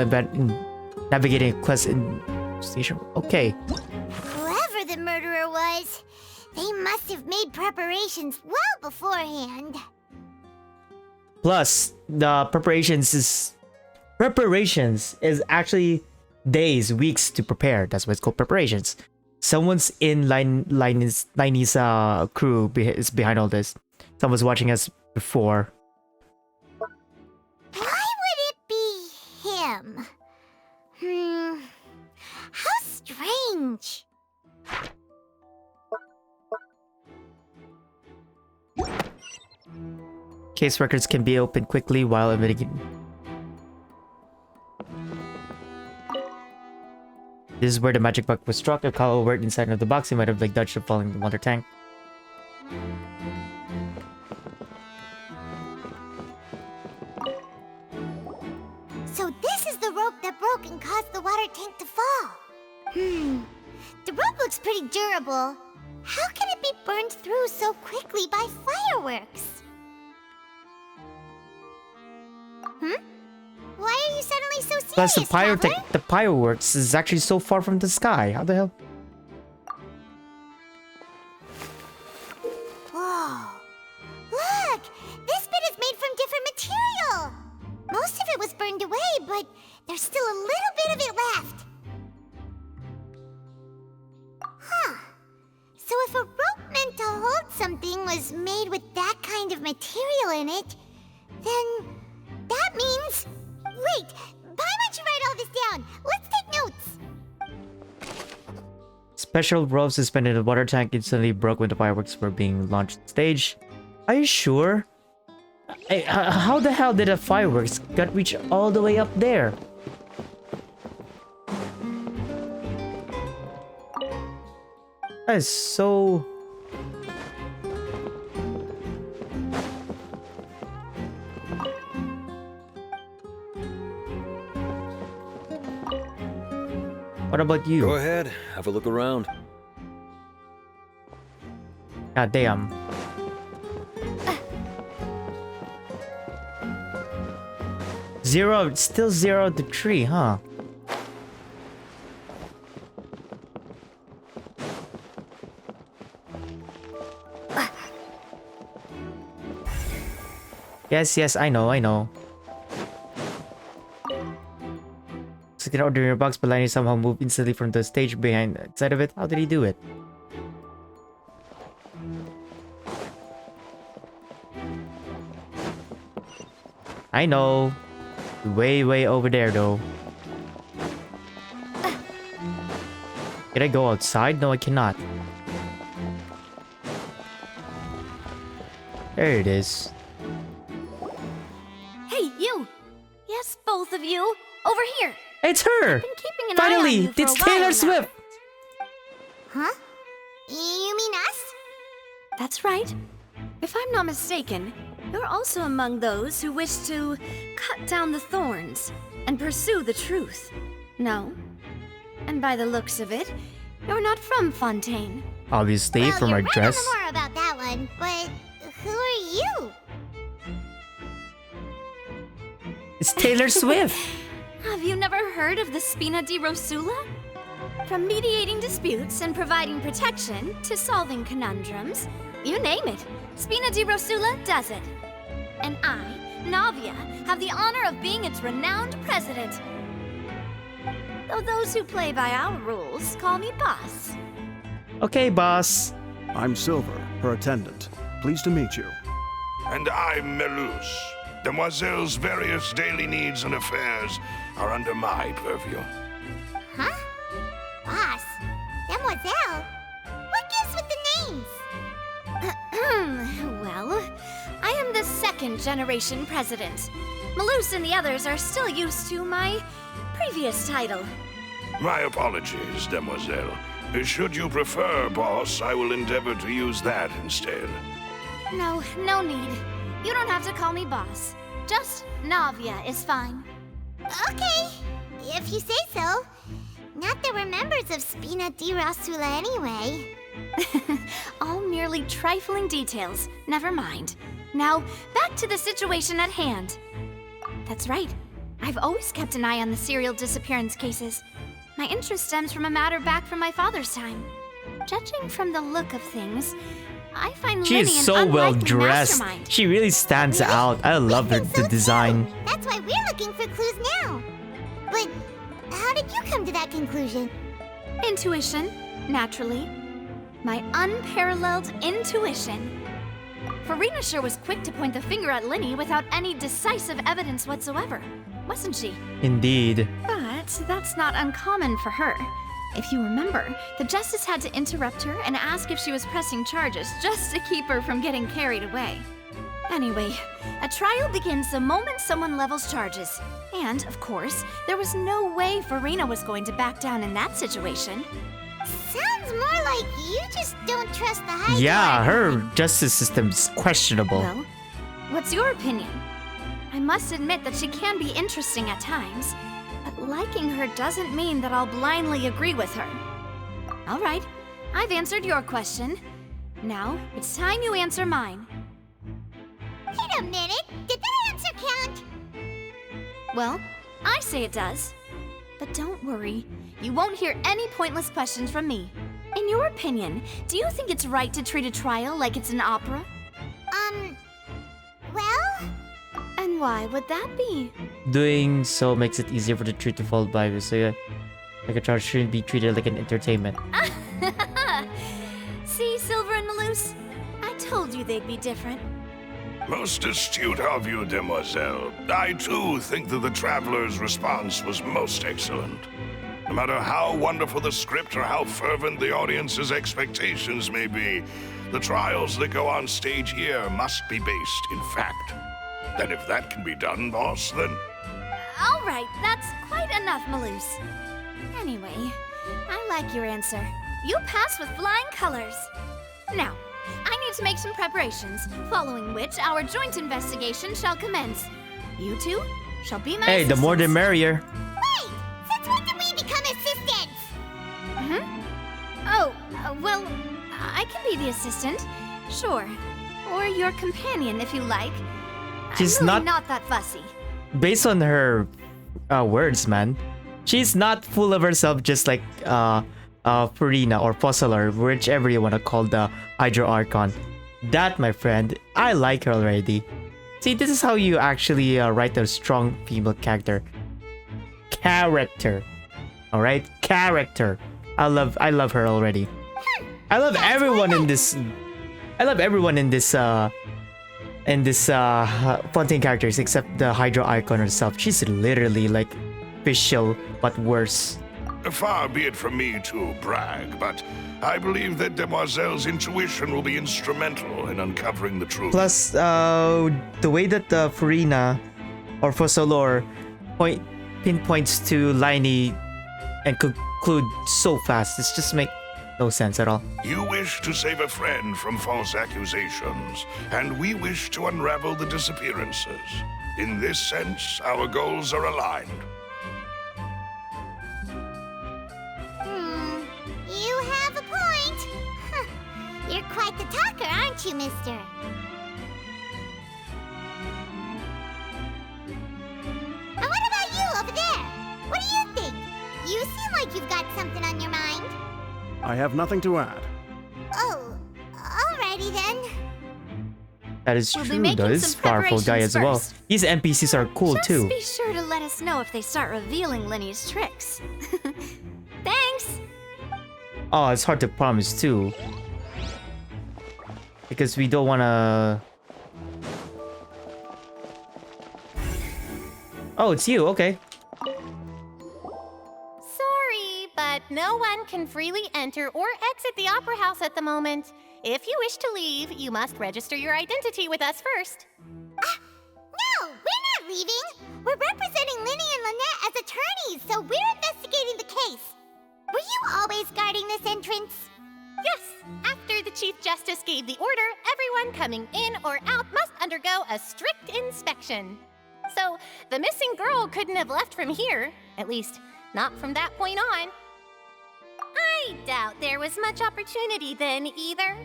navigating a quest in station. Okay. Whoever the murderer was, they must have made preparations well beforehand. Plus, the preparations is actually days, weeks to prepare. That's why it's called preparations. Someone's in Lyney's crew is behind all this. Someone's watching us before. Why would it be him? How strange. Case records can be opened quickly while investigating. This is where the magic box was struck. If Kyle were inside of the box, he might have dodged the falling water tank. So this is the rope that broke and caused the water tank to fall. The rope looks pretty durable. How can it be burned through so quickly by fireworks? Why are you suddenly so serious, Plus, Traveler? the fireworks is actually so far from the sky. How the hell? Whoa. Look! This bit is made from different material! Most of it was burned away, but there's still a little bit of it left. Huh. So if a rope meant to hold something was made with that kind of material in it, then that means... Wait! Why don't you write all this down? Let's take notes! Special rope suspended in the water tank instantly broke when the fireworks were being launched on stage. Are you sure? How the hell did the fireworks reach all the way up there? That is so... What about you? Go ahead, have a look around. God damn. Still 0 to 3, huh? Yes, I know. So you can order your box, but Lyney somehow moved instantly from the stage behind the side of it. How did he do it? I know. Way over there, though. Can I go outside? No, I cannot. There it is. Hey, you! Yes, both of you! Over here! It's her! I've been keeping an eye on Finally! you for It's a while Taylor now. Swift! Huh? You mean us? That's right. If I'm not mistaken, you're also among those who wish to cut down the thorns and pursue the truth. No? And by the looks of it, you're not from Fontaine. Obviously, Well, from you're our right dress. on the more about that one, but who are you? It's Taylor Swift! Have you never heard of the Spina di Rosula? From mediating disputes and providing protection to solving conundrums, you name it, Spina di Rosula does it. And I, Navia, have the honor of being its renowned president. Though those who play by our rules call me boss. Okay, boss. I'm Silver, her attendant. Pleased to meet you. And I'm Melus. Demoiselle's various daily needs and affairs are under my purview. Huh? Boss? Demoiselle? What gives with the names? Well, I am the second generation president. Melus and the others are still used to my previous title. My apologies, Demoiselle. Should you prefer, boss, I will endeavor to use that instead. No need. You don't have to call me boss. Just Navia is fine. Okay, if you say so. Not that we're members of Spina di Rosula anyway. All merely trifling details. Never mind. Now, back to the situation at hand. That's right. I've always kept an eye on the serial disappearance cases. My interest stems from a matter back from my father's time. Judging from the look of things, I find She Lyney is an so well unlikely dressed. mastermind. She really stands out. I love the design. That's why we're looking for clues now. But how did you come to that conclusion? Intuition, naturally. My unparalleled intuition. Farina sure was quick to point the finger at Lyney without any decisive evidence whatsoever, wasn't she? Indeed. But that's not uncommon for her. If you remember, the Justice had to interrupt her and ask if she was pressing charges just to keep her from getting carried away. Anyway, a trial begins the moment someone levels charges. And, of course, there was no way Farina was going to back down in that situation. Sounds more like you just don't trust the Hydro Yeah, Archon. her justice system's questionable. Well, what's your opinion? I must admit that she can be interesting at times, but liking her doesn't mean that I'll blindly agree with her. All right, I've answered your question. Now, it's time you answer mine. Wait a minute, did that answer count? Well, I say it does. But don't worry, you won't hear any pointless questions from me. In your opinion, do you think it's right to treat a trial like it's an opera? Well? And why would that be? Doing so makes it easier for the truth to fall by. So, like a trial shouldn't be treated like an entertainment. See, Silver and Malus? I told you they'd be different. Most astute of you, demoiselle. I too think that the Traveler's response was most excellent. No matter how wonderful the script or how fervent the audience's expectations may be, the trials that go on stage here must be based in fact. And if that can be done, boss, then... All right, that's quite enough, Malus. Anyway, I like your answer. You passed with flying colors. Now, I need to make some preparations, following which our joint investigation shall commence. You two shall be my Hey, the more the merrier. Wait! Since when did we become assistants? Oh, well, I can be the assistant. Sure. Or your companion, if you like. She's I'm really not- not that fussy. Based on her words, man, she's not full of herself, just like Farina or Fossilor, whichever you want to call the Hydro Archon. That, my friend, I like her already. See, this is how you actually write a strong female character. Alright? Character. I love her already. I love everyone in this. I love everyone in this Fontaine characters except the Hydro Archon herself. She's literally like official but worse. Far be it from me to brag, but I believe that Demoiselle's intuition will be instrumental in uncovering the truth. Plus, the way that Farina or Fossilor pinpoints to Lyney and conclude so fast, this just makes no sense at all. You wish to save a friend from false accusations, and we wish to unravel the disappearances. In this sense, our goals are aligned. You have a point. Huh. You're quite the talker, aren't you, mister? And what about you over there? What do you think? You seem like you've got something on your mind. I have nothing to add. Oh, alrighty then. That is We'll be true, making though. This some is powerful guy as preparations well. first. These NPCs are cool Just too. be sure to let us know if they start revealing Lyney's tricks. Thanks! Oh, it's hard to promise too. Because we don't wanna... Oh, it's you, okay. Sorry, but no one can freely enter or exit the Opera House at the moment. If you wish to leave, you must register your identity with us first. No, we're not leaving. We're representing Lyney and Lynette as attorneys, so we're investigating the case. Were you always guarding this entrance? Yes, after the Chief Justice gave the order, everyone coming in or out must undergo a strict inspection. So, the missing girl couldn't have left from here, at least, not from that point on. I doubt there was much opportunity then, either.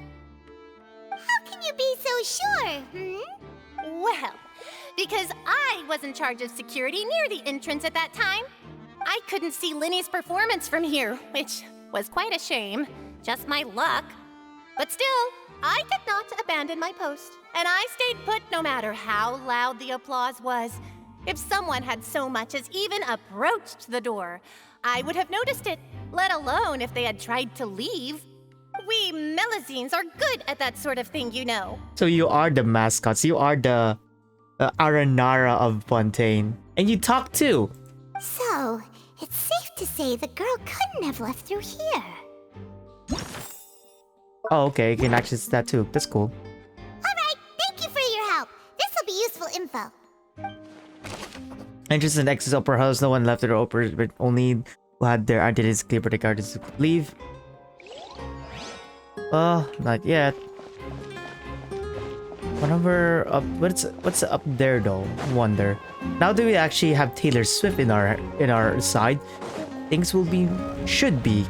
How can you be so sure, Well, because I was in charge of security near the entrance at that time, I couldn't see Lyney's performance from here, which was quite a shame. Just my luck. But still, I did not abandon my post, and I stayed put no matter how loud the applause was. If someone had so much as even approached the door, I would have noticed it, let alone if they had tried to leave. We Melazines are good at that sort of thing, you know. So you are the mascots. You are the Aranara of Fontaine. And you talk too. So, it's safe to say the girl couldn't have left through here. Oh, okay. You can access that too. That's cool. Alright, thank you for your help. This'll be useful info. Entrance and exit Opera House. No one left the Opera, but only who had their identities clear for the guards to leave. Not yet. Whatever up, what's up there though? Wonder. Now that we actually have Taylor Swift in our side, things should be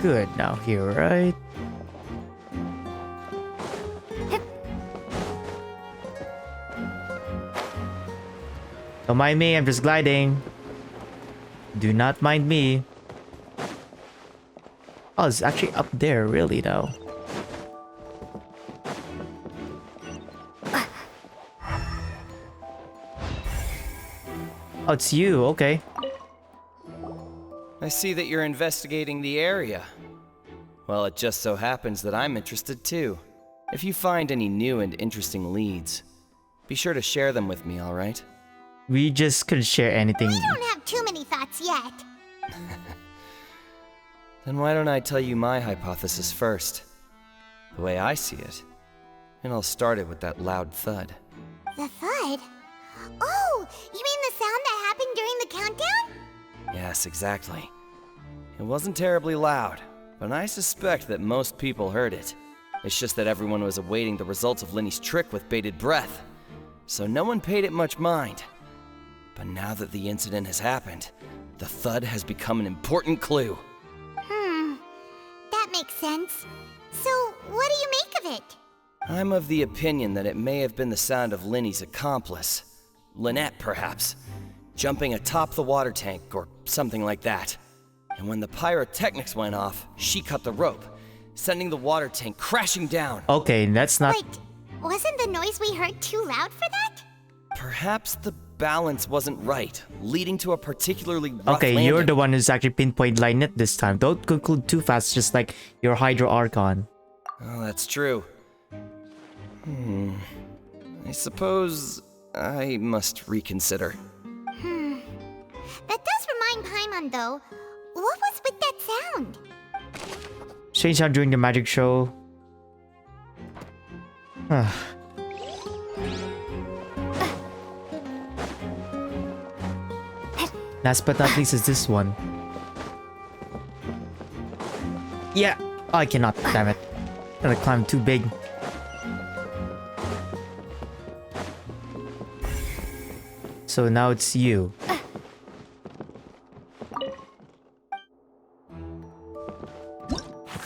good now here, right? Don't mind me, I'm just gliding. Do not mind me. Oh, it's actually up there, really, though. Oh, it's you, okay. I see that you're investigating the area. Well, it just so happens that I'm interested too. If you find any new and interesting leads, be sure to share them with me, alright? We just couldn't share anything. We don't have too many thoughts yet. Then why don't I tell you my hypothesis first? The way I see it. And I'll start it with that loud thud. The thud? Oh, you mean the sound that happened during the countdown? Yes, exactly. It wasn't terribly loud, but I suspect that most people heard it. It's just that everyone was awaiting the results of Lyney's trick with bated breath, so no one paid it much mind. But now that the incident has happened, the thud has become an important clue. That makes sense. So, what do you make of it? I'm of the opinion that it may have been the sound of Lyney's accomplice. Lynette, perhaps. Jumping atop the water tank, or something like that. And when the pyrotechnics went off, she cut the rope, sending the water tank crashing down. Okay, that's not... Wait, wasn't the noise we heard too loud for that? Perhaps the balance wasn't right, leading to a particularly rough Okay, landing. you're the one who's actually pinpoint Lynette this time. Don't conclude too fast, just like your Hydro Archon. Oh, that's true. I suppose I must reconsider. That does remind Paimon, though. What was with that sound? Strange sound during the magic show. Last but not least is this one. Yeah, oh, I cannot, damn it. Gotta climb too big. So now it's you.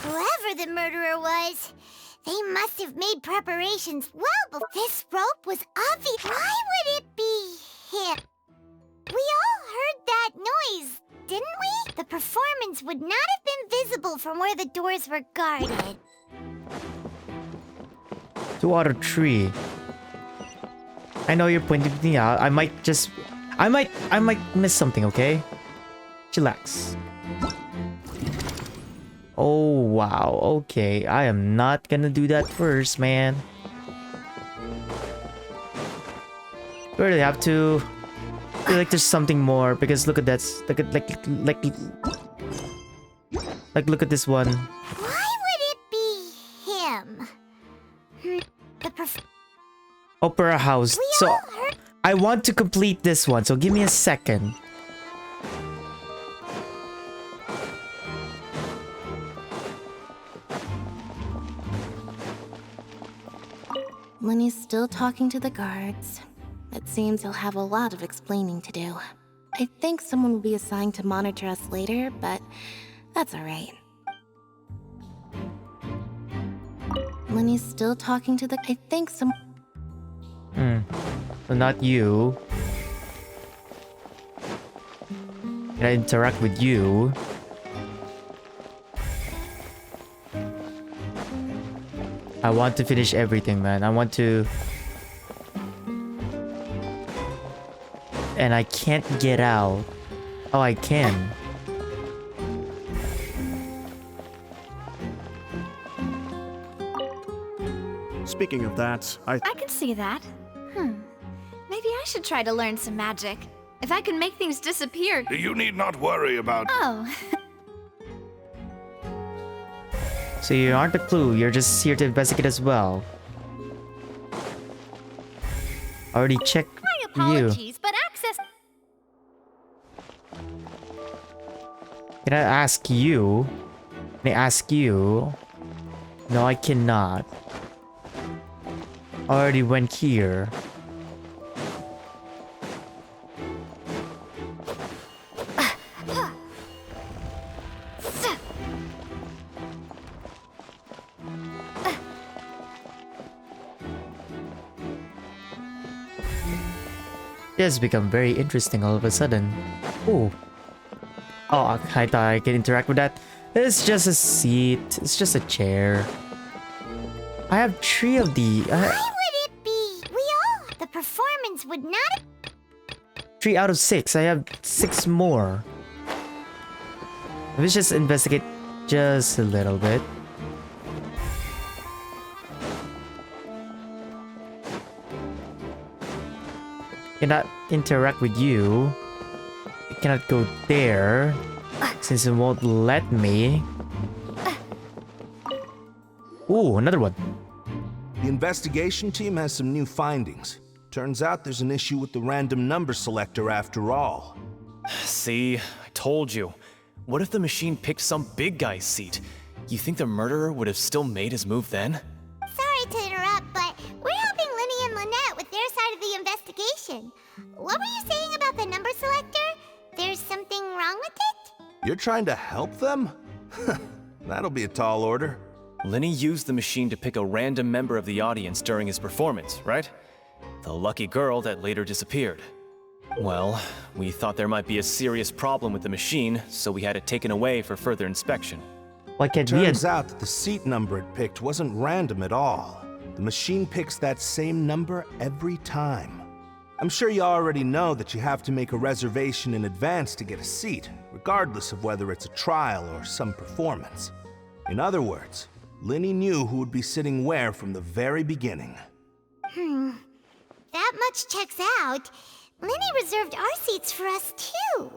Whoever the murderer was, they must have made preparations well before. This rope was obvious. Why would it be him? We all heard that noise, didn't we? The performance would not have been visible from where the doors were guarded. 2 out of 3. I know you're pointing me out. I might miss something, okay? Chillax. Oh, wow. Okay, I am not gonna do that first, man. We really have to... I feel like there's something more, because look at that. Look at this one. Why would it be him? Opera House. So, I want to complete this one, so give me a second. Lyney's still talking to the guards. It seems he'll have a lot of explaining to do. I think someone will be assigned to monitor us later, but that's alright. Lyney's still talking to the... I think some... So not you. Can I interact with you? I want to finish everything, man. I want to... And I can't get out. Oh, I can. Speaking of that, I can see that. Maybe I should try to learn some magic. If I can make things disappear... You need not worry about... Oh. So you aren't a clue, you're just here to investigate as well. Already checked My apologies, but access... Can I ask you? Can I ask you? No, I cannot. Already went here. It has become very interesting all of a sudden. Ooh. Oh, I thought I could interact with that. It's just a seat. It's just a chair. I have 3 of the... Why would it be? We all... The performance would not... 3 out of 6. I have 6 more. Let's just investigate just a little bit. Cannot interact with you. I cannot go there since it won't let me. Ooh, another one. The investigation team has some new findings. Turns out there's an issue with the random number selector after all. See, I told you. What if the machine picked some big guy's seat? You think the murderer would have still made his move then? Sorry to interrupt, but we're helping Lyney and Lynette with their side of the investigation. What were you saying about the number selector? There's something wrong with it? You're trying to help them? That'll be a tall order. Lyney used the machine to pick a random member of the audience during his performance, right? The lucky girl that later disappeared. Well, we thought there might be a serious problem with the machine, so we had it taken away for further inspection. Turns out that the seat number it picked wasn't random at all. The machine picks that same number every time. I'm sure you already know that you have to make a reservation in advance to get a seat, regardless of whether it's a trial or some performance. In other words, Lyney knew who would be sitting where from the very beginning. That much checks out. Lyney reserved our seats for us too.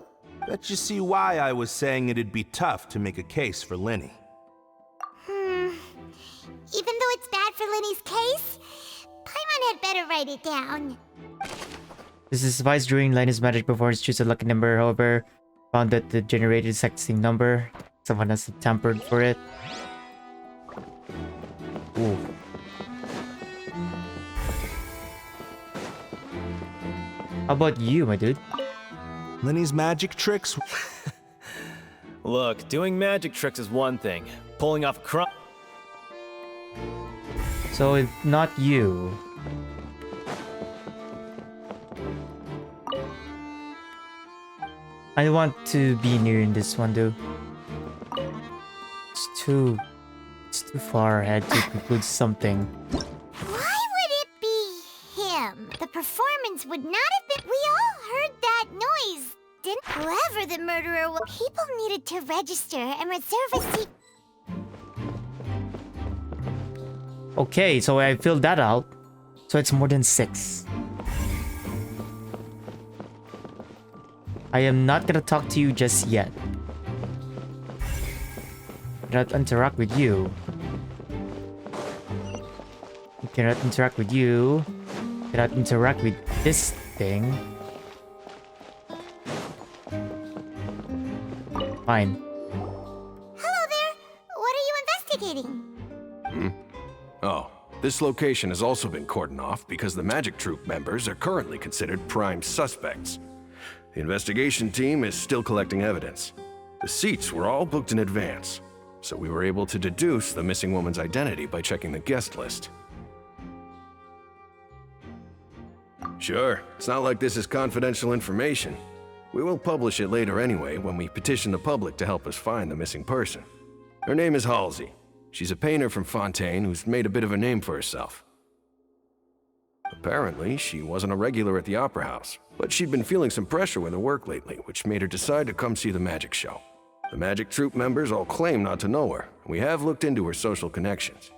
Bet you see why I was saying it'd be tough to make a case for Lyney. Even though it's bad for Lyney's case, Paimon had better write it down. This is advised during Lyney's magic performance. Choose a lucky number, however, found that the generated sexting number. Someone has tampered for it. Ooh. How about you, my dude? Lyney's magic tricks? Look, doing magic tricks is one thing. Pulling off crime... So it's not you. I want to be near in this one, dude. It's too far ahead to conclude something. Why would it be him? The performance would not have been... We all heard that noise, didn't... Whoever the murderer was... People needed to register and reserve a seat. Okay, so I filled that out. So it's more than 6. I am not gonna talk to you just yet. Cannot interact with you. Cannot interact with you. Cannot interact with this thing. Fine. Hello there. What are you investigating? Oh, this location has also been cordoned off because the magic troupe members are currently considered prime suspects. The investigation team is still collecting evidence. The seats were all booked in advance. so we were able to deduce the missing woman's identity by checking the guest list. Sure, it's not like this is confidential information. We will publish it later anyway when we petition the public to help us find the missing person. Her name is Halsey. She's a painter from Fontaine who's made a bit of a name for herself. Apparently, she wasn't a regular at the Opera House, but she'd been feeling some pressure with her work lately, which made her decide to come see the magic show. The magic troupe members all claim not to know her, and we have looked into her social connections.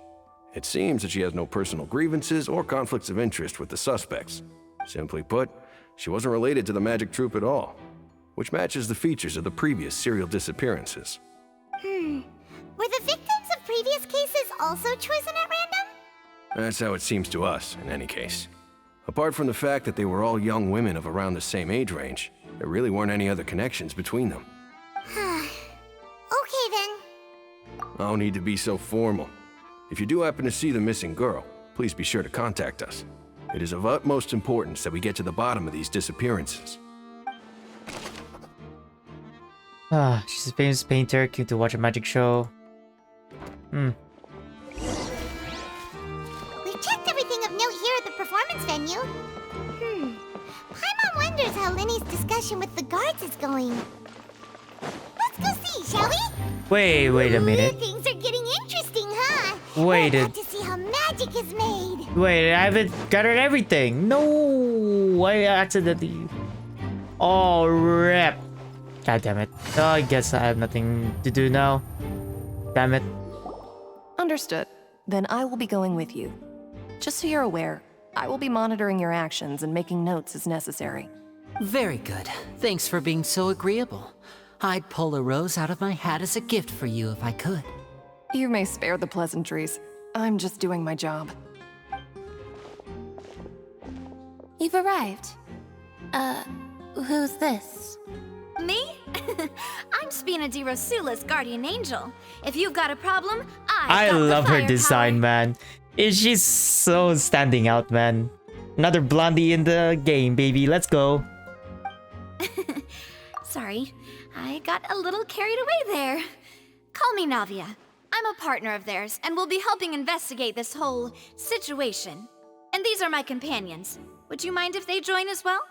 It seems that she has no personal grievances or conflicts of interest with the suspects. Simply put, she wasn't related to the magic troupe at all, which matches the features of the previous serial disappearances. Were the victims of previous cases also chosen at random? That's how it seems to us, in any case. Apart from the fact that they were all young women of around the same age range, there really weren't any other connections between them. Okay then. No need to be so formal. If you do happen to see the missing girl, please be sure to contact us. It is of utmost importance that we get to the bottom of these disappearances. She's a famous painter, came to watch a magic show. We've checked everything of note here at the performance venue. Paimon wonders how Lyney's discussion with the guards is going. Let's go see, shall we? Wait a minute. Things are getting interesting, huh? Wait We're about to see how magic is made. Wait, I haven't gathered everything. No, I accidentally. Oh, rip. God damn it. Oh, I guess I have nothing to do now. Damn it. Understood. Then I will be going with you. Just so you're aware, I will be monitoring your actions and making notes as necessary. Very good. Thanks for being so agreeable. I'd pull a rose out of my hat as a gift for you if I could. You may spare the pleasantries. I'm just doing my job. You've arrived. Who's this? Me? I'm Spina di Rosula's guardian angel. If you've got a problem, I love her design, man. She's so standing out, man. Another blondie in the game, baby. Let's go. Sorry, I got a little carried away there. Call me Navia. I'm a partner of theirs, and will be helping investigate this whole situation. And these are my companions. Would you mind if they join as well?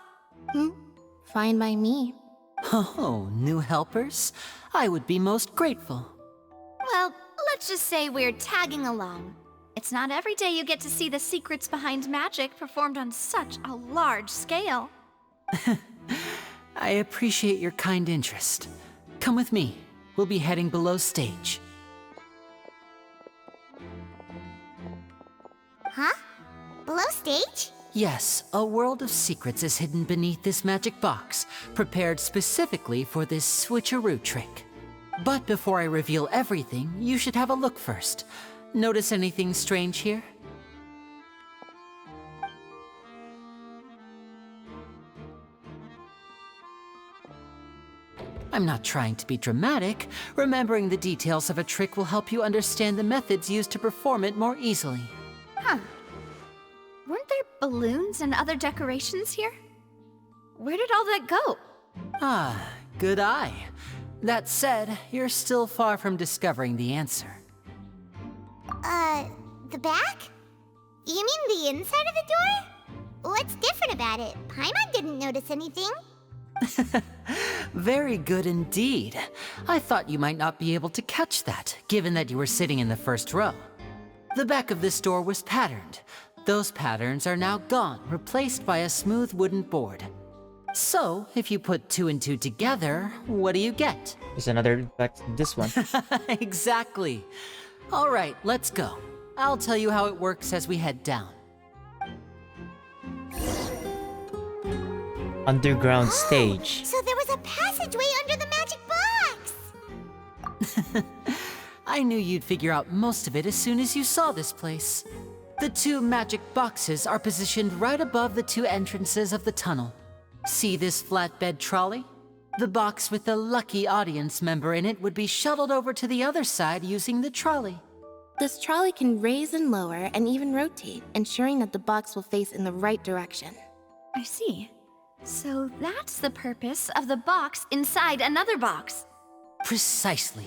Fine by me. Oh, new helpers? I would be most grateful. Well, let's just say we're tagging along. It's not every day you get to see the secrets behind magic performed on such a large scale. I appreciate your kind interest. Come with me. We'll be heading below stage. Huh? Below stage? Yes, a world of secrets is hidden beneath this magic box, prepared specifically for this switcheroo trick. But before I reveal everything, you should have a look first. Notice anything strange here? I'm not trying to be dramatic. Remembering the details of a trick will help you understand the methods used to perform it more easily. Huh. Weren't there balloons and other decorations here? Where did all that go? Ah, good eye. That said, you're still far from discovering the answer. The back? You mean the inside of the door? What's different about it? Paimon didn't notice anything. Very good indeed. I thought you might not be able to catch that, given that you were sitting in the first row. The back of this door was patterned. Those patterns are now gone, replaced by a smooth wooden board. So, if you put 2 and 2 together, what do you get? There's another back to this one. Exactly. All right, let's go. I'll tell you how it works as we head down. Underground stage. So there was a passageway under the magic box! I knew you'd figure out most of it as soon as you saw this place. The 2 magic boxes are positioned right above the 2 entrances of the tunnel. See this flatbed trolley? The box with the lucky audience member in it would be shuttled over to the other side using the trolley. This trolley can raise and lower and even rotate, ensuring that the box will face in the right direction. I see. So that's the purpose of the box inside another box. Precisely.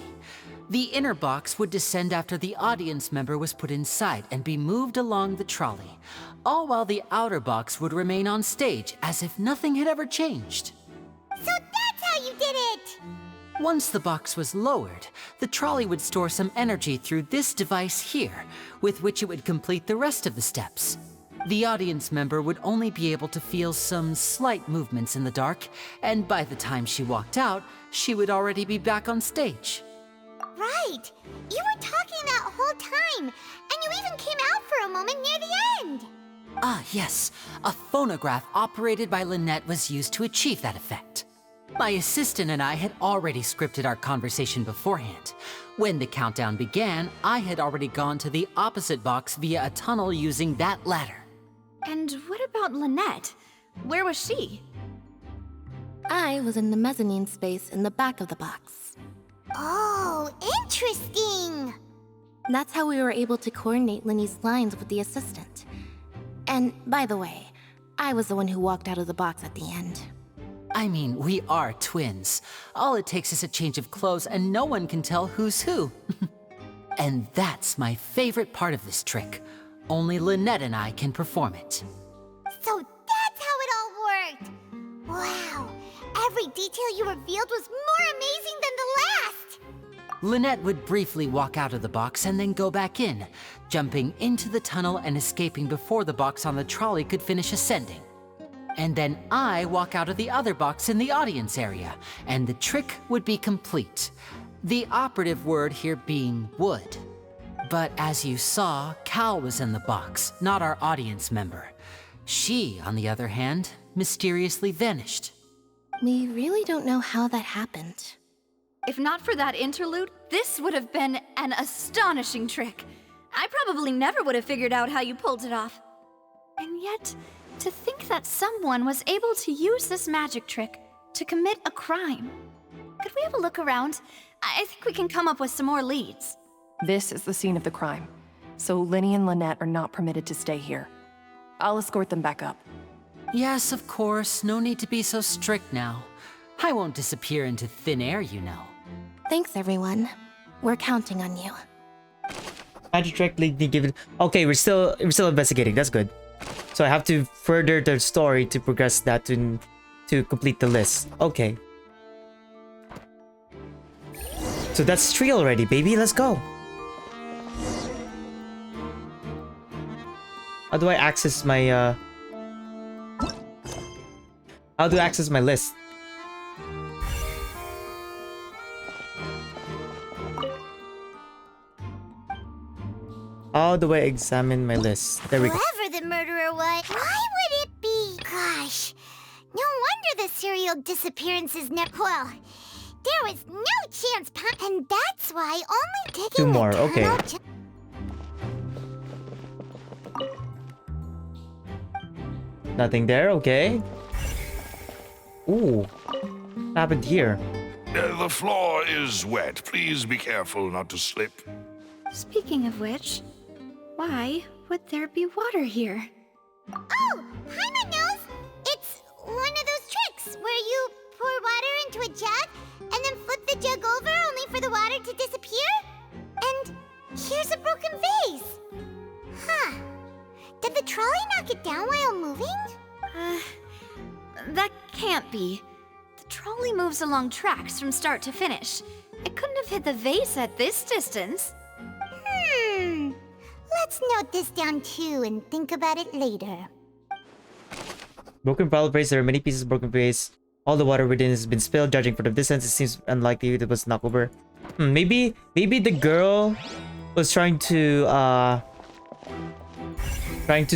The inner box would descend after the audience member was put inside and be moved along the trolley, all while the outer box would remain on stage as if nothing had ever changed. So that's how you did it! Once the box was lowered, the trolley would store some energy through this device here, with which it would complete the rest of the steps. The audience member would only be able to feel some slight movements in the dark, and by the time she walked out, she would already be back on stage. Right! You were talking that whole time, and you even came out for a moment near the end! Ah, yes. A phonograph operated by Lynette was used to achieve that effect. My assistant and I had already scripted our conversation beforehand. When the countdown began, I had already gone to the opposite box via a tunnel using that ladder. And what about Lynette? Where was she? I was in the mezzanine space in the back of the box. Oh, interesting! That's how we were able to coordinate Lyney's lines with the assistant. And, by the way, I was the one who walked out of the box at the end. I mean, we are twins. All it takes is a change of clothes and no one can tell who's who. And that's my favorite part of this trick. Only Lynette and I can perform it. So that's how it all worked! Wow! Every detail you revealed was more amazing than the last! Lynette would briefly walk out of the box and then go back in, jumping into the tunnel and escaping before the box on the trolley could finish ascending. And then I walk out of the other box in the audience area, and the trick would be complete. The operative word here being would. But as you saw, Cal was in the box, not our audience member. She, on the other hand, mysteriously vanished. We really don't know how that happened. If not for that interlude, this would have been an astonishing trick. I probably never would have figured out how you pulled it off. And yet, to think that someone was able to use this magic trick to commit a crime. Could we have a look around? I think we can come up with some more leads. This is the scene of the crime, so Lyney and Lynette are not permitted to stay here. I'll escort them back up. Yes, of course. No need to be so strict now. I won't disappear into thin air, you know. Thanks, everyone. We're counting on you. Magic trick, give it. Okay, we're still investigating. That's good. So I have to further the story to progress that to complete the list. Okay. So that's 3 already, baby. Let's go. How do I access my How do I access my list? How do I examine my list? There we go. Whoever the murderer was, why would it be? Gosh, no wonder the serial disappearances well, there was no chance, and that's why only taking 2 more, okay. Nothing there, okay. Ooh, what happened here? The floor is wet. Please be careful not to slip. Speaking of which, why would there be water here? Oh, Paimon knows! It's one of those tricks where you pour water into a jug and then flip the jug over only for the water to disappear? And here's a broken vase! Huh. Did the trolley knock it down while moving? That can't be. The trolley moves along tracks from start to finish. It couldn't have hit the vase at this distance. Let's note this down too and think about it later. Broken valve vase. There are many pieces of broken vase. All the water within has been spilled. Judging from the distance, it seems unlikely it was knocked over. Maybe the girl was trying to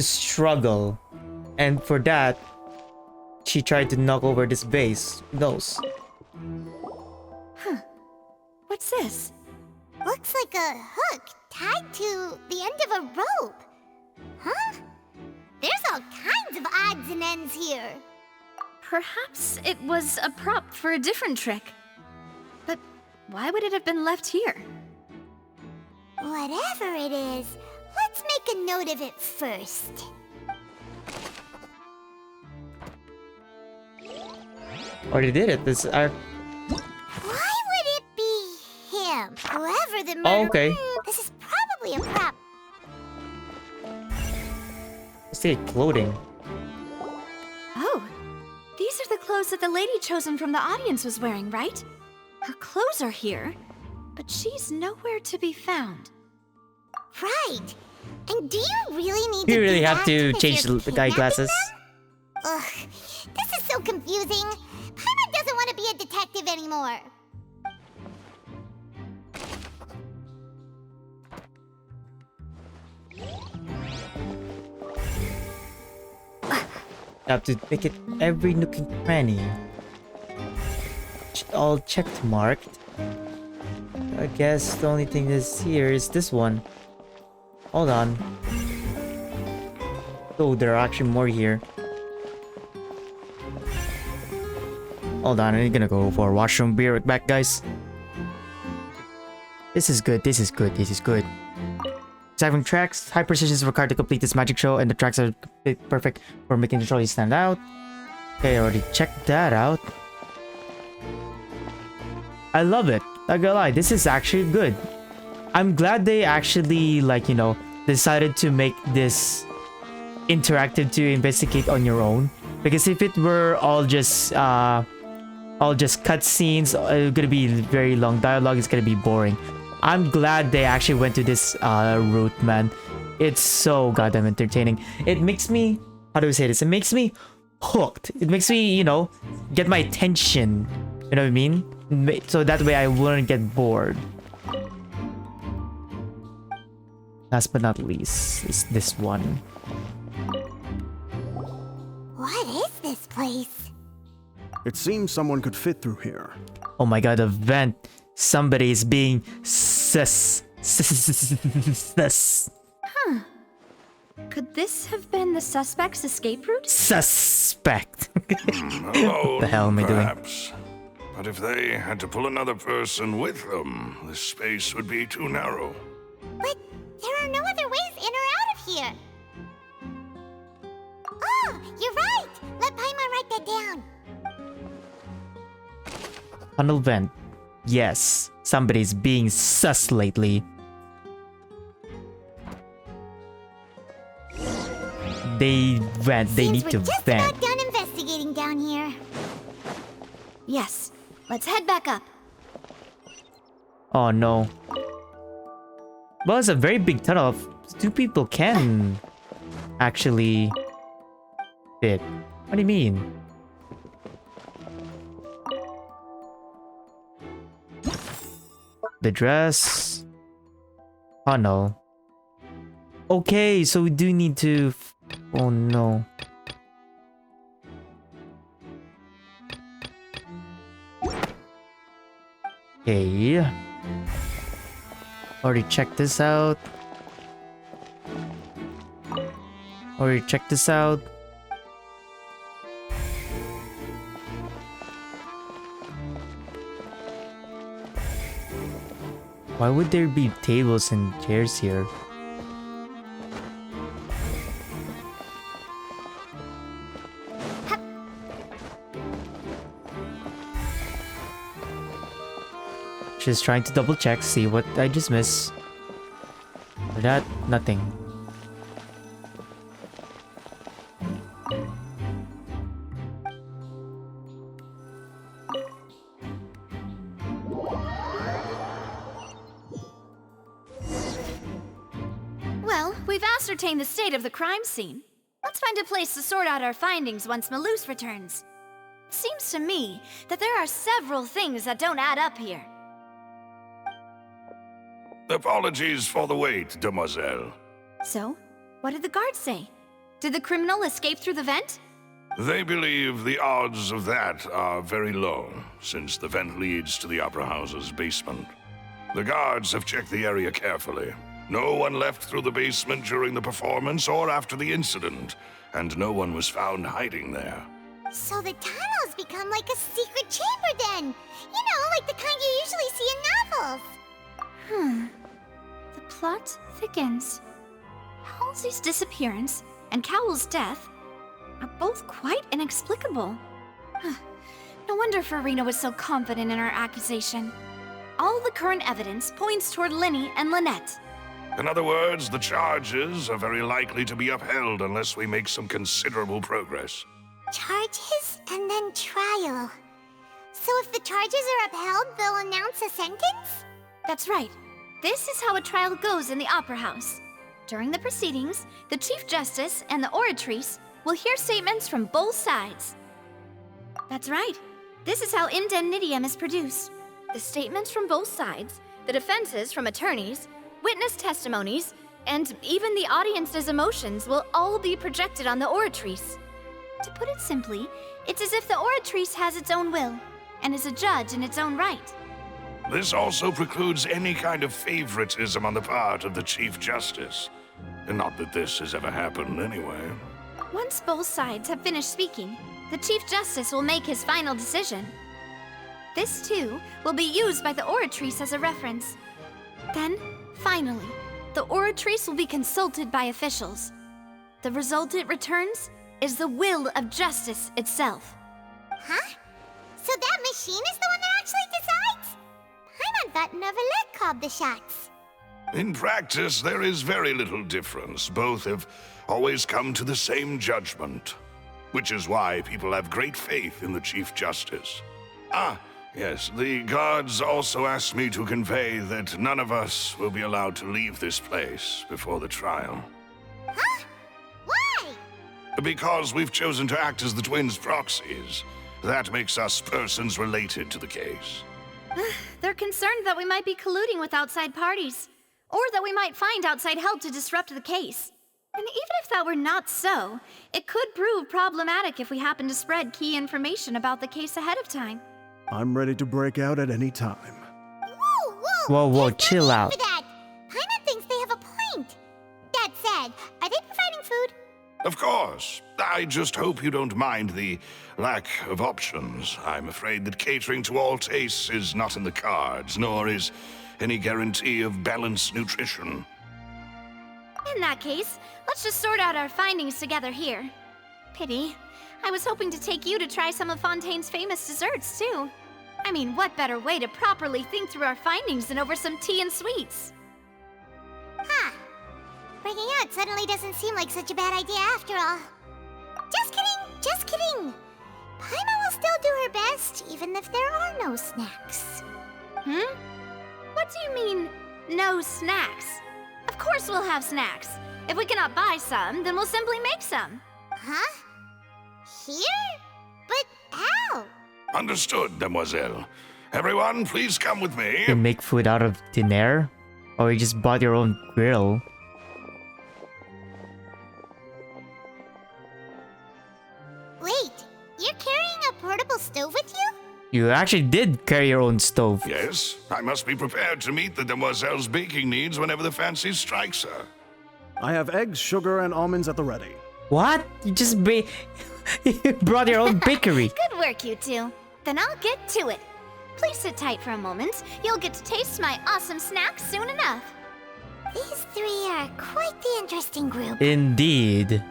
struggle, and for that, she tried to knock over this vase. Who knows? Huh. What's this? Looks like a hook tied to the end of a rope. Huh? There's all kinds of odds and ends here. Perhaps it was a prop for a different trick. But why would it have been left here? Whatever it is, let's make a note of it first. Already did it. This Why would it be the murder. Oh, okay. This is probably a prop. Let's see clothing. Oh, these are the clothes that the lady chosen from the audience was wearing, right? Her clothes are here, but she's nowhere to be found. Right. And do you really need You to really do have that to if change you're the guy kidnapping glasses. them? Ugh, this is so confusing. Paimon doesn't want to be a detective anymore. Have to make it every nook and cranny. All checked marked. I guess the only thing that's here is this one. Hold on. Oh, there are actually more here. Hold on, I'm gonna go for a washroom. Be right back, guys. This is good, this is good, this is good. Saving tracks, high precision is required to complete this magic show, and the tracks are perfect for making the trolley stand out. Okay, I already checked that out. I love it. Not gonna lie, this is actually good. I'm glad they actually, like, you know, decided to make this interactive to investigate on your own. Because if it were all just cutscenes, it's gonna be very long dialogue. It's gonna be boring. I'm glad they actually went to this route, man. It's so goddamn entertaining. It makes me, how do I say this? It makes me hooked. It makes me, you know, get my attention. You know what I mean? So that way I wouldn't get bored. Last but not least is this one. What is this place? It seems someone could fit through here. Oh my god, a vent. Somebody is being sus. Huh. Could this have been the suspect's escape route? Suspect. Alone, What the hell am I doing? perhaps. But if they had to pull another person with them, this space would be too narrow. But there are no other ways in or out of here. Oh, you're right. Let Paimon write that down. Tunnel vent. Yes, somebody's being sus lately. They vent. They need to We're just vent. about done investigating down here. Yes. Let's head back up. Oh no. Well, it's a very big tunnel. Two people can actually fit. What do you mean? The dress. Tunnel. Okay, so we do need to... Oh no. Okay. Already checked this out. Already checked this out. Why would there be tables and chairs here? Just trying to double check, see what I just missed. For that, nothing. Well, we've ascertained the state of the crime scene. Let's find a place to sort out our findings once Malus returns. Seems to me that there are several things that don't add up here. Apologies for the wait, demoiselle. So, what did the guards say? Did the criminal escape through the vent? They believe the odds of that are very low, since the vent leads to the Opera House's basement. The guards have checked the area carefully. No one left through the basement during the performance or after the incident, and no one was found hiding there. So the tunnel's become like a secret chamber then. You know, like the kind you usually see in novels. The plot thickens. Halsey's disappearance and Cowell's death are both quite inexplicable. No wonder Farina was so confident in her accusation. all the current evidence points toward Lyney and Lynette. In other words, the charges are very likely to be upheld unless we make some considerable progress. Charges and then trial. So if the charges are upheld, they'll announce a sentence? That's right. This is how a trial goes in the Opera House. During the proceedings, the Chief Justice and the oratrice will hear statements from both sides. That's right. This is how indemnitium is produced. The statements from both sides, the defenses from attorneys, witness testimonies, and even the audience's emotions will all be projected on the oratrice. To put it simply, it's as if the oratrice has its own will and is a judge in its own right. This also precludes any kind of favoritism on the part of the Chief Justice. And not that this has ever happened anyway. Once both sides have finished speaking, the Chief Justice will make his final decision. This, too, will be used by the oratrice as a reference. Then, finally, the oratrice will be consulted by officials. The result it returns is the will of justice itself. Huh? So that machine is the one that actually decides? Paimon thought Novelet called the shots. In practice, there is very little difference. Both have always come to the same judgment. Which is why people have great faith in the Chief Justice. Ah, yes, the guards also asked me to convey that none of us will be allowed to leave this place before the trial. Huh? Why? Because we've chosen to act as the twins' proxies. That makes us persons related to the case. They're concerned that we might be colluding with outside parties, or that we might find outside help to disrupt the case. And even if that were not so, it could prove problematic if we happen to spread key information about the case ahead of time. I'm ready to break out at any time. Whoa, chill out. For that, Paimon thinks they have a point. That said, are they providing food? Of course. I just hope you don't mind the lack of options. I'm afraid that catering to all tastes is not in the cards, nor is any guarantee of balanced nutrition. In that case, let's just sort out our findings together here. Pity. I was hoping to take you to try some of Fontaine's famous desserts, too. I mean, what better way to properly think through our findings than over some tea and sweets? Huh. Breaking out suddenly doesn't seem like such a bad idea after all. Just kidding, just kidding. Paimon will still do her best, even if there are no snacks. What do you mean, no snacks? Of course we'll have snacks. If we cannot buy some, then we'll simply make some. Huh? Here? But how? Understood, demoiselle. Everyone, please come with me. You make food out of thin air? Or you just bought your own grill? Wait, you're carrying a portable stove with you? You actually did carry your own stove. Yes, I must be prepared to meet the demoiselle's baking needs whenever the fancy strikes her. I have eggs, sugar, and almonds at the ready. What? You just you brought your own bakery. Good work, you two. Then I'll get to it. Please sit tight for a moment. You'll get to taste my awesome snacks soon enough. These three are quite the interesting group. Indeed.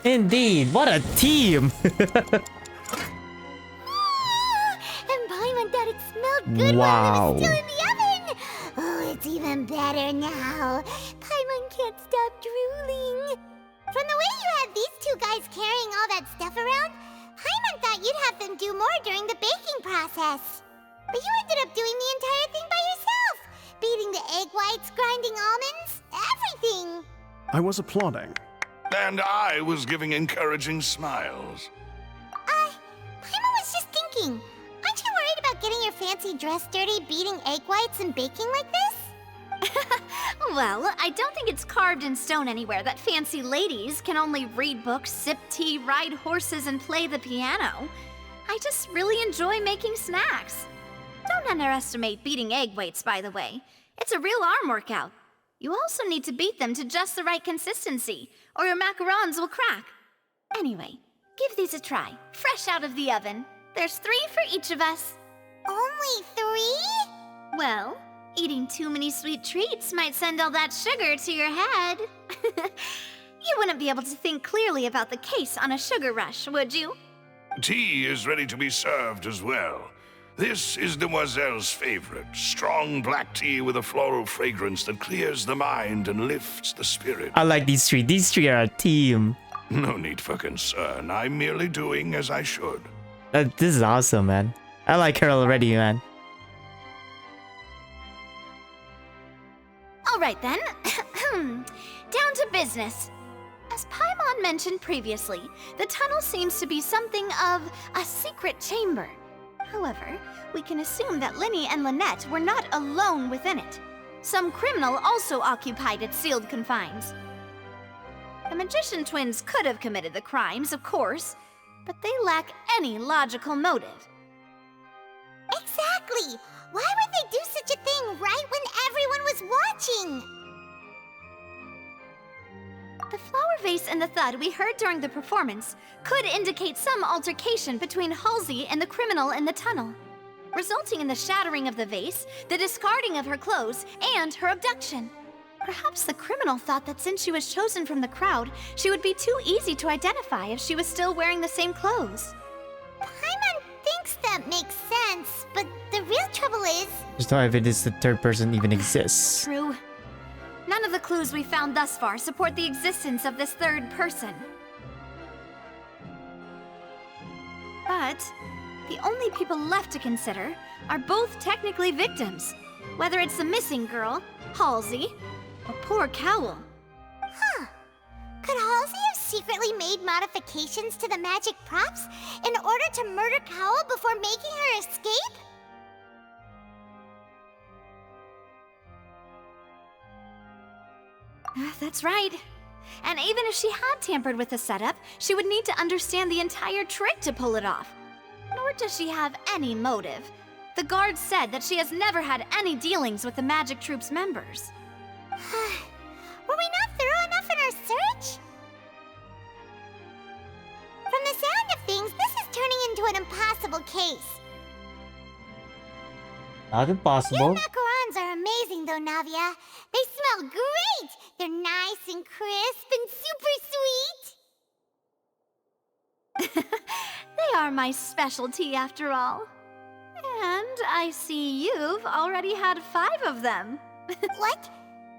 Indeed, what a team! And Paimon thought it smelled good while it was still in the oven. Oh, it's even better now. Paimon can't stop drooling. From the way you had these two guys carrying all that stuff around, Paimon thought you'd have them do more during the baking process. But you ended up doing the entire thing by yourself. Beating the egg whites, grinding almonds, everything. I was applauding. And I was giving encouraging smiles. Paimon was just thinking, aren't you worried about getting your fancy dress dirty beating egg whites and baking like this? Well, I don't think it's carved in stone anywhere that fancy ladies can only read books, sip tea, ride horses, and play the piano. I just really enjoy making snacks. Don't underestimate beating egg whites, by the way. It's a real arm workout. You also need to beat them to just the right consistency, or your macarons will crack. Anyway, give these a try, fresh out of the oven. There's 3 for each of us. Only 3? Well, eating too many sweet treats might send all that sugar to your head. You wouldn't be able to think clearly about the case on a sugar rush, would you? Tea is ready to be served as well. This is Demoiselle's favorite, strong black tea with a floral fragrance that clears the mind and lifts the spirit. I like these three. These three are a team. No need for concern. I'm merely doing as I should. This is awesome, man. I like her already, man. All right then. Down to business. As Paimon mentioned previously, the tunnel seems to be something of a secret chamber. However, we can assume that Lyney and Lynette were not alone within it. Some criminal also occupied its sealed confines. The magician twins could have committed the crimes, of course, but they lack any logical motive. Exactly! Why would they do such a thing right when everyone was watching? The flower vase and the thud we heard during the performance could indicate some altercation between Halsey and the criminal in the tunnel, resulting in the shattering of the vase, the discarding of her clothes, and her abduction. Perhaps the criminal thought that since she was chosen from the crowd, she would be too easy to identify if she was still wearing the same clothes. Paimon thinks that makes sense, but the real trouble is... There's no evidence the third person even exists. True. None of the clues we found thus far support the existence of this third person. But the only people left to consider are both technically victims, whether it's the missing girl, Halsey, or poor Cowl. Huh. Could Halsey have secretly made modifications to the magic props in order to murder Cowl before making her escape? That's right. And even if she had tampered with the setup, she would need to understand the entire trick to pull it off. Nor does she have any motive. The guard said that she has never had any dealings with the magic troop's members. Were we not thorough enough in our search? From the sound of things, this is turning into an impossible case. Not impossible. Your macarons are amazing though, Navia. They smell great! They're nice and crisp and super sweet! They are my specialty after all. And I see you've already had 5 of them. What?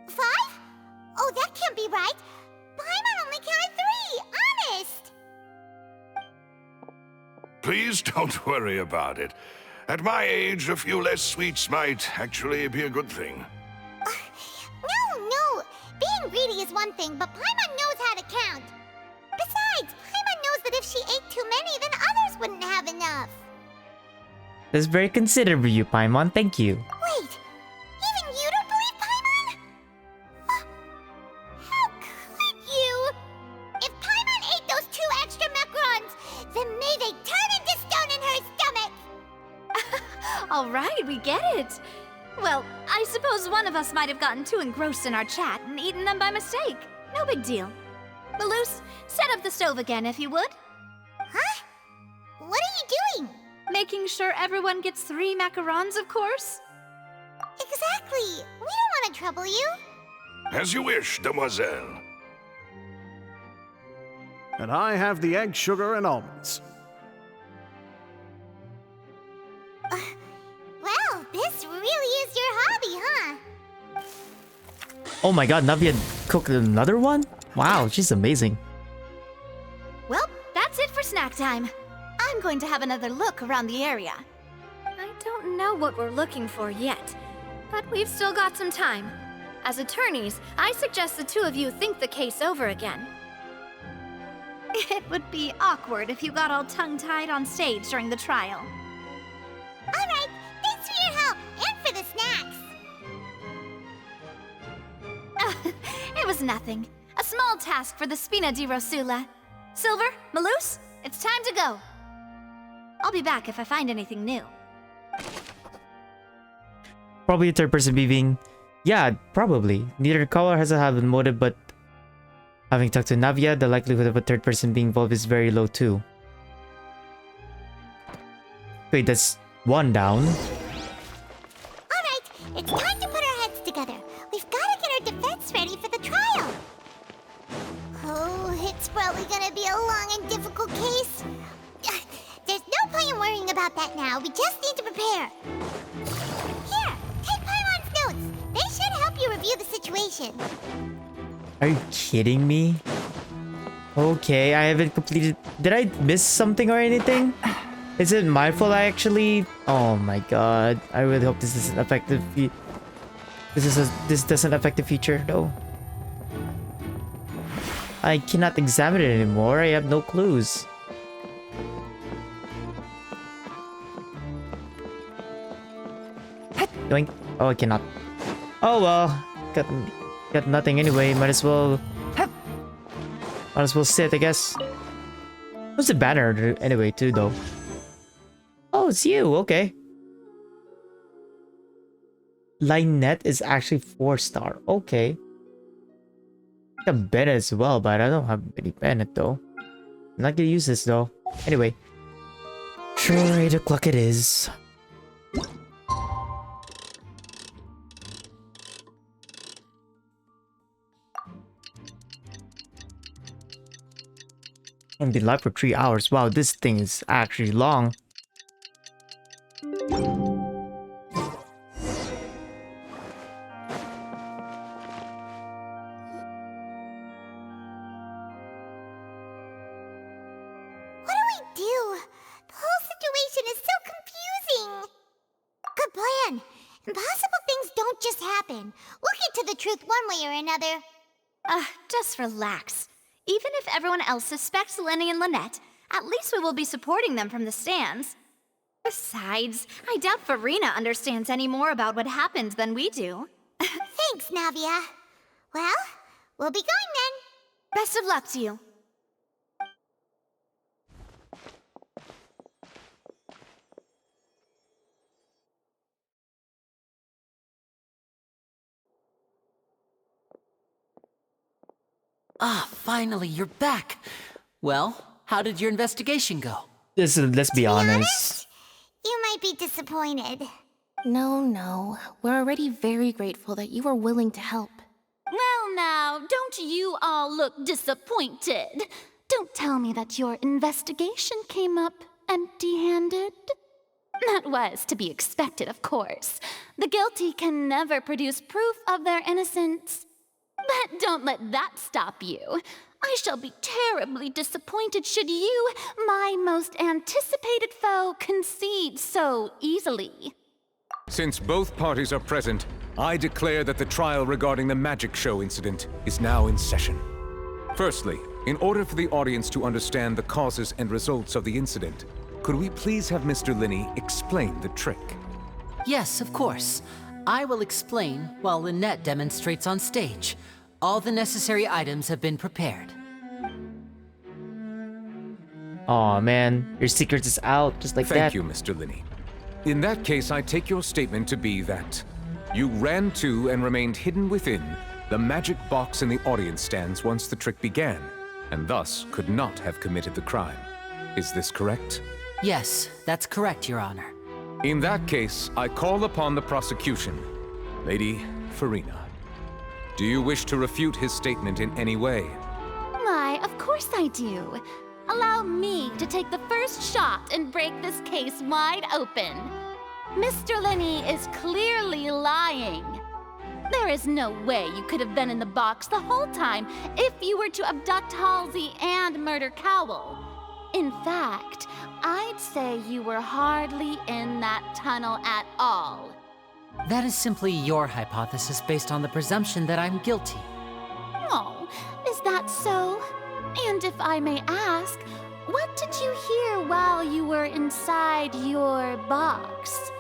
5? Oh, that can't be right. Paimon only counted 3, honest! Please don't worry about it. At my age, a few less sweets might actually be a good thing. No. Being greedy is one thing, but Paimon knows how to count. Besides, Paimon knows that if she ate too many, then others wouldn't have enough. That's very considerate of you, Paimon. Thank you. Wait, even you don't believe Paimon? How could you? If Paimon ate those 2 extra macarons, then may they turn into stone in her stomach! All right, we get it. Well, I suppose one of us might have gotten too engrossed in our chat and eaten them by mistake. No big deal. Malus, set up the stove again if you would. Huh? What are you doing? Making sure everyone gets 3 macarons, of course. Exactly. We don't want to trouble you. As you wish, demoiselle. And I have the egg, sugar, and almonds. Well, this really is your hobby, huh? Oh my god, Navia cooked another one? Wow, she's amazing. Well, that's it for snack time. I'm going to have another look around the area. I don't know what we're looking for yet, but we've still got some time. As attorneys, I suggest the 2 of you think the case over again. It would be awkward if you got all tongue-tied on stage during the trial. All right, thanks for your help and for the snacks. It was nothing. A small task for the Spina di Rosula. Silver, Malus, it's time to go. I'll be back if I find anything new. Probably a third person being... Yeah, probably. Neither caller has a motive, but having talked to Navia, the likelihood of a third person being involved is very low too. Wait, that's 1 down. Alright, it's time to put our heads together. We've got to get our defense ready for the trial. Oh, it's probably gonna be a long and difficult case. There's no point point in worrying about that now. We just need to prepare. Here, take Paimon's notes. They should help you review the situation. Are you kidding me? Okay, I haven't completed... Did I miss something or anything? Is it my fault I actually... Oh my god. I really hope this doesn't affect the... This doesn't affect the future, though. I cannot examine it anymore. I have no clues. Doink. Oh, I cannot. Oh well. Got nothing anyway. Might as well sit, I guess. What's the banner anyway, too, though? Oh, it's you. Okay. Lynette is actually 4-star. Okay. I have Bennett as well, but I don't have any Bennett though. I'm not gonna use this though. Anyway. Sure, 8 o'clock it is. I've been live for 3 hours. Wow, this thing is actually long. Just relax. Even if everyone else suspects Lyney and Lynette, at least we will be supporting them from the stands. Besides, I doubt Farina understands any more about what happened than we do. Thanks, Navia. Well, we'll be going then. Best of luck to you. Ah, finally, you're back. Well, how did your investigation go? Let's be honest. You might be disappointed. No. We're already very grateful that you were willing to help. Well now, don't you all look disappointed. Don't tell me that your investigation came up empty-handed. That was to be expected, of course. The guilty can never produce proof of their innocence. But don't let that stop you. I shall be terribly disappointed should you, my most anticipated foe, concede so easily. Since both parties are present, I declare that the trial regarding the magic show incident is now in session. Firstly, in order for the audience to understand the causes and results of the incident, could we please have Mr. Lyney explain the trick? Yes, of course. I will explain while Lynette demonstrates on stage. All the necessary items have been prepared. Aw, man. Your secret is out, just like that. Thank you, Mr. Lyney. In that case, I take your statement to be that you ran to and remained hidden within the magic box in the audience stands once the trick began, and thus could not have committed the crime. Is this correct? Yes, that's correct, Your Honor. In that case, I call upon the prosecution. Lady Farina, do you wish to refute his statement in any way? Why, of course I do. Allow me to take the first shot and break this case wide open. Mr. Lyney is clearly lying. There is no way you could have been in the box the whole time if you were to abduct Halsey and murder Cowell. In fact, I'd say you were hardly in that tunnel at all. That is simply your hypothesis based on the presumption that I'm guilty. Oh, is that so? And if I may ask, what did you hear while you were inside your box?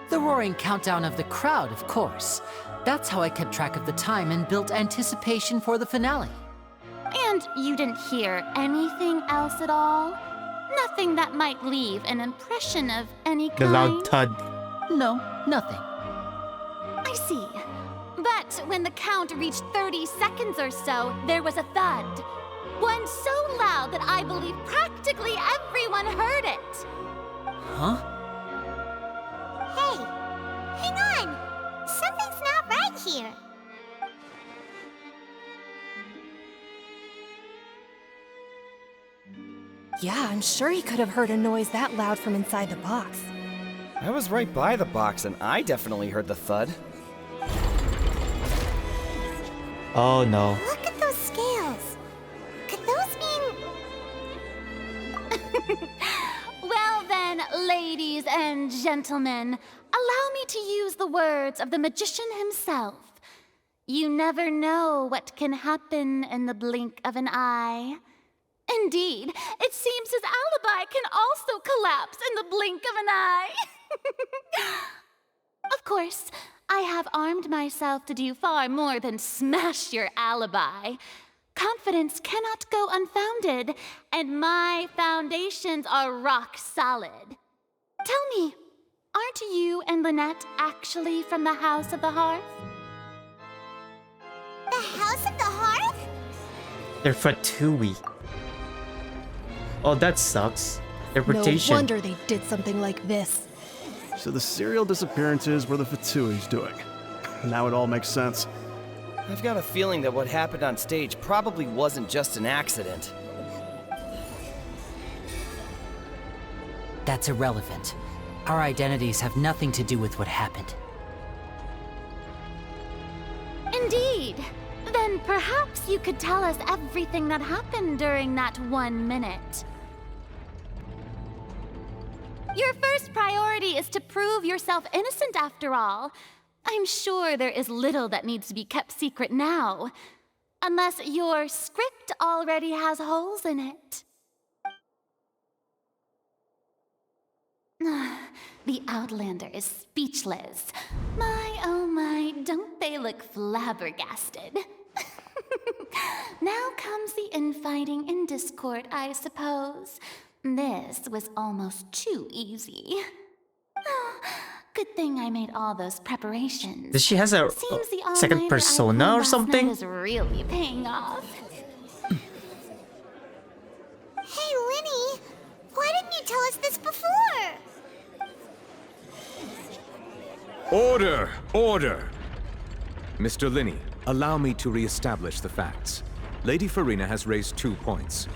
The roaring countdown of the crowd, of course. That's how I kept track of the time and built anticipation for the finale. And you didn't hear anything else at all? Nothing that might leave an impression of any kind? The loud thud. No, nothing. I see. But when the count reached 30 seconds or so, there was a thud. One so loud that I believe practically everyone heard it. Huh? Hey, hang on. Something's not right here. Yeah, I'm sure he could have heard a noise that loud from inside the box. I was right by the box and I definitely heard the thud. Oh no. Look at those scales. Could those mean... Well then, ladies and gentlemen, allow me to use the words of the magician himself. You never know what can happen in the blink of an eye. Indeed, it seems his alibi can also collapse in the blink of an eye. Of course, I have armed myself to do far more than smash your alibi. Confidence cannot go unfounded, and my foundations are rock solid. Tell me, aren't you and Lynette actually from the House of the Hearth? The House of the Hearth? They're Fatui. Oh, that sucks. Their reputation. No wonder they did something like this. So the serial disappearances were the Fatui's doing. Now it all makes sense. I've got a feeling that what happened on stage probably wasn't just an accident. That's irrelevant. Our identities have nothing to do with what happened. Indeed. Then perhaps you could tell us everything that happened during that 1 minute. Your first priority is to prove yourself innocent after all. I'm sure there is little that needs to be kept secret now. Unless your script already has holes in it. The Outlander is speechless. My, oh my, don't they look flabbergasted? Now comes the infighting and discord, I suppose. This was almost too easy. Good thing I made all those preparations. Does she has a Seems the second all-nighter I persona pulled or last something? night is really paying off. Hey, Lyney, why didn't you tell us this before? Order! Order! Mr. Lyney, allow me to re-establish the facts. Lady Farina has raised 2 points.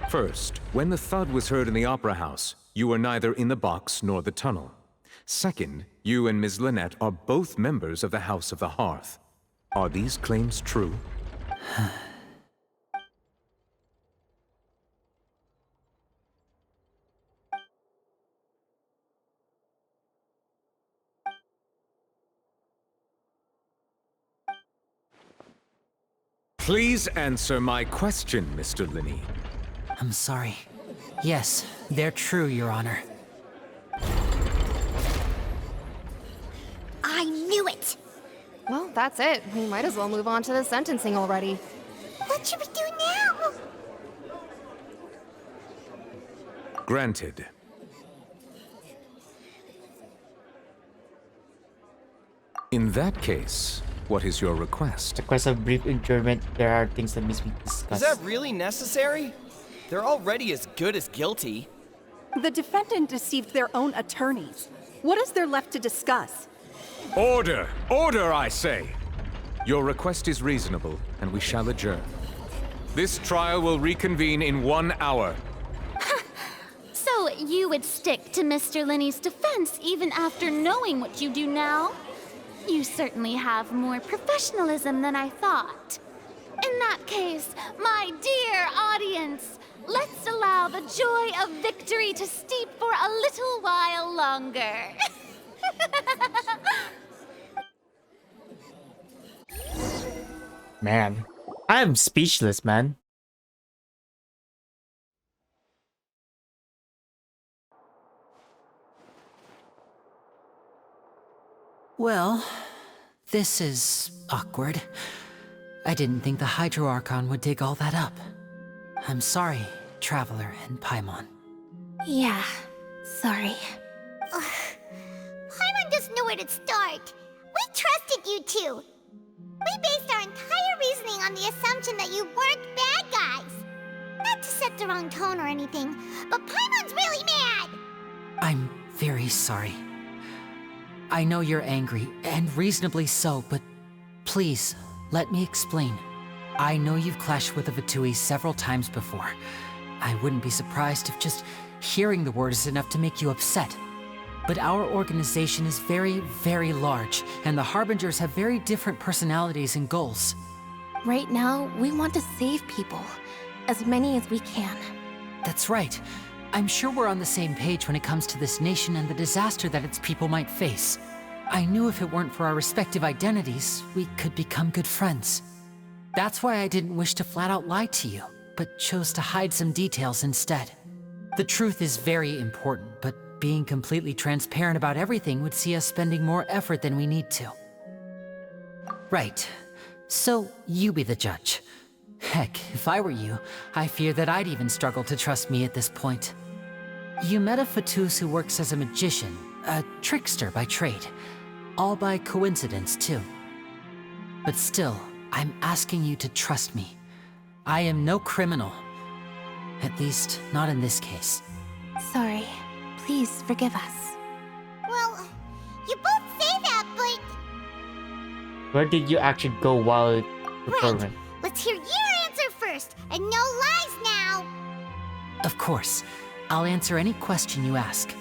First, when the thud was heard in the Opera House, you were neither in the box nor the tunnel. Second, you and Ms. Lynette are both members of the House of the Hearth. Are these claims true? Please answer my question, Mr. Lyney. I'm sorry. Yes, they're true, Your Honor. I knew it! Well, that's it. We might as well move on to the sentencing already. What should we do now? Granted. In that case, what is your request? Request a brief adjournment. There are things that must be discussed. Is that really necessary? They're already as good as guilty. The defendant deceived their own attorneys. What is there left to discuss? Order! Order, I say! Your request is reasonable, and we shall adjourn. This trial will reconvene in 1 hour. So you would stick to Mr. Lyney's defense even after knowing what you do now? You certainly have more professionalism than I thought. In that case, my dear audience, let's allow the joy of victory to steep for a little while longer. Man, I am speechless, man. Well, this is awkward. I didn't think the Hydro Archon would dig all that up. I'm sorry, Traveler and Paimon. Yeah, sorry. Paimon doesn't know where to start. We trusted you two. We based our entire reasoning on the assumption that you weren't bad guys. Not to set the wrong tone or anything, but Paimon's really mad. I'm very sorry. I know you're angry, and reasonably so, but please, let me explain. I know you've clashed with the Fatui several times before, I wouldn't be surprised if just hearing the word is enough to make you upset. But our organization is very, very large, and the Harbingers have very different personalities and goals. Right now, we want to save people. As many as we can. That's right. I'm sure we're on the same page when it comes to this nation and the disaster that its people might face. I knew if it weren't for our respective identities, we could become good friends. That's why I didn't wish to flat out lie to you, but chose to hide some details instead. The truth is very important, but being completely transparent about everything would see us spending more effort than we need to. Right. So, you be the judge. Heck, if I were you, I fear that I'd even struggle to trust me at this point. You met a Fatus who works as a magician, a trickster by trade. All by coincidence, too. But still, I'm asking you to trust me. I am no criminal. At least, not in this case. Sorry. Please forgive us. Well, you both say that, but... Where did you actually go while performing? Let's hear your answer first, and no lies now! Of course. I'll answer any question you ask.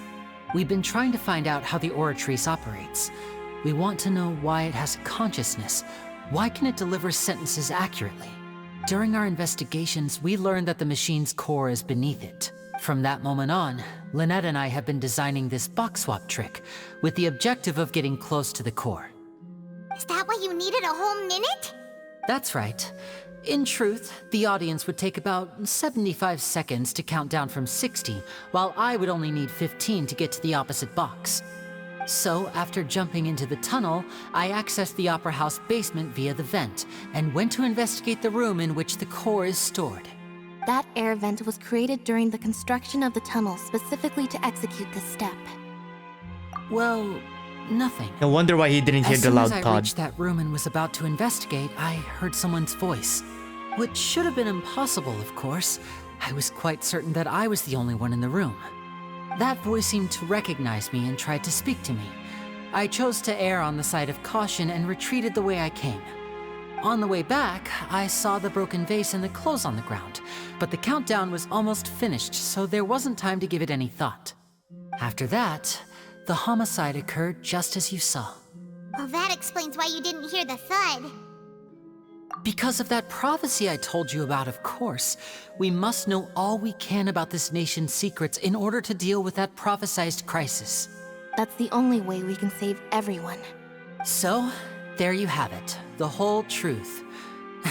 We've been trying to find out how the Oratrice operates. We want to know why it has a consciousness. Why can it deliver sentences accurately? During our investigations, we learned that the machine's core is beneath it. From that moment on, Lynette and I have been designing this box swap trick, with the objective of getting close to the core. Is that why you needed a whole minute? That's right. In truth, the audience would take about 75 seconds to count down from 60, while I would only need 15 to get to the opposite box. So, after jumping into the tunnel, I accessed the Opera House basement via the vent, and went to investigate the room in which the core is stored. That air vent was created during the construction of the tunnel specifically to execute this step. Well, nothing. No wonder why he didn't hear the loud As soon as I thud. reached that room and was about to investigate, I heard someone's voice. Which should have been impossible, of course. I was quite certain that I was the only one in the room. That voice seemed to recognize me and tried to speak to me. I chose to err on the side of caution and retreated the way I came. On the way back, I saw the broken vase and the clothes on the ground, but the countdown was almost finished, so there wasn't time to give it any thought. After that, the homicide occurred just as you saw. Well, that explains why you didn't hear the thud. Because of that prophecy I told you about, of course. We must know all we can about this nation's secrets in order to deal with that prophesized crisis. That's the only way we can save everyone. So, there you have it. The whole truth.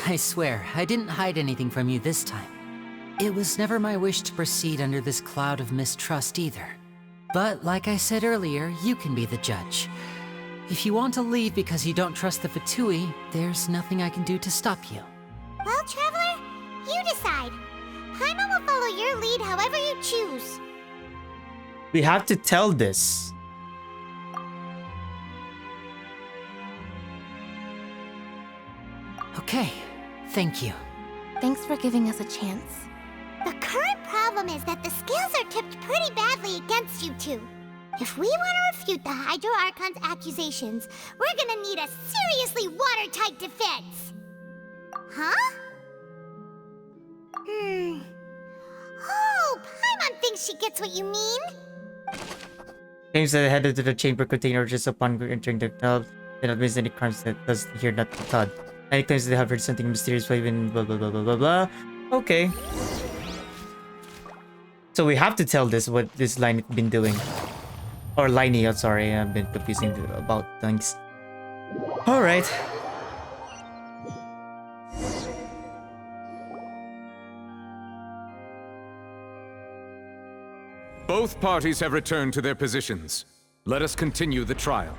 I swear, I didn't hide anything from you this time. It was never my wish to proceed under this cloud of mistrust either. But like I said earlier, you can be the judge. If you want to leave because you don't trust the Fatui, there's nothing I can do to stop you. Well, Traveler, you decide. Paimon will follow your lead however you choose. We have to tell this. Okay, thank you. Thanks for giving us a chance. The current problem is that the scales are tipped pretty badly against you two. If we want to refute the Hydro Archon's accusations, we're gonna need a seriously watertight defense. Huh? Oh, Paimon thinks she gets what you mean. Claims that headed to the chamber container just upon entering the tunnel. They don't miss any crimes that does hear that thud. And it claims they have heard something mysterious, even blah blah blah blah blah blah. Okay. So we have to tell this what this line has been doing. Or Lyney, I'm sorry, I've been confusing about things. Alright. Both parties have returned to their positions. Let us continue the trial.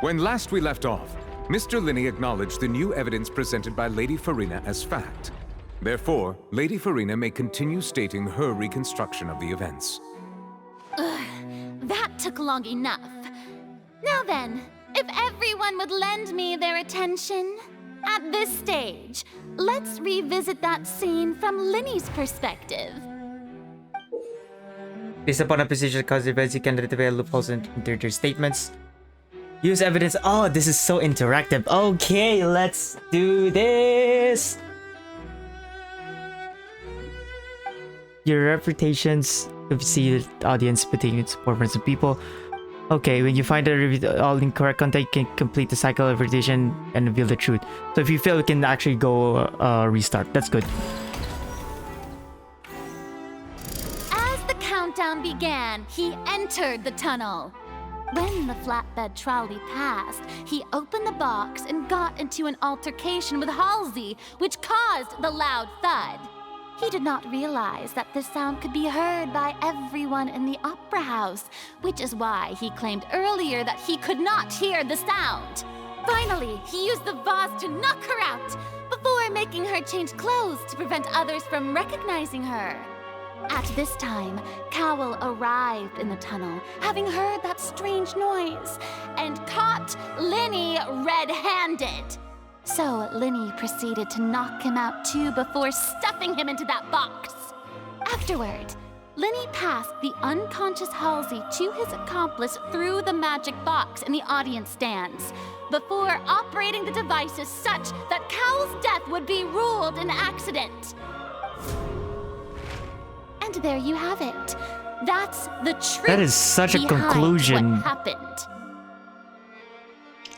When last we left off, Mr. Lyney acknowledged the new evidence presented by Lady Farina as fact. Therefore, Lady Farina may continue stating her reconstruction of the events. That took long enough. Now then, if everyone would lend me their attention. At this stage, let's revisit that scene from Lyney's perspective. Based upon a position that causes events, you can identify loopholes and enter their statements. Use evidence. Oh, this is so interactive. Okay, let's do this. your reputations, if you see the audience between support from some people. Okay, when you find all incorrect content, you can complete the cycle of reputation and reveal the truth. So if you fail, you can actually go restart. That's good. As the countdown began, he entered the tunnel. When the flatbed trolley passed, he opened the box and got into an altercation with Halsey, which caused the loud thud. He did not realize that this sound could be heard by everyone in the opera house, which is why he claimed earlier that he could not hear the sound. Finally, he used the vase to knock her out, before making her change clothes to prevent others from recognizing her. At this time, Cowell arrived in the tunnel, having heard that strange noise, and caught Lyney red-handed. So Lyney proceeded to knock him out too before stuffing him into that box. Afterward, Lyney passed the unconscious Halsey to his accomplice through the magic box in the audience stands, before operating the devices such that Cowell's death would be ruled an accident. And there you have it. That's the truth. That is such a behind conclusion. What happened.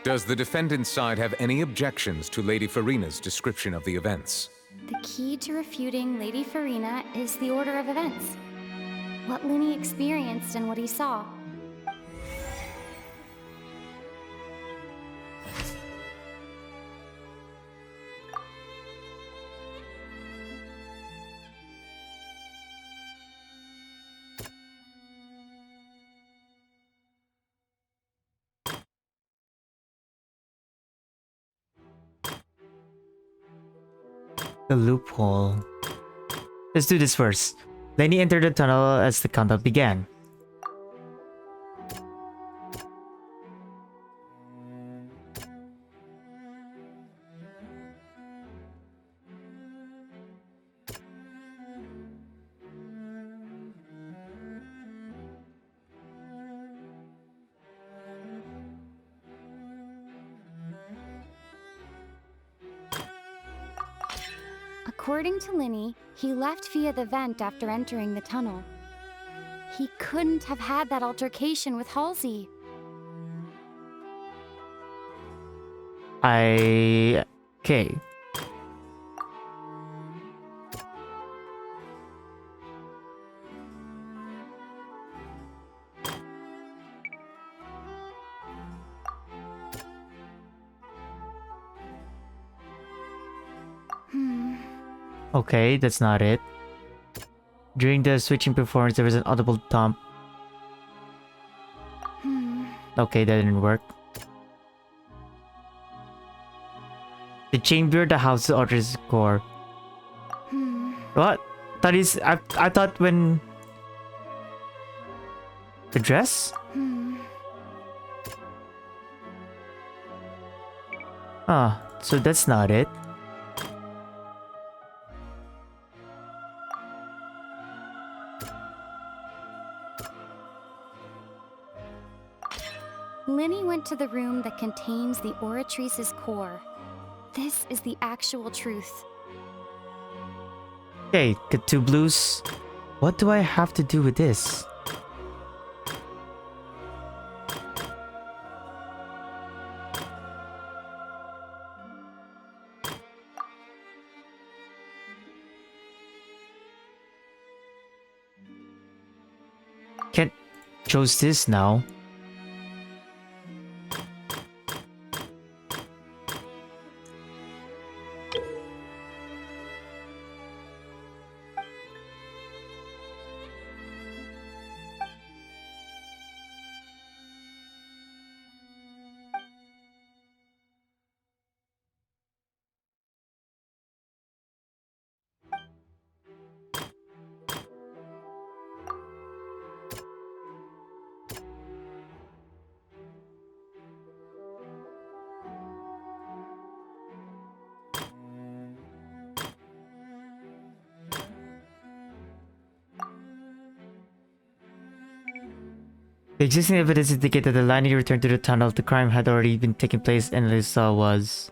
Does the defendant's side have any objections to Lady Farina's description of the events? The key to refuting Lady Farina is the order of events. What Lyney experienced and what he saw. The loophole. Let's do this first. Lyney entered the tunnel as the countdown began. According to Lyney, he left via the vent after entering the tunnel. He couldn't have had that altercation with Halsey. Okay. Okay, that's not it. During the switching performance, there was an audible thump. Okay, that didn't work. The chamber, the house, orders core. What? I thought when the dress? Ah, so that's not it. Lyney went to the room that contains the Oratrice's core. This is the actual truth. Okay, get two blues. What do I have to do with this? Can't chose this now. The existing evidence indicated that Lyney returned to the tunnel. The crime had already been taking place and Lisa was...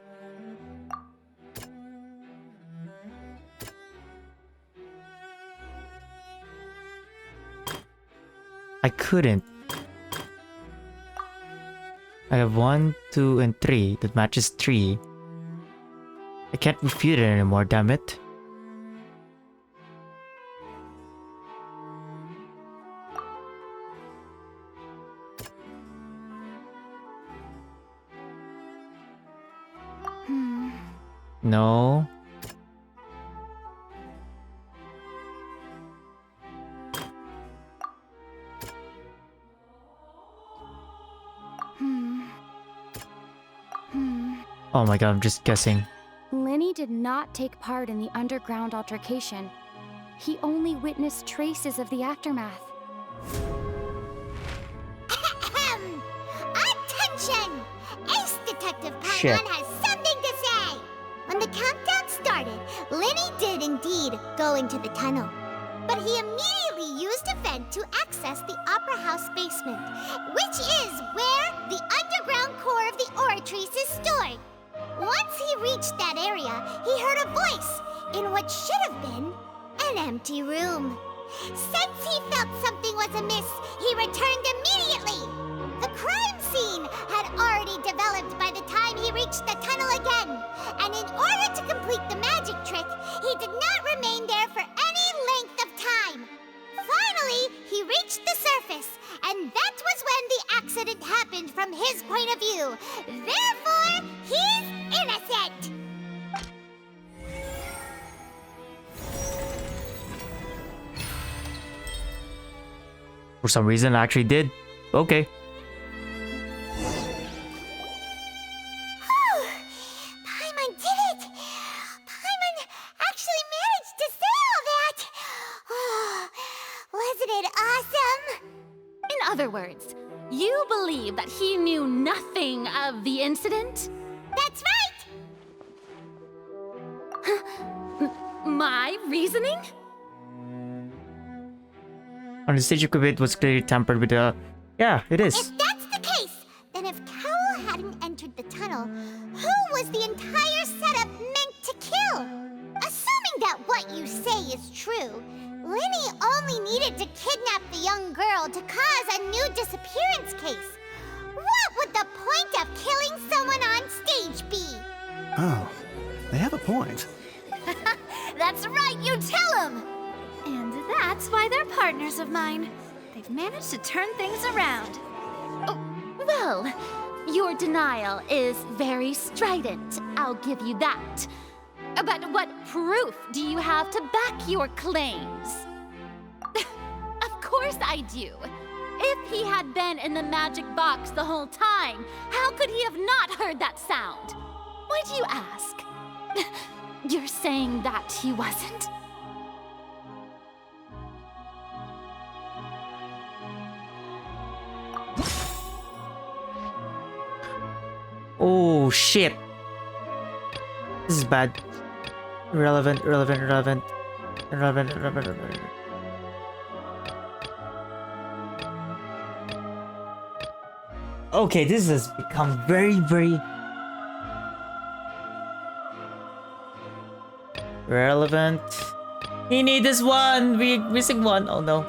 I couldn't. I have 1, 2, and 3 that matches 3. I can't refute it anymore, damn it. No. Oh my god, I'm just guessing. Lyney did not take part in the underground altercation. He only witnessed traces of the aftermath. Attention! Ace Detective Shit. Paimon has something to say! When the countdown started, Lyney did indeed go into the tunnel. But he immediately used a vent to access the Opera House basement, which is where the underground core of the Oratrice is stored. Once he reached that area, he heard a voice in what should have been an empty room. Since he felt something was amiss, he returned immediately. The crime scene had already developed by the time he reached the tunnel again, and in order to complete the magic trick, he did not remain there for any length of time. Finally, he reached the surface, and that was when the accident happened from his point of view. Therefore, he's innocent! For some reason, I actually did. Okay. Paimon did it! Paimon actually managed to say all that! Oh, wasn't it awesome? In other words, you believe that he knew nothing of the incident? That's right! My reasoning? On the stage equipment was clearly tampered with the... Yeah, it is. If that's the case, then if Cowell hadn't entered the tunnel, who was the entire setup meant to kill? Assuming that what you say is true, Lyney only needed to kidnap the young girl to cause a new disappearance case. What would the point of killing someone on stage be? Oh, they have a point. That's right, you tell him! And that's why they're partners of mine. They've managed to turn things around. Oh, well, your denial is very strident, I'll give you that. But what proof do you have to back your claims? Of course I do. If he had been in the magic box the whole time, how could he have not heard that sound? Why do you ask? You're saying that he wasn't? Oh shit. This is bad. Irrelevant. Okay, this has become very relevant. He need this one. We're missing one. Oh no.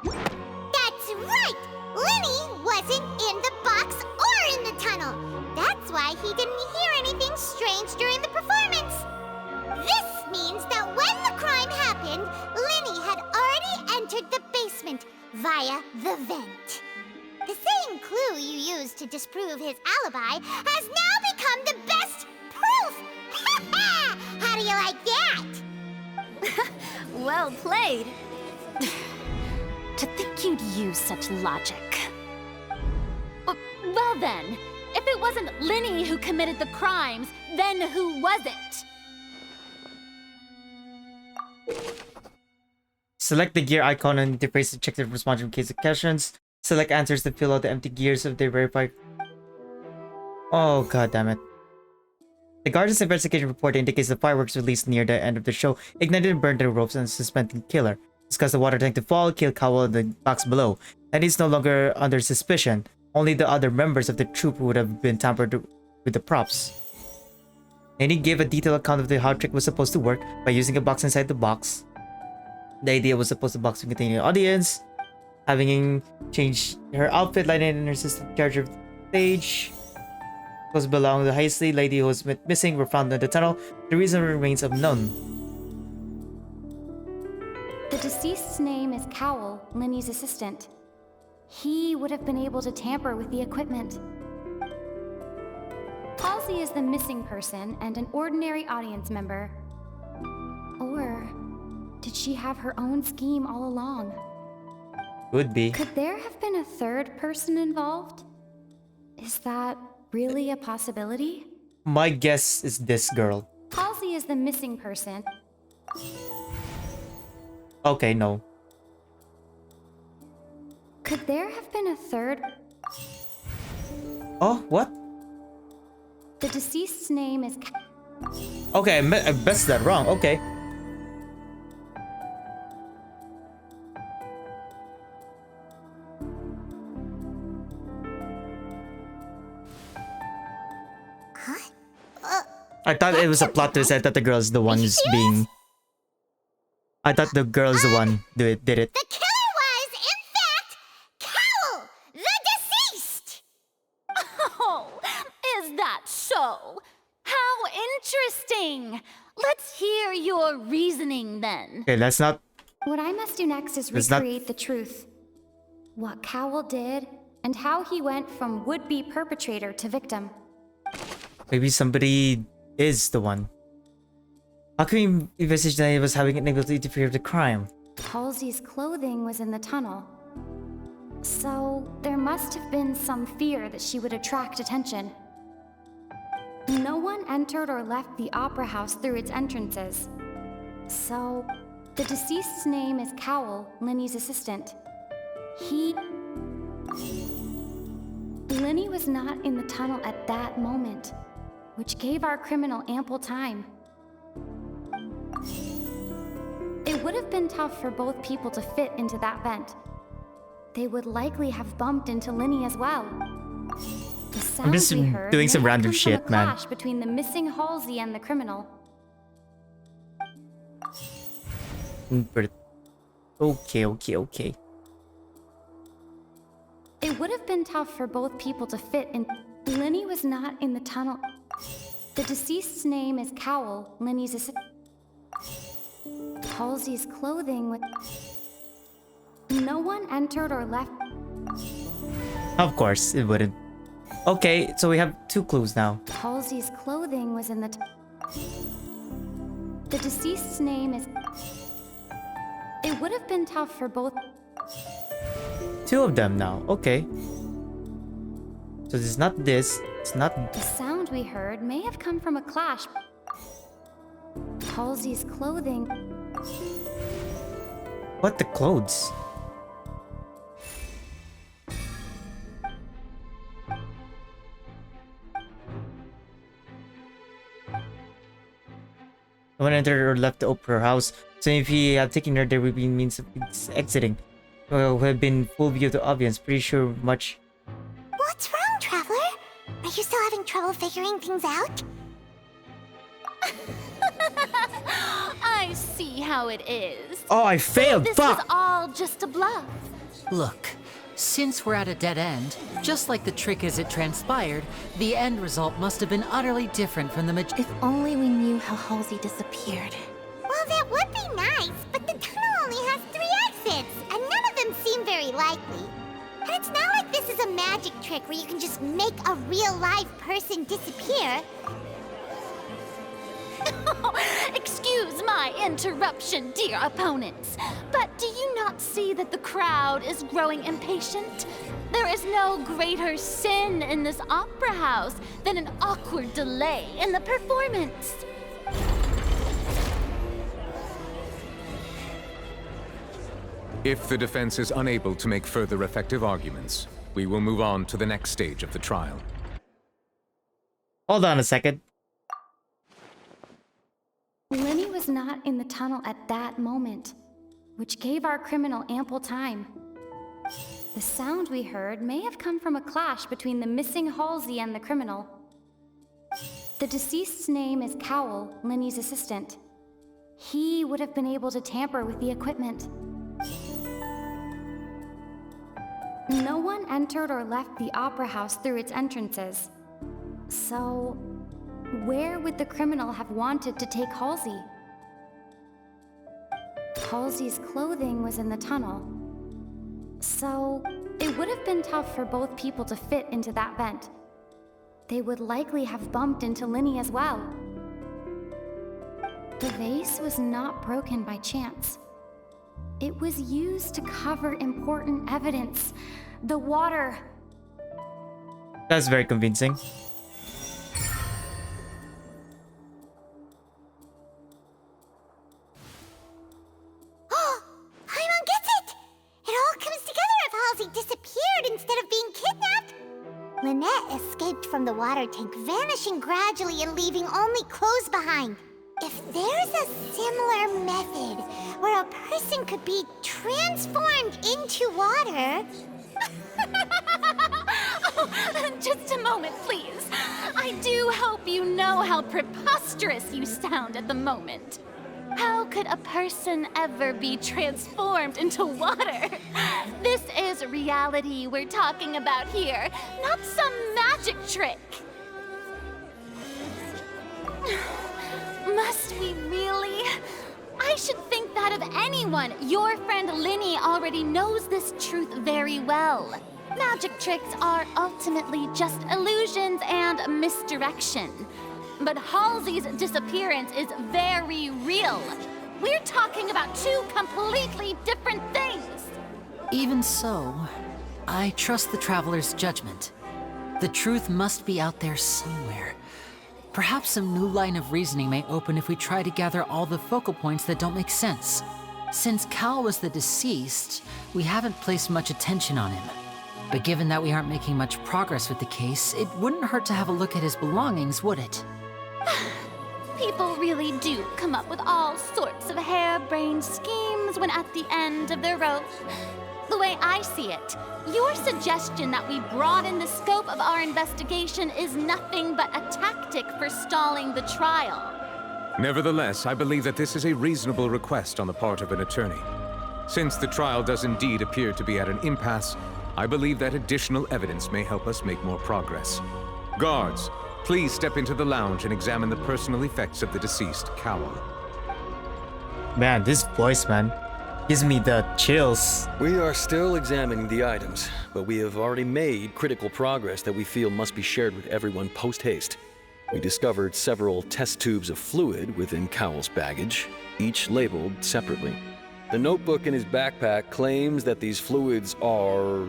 That's right! Lyney wasn't in the box or in the tunnel. That's why he didn't hear anything strange during the performance. This means that when the crime happened, Lyney had already entered the basement via the vent. The same clue you used to disprove his alibi has now become the best proof! How do you like that? Well played. To think you'd use such logic. Well then, if it wasn't Lyney who committed the crimes, then who was it? Select the gear icon on the interface to check the response in case of questions. Select answers to fill out the empty gears of the verified. Oh god damn it. The Guardian's investigation report indicates the fireworks released near the end of the show ignited and burned the ropes and suspended the killer. Discuss the water tank to fall, kill Cowell in the box below. And he's no longer under suspicion. Only the other members of the troupe would have been tampered with the props. And he gave a detailed account of how the trick was supposed to work by using a box inside the box. The idea was supposed to box and contain the audience, having changed her outfit, Lynette and her sister in charge of the stage. Those belonging to the highest lady who was missing were found in the tunnel. The reason remains unknown. The deceased's name is Cowell, Lyney's assistant. He would have been able to tamper with the equipment. Halsey is the missing person and an ordinary audience member. Or did she have her own scheme all along? Could be. Could there have been a third person involved? Is that really a possibility? My guess is this girl. Halsey is the missing person. Okay, no. Could there have been a third? Oh, what? The deceased's name is... Okay, I messed that wrong. Okay. I thought it was a plot twist. I thought the girl's the one who's being... I thought the girl's the one did it. The killer was, in fact, Cowell, the deceased! Oh, is that so? How interesting! Let's hear your reasoning then. Okay, let's not... What I must do next is recreate the truth. What Cowell did, and how he went from would-be perpetrator to victim. Maybe somebody is the one. How can we envisage that he was having an able to interfere with the crime? Halsey's clothing was in the tunnel. So, there must have been some fear that she would attract attention. No one entered or left the opera house through its entrances. So, the deceased's name is Cowell, Lyney's assistant. Lyney was not in the tunnel at that moment, which gave our criminal ample time. It would have been tough for both people to fit into that vent. They would likely have bumped into Lyney as well. The sound I'm just we heard doing some may have random come from shit, a man. clash between the missing Halsey and the criminal. Okay. It would have been tough for both people to fit in. Lyney was not in the tunnel. The deceased's name is Cowell, Lyney's assistant. Halsey's clothing with... No one entered or left. Of course, it wouldn't. Okay, so we have 2 clues now. Halsey's clothing was in the... The deceased's name is... It would have been tough for both... 2 of them now. Okay. So it's not this. It's not... The sound we heard may have come from a clash. Halsey's clothing... What, the clothes? No one entered or left the opera house, so if he had taken her, there would be means of exiting. Well, would have been full view of the audience. Pretty sure much. What's wrong, Traveler? Are you still having trouble figuring things out? I see how it is. Oh, I failed. This Fuck. was all just a bluff. Look, since we're at a dead end, just like the trick as it transpired, the end result must have been utterly different from the If only we knew how Halsey disappeared. Well, that would be nice, but the tunnel only has 3 exits, and none of them seem very likely. And it's not like this is a magic trick where you can just make a real live person disappear. Excuse my interruption, dear opponents, but do you not see that the crowd is growing impatient? There is no greater sin in this opera house than an awkward delay in the performance. If the defense is unable to make further effective arguments, we will move on to the next stage of the trial. Hold on a second. Lyney was not in the tunnel at that moment, which gave our criminal ample time. The sound we heard may have come from a clash between the missing Halsey and the criminal. The deceased's name is Cowell, Lyney's assistant. he would have been able to tamper with the equipment. No one entered or left the Opera House through its entrances. So, where would the criminal have wanted to take Halsey? Halsey's clothing was in the tunnel. So, it would have been tough for both people to fit into that vent. They would likely have bumped into Lyney as well. The vase was not broken by chance. It was used to cover important evidence. The water. That's very convincing. Paimon gets it! It all comes together if Halsey disappeared instead of being kidnapped. Lynette escaped from the water tank, vanishing gradually and leaving only clothes behind. If there's a similar method where a person could be transformed into water... Oh, just a moment, please. I do hope you know how preposterous you sound at the moment. How could a person ever be transformed into water? This is reality we're talking about here, not some magic trick. Must we really? I should think that of anyone. Your friend Lyney already knows this truth very well. Magic tricks are ultimately just illusions and misdirection. But Halsey's disappearance is very real. We're talking about two completely different things. Even so, I trust the Traveler's judgment. The truth must be out there somewhere. Perhaps some new line of reasoning may open if we try to gather all the focal points that don't make sense. Since Cal was the deceased, we haven't placed much attention on him. But given that we aren't making much progress with the case, it wouldn't hurt to have a look at his belongings, would it? People really do come up with all sorts of harebrained schemes when at the end of their rope. The way I see it, your suggestion that we broaden the scope of our investigation is nothing but a tactic for stalling the trial. Nevertheless, I believe that this is a reasonable request on the part of an attorney. Since the trial does indeed appear to be at an impasse, I believe that additional evidence may help us make more progress. Guards, please step into the lounge and examine the personal effects of the deceased Cowl. Man, this voice, man, gives me the chills. We are still examining the items, but we have already made critical progress that we feel must be shared with everyone post-haste. We discovered several test tubes of fluid within Cowl's baggage, each labeled separately. The notebook in his backpack claims that these fluids are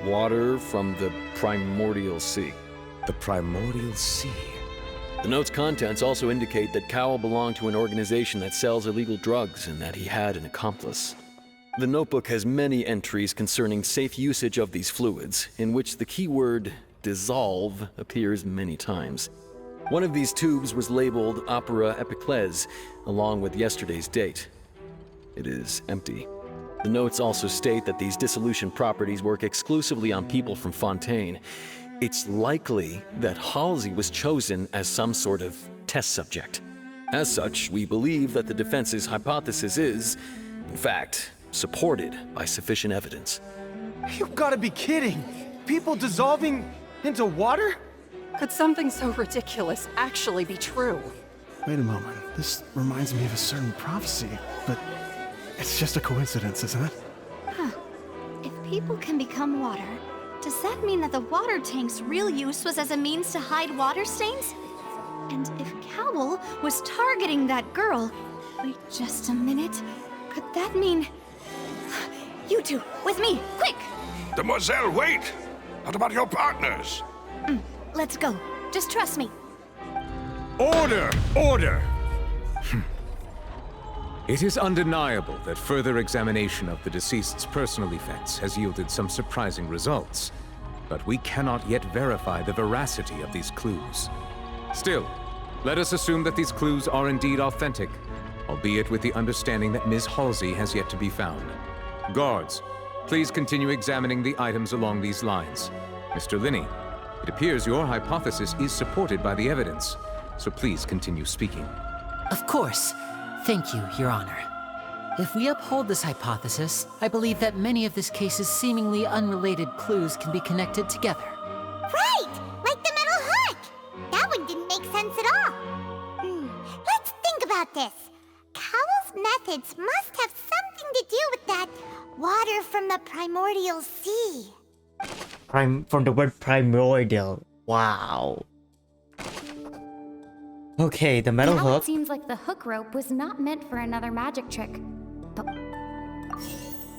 water from the primordial sea. The primordial sea? The note's contents also indicate that Cowell belonged to an organization that sells illegal drugs and that he had an accomplice. The notebook has many entries concerning safe usage of these fluids, in which the keyword dissolve appears many times. One of these tubes was labeled Opera Epiclese, along with yesterday's date. It is empty. The notes also state that these dissolution properties work exclusively on people from Fontaine. It's likely that Halsey was chosen as some sort of test subject. As such, we believe that the defense's hypothesis is, in fact, supported by sufficient evidence. You've got to be kidding! People dissolving into water? Could something so ridiculous actually be true? Wait a moment. This reminds me of a certain prophecy, but it's just a coincidence, isn't it? Huh. If people can become water, does that mean that the water tank's real use was as a means to hide water stains? And if Cowell was targeting that girl... Wait just a minute. Could that mean... You two, with me, quick! Demoiselle, wait! What about your partners? Let's go. Just trust me. Order! Order! It is undeniable that further examination of the deceased's personal effects has yielded some surprising results, but we cannot yet verify the veracity of these clues. Still, let us assume that these clues are indeed authentic, albeit with the understanding that Ms. Halsey has yet to be found. Guards, please continue examining the items along these lines. Mr. Lyney, it appears your hypothesis is supported by the evidence, so please continue speaking. Of course. Thank you, Your Honor. If we uphold this hypothesis, I believe that many of this case's seemingly unrelated clues can be connected together. Right! Like the metal hook! That one didn't make sense at all. Let's think about this. Cowell's methods must have something to do with that water from the primordial sea. From the word primordial. Wow. Okay, the metal now hook. It seems like the hook rope was not meant for another magic trick.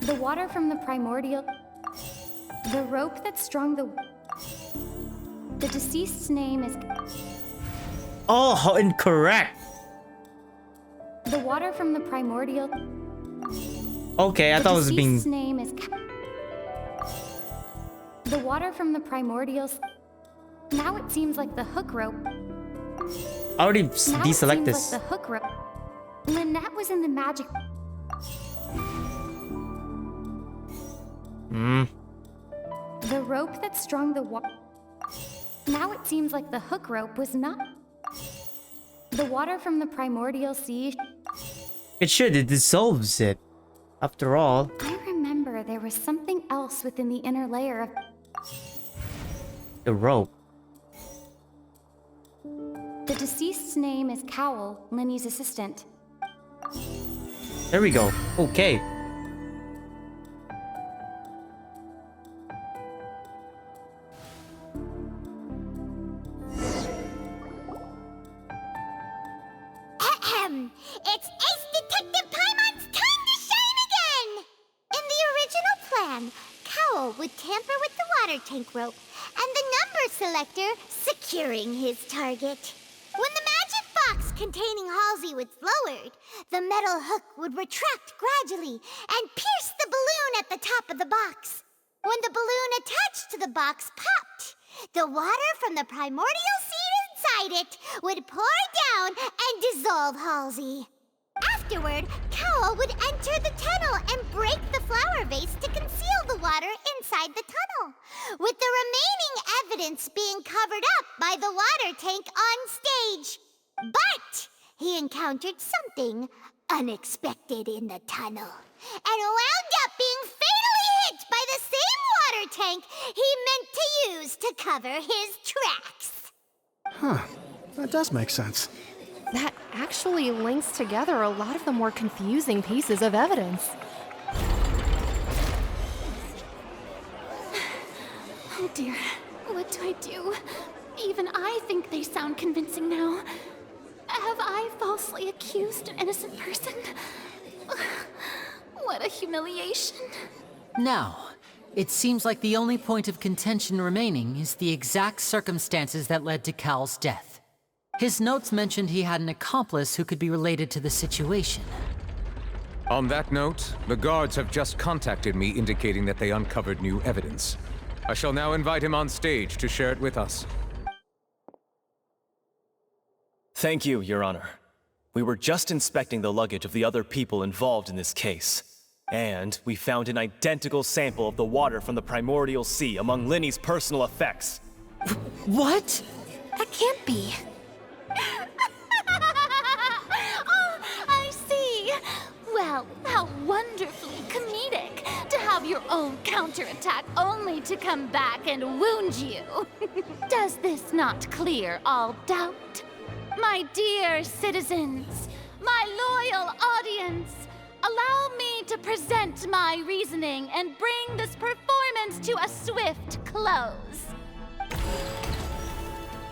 The water from the primordial... The rope that strung the... The deceased's name is... Oh, how incorrect. The water from the primordial... Okay, I thought it was being... The deceased's name is... The water from the primordials... Now it seems like the hook rope... I already Now deselect it this. seems like the hook rope... Lynette was in the magic... The rope that strung the water... Now it seems like the hook rope was not... The water from the primordial sea... It should, it dissolves it. After all. I remember there was something else within the inner layer of... The rope. The deceased's name is Cowell, Lyney's assistant. There we go. Okay. It's Ace Detective Paimon's time to shine again! In the original plan, Cowell would tamper with the water tank rope and the number selector securing his target. When the magic box containing Halsey was lowered, the metal hook would retract gradually and pierce the balloon at the top of the box. When the balloon attached to the box popped, the water from the primordial seed inside it would pour down and dissolve Halsey. Afterward, Cowell would enter the tunnel and break the flower vase to conceal the water inside the tunnel, with the remaining evidence being covered up by the water tank on stage. But he encountered something unexpected in the tunnel and wound up being fatally hit by the same water tank he meant to use to cover his tracks. Huh. That does make sense. That actually links together a lot of the more confusing pieces of evidence. Oh dear, what do I do? Even I think they sound convincing now. Have I falsely accused an innocent person? What a humiliation. Now, it seems like the only point of contention remaining is the exact circumstances that led to Cal's death. His notes mentioned he had an accomplice who could be related to the situation. On that note, the guards have just contacted me indicating that they uncovered new evidence. I shall now invite him on stage to share it with us. Thank you, Your Honor. We were just inspecting the luggage of the other people involved in this case. And we found an identical sample of the water from the primordial sea among Lyney's personal effects. What? That can't be. Oh, I see. Well, how wonderfully comedic to have your own counterattack only to come back and wound you. Does this not clear all doubt? My dear citizens, my loyal audience, allow me to present my reasoning and bring this performance to a swift close.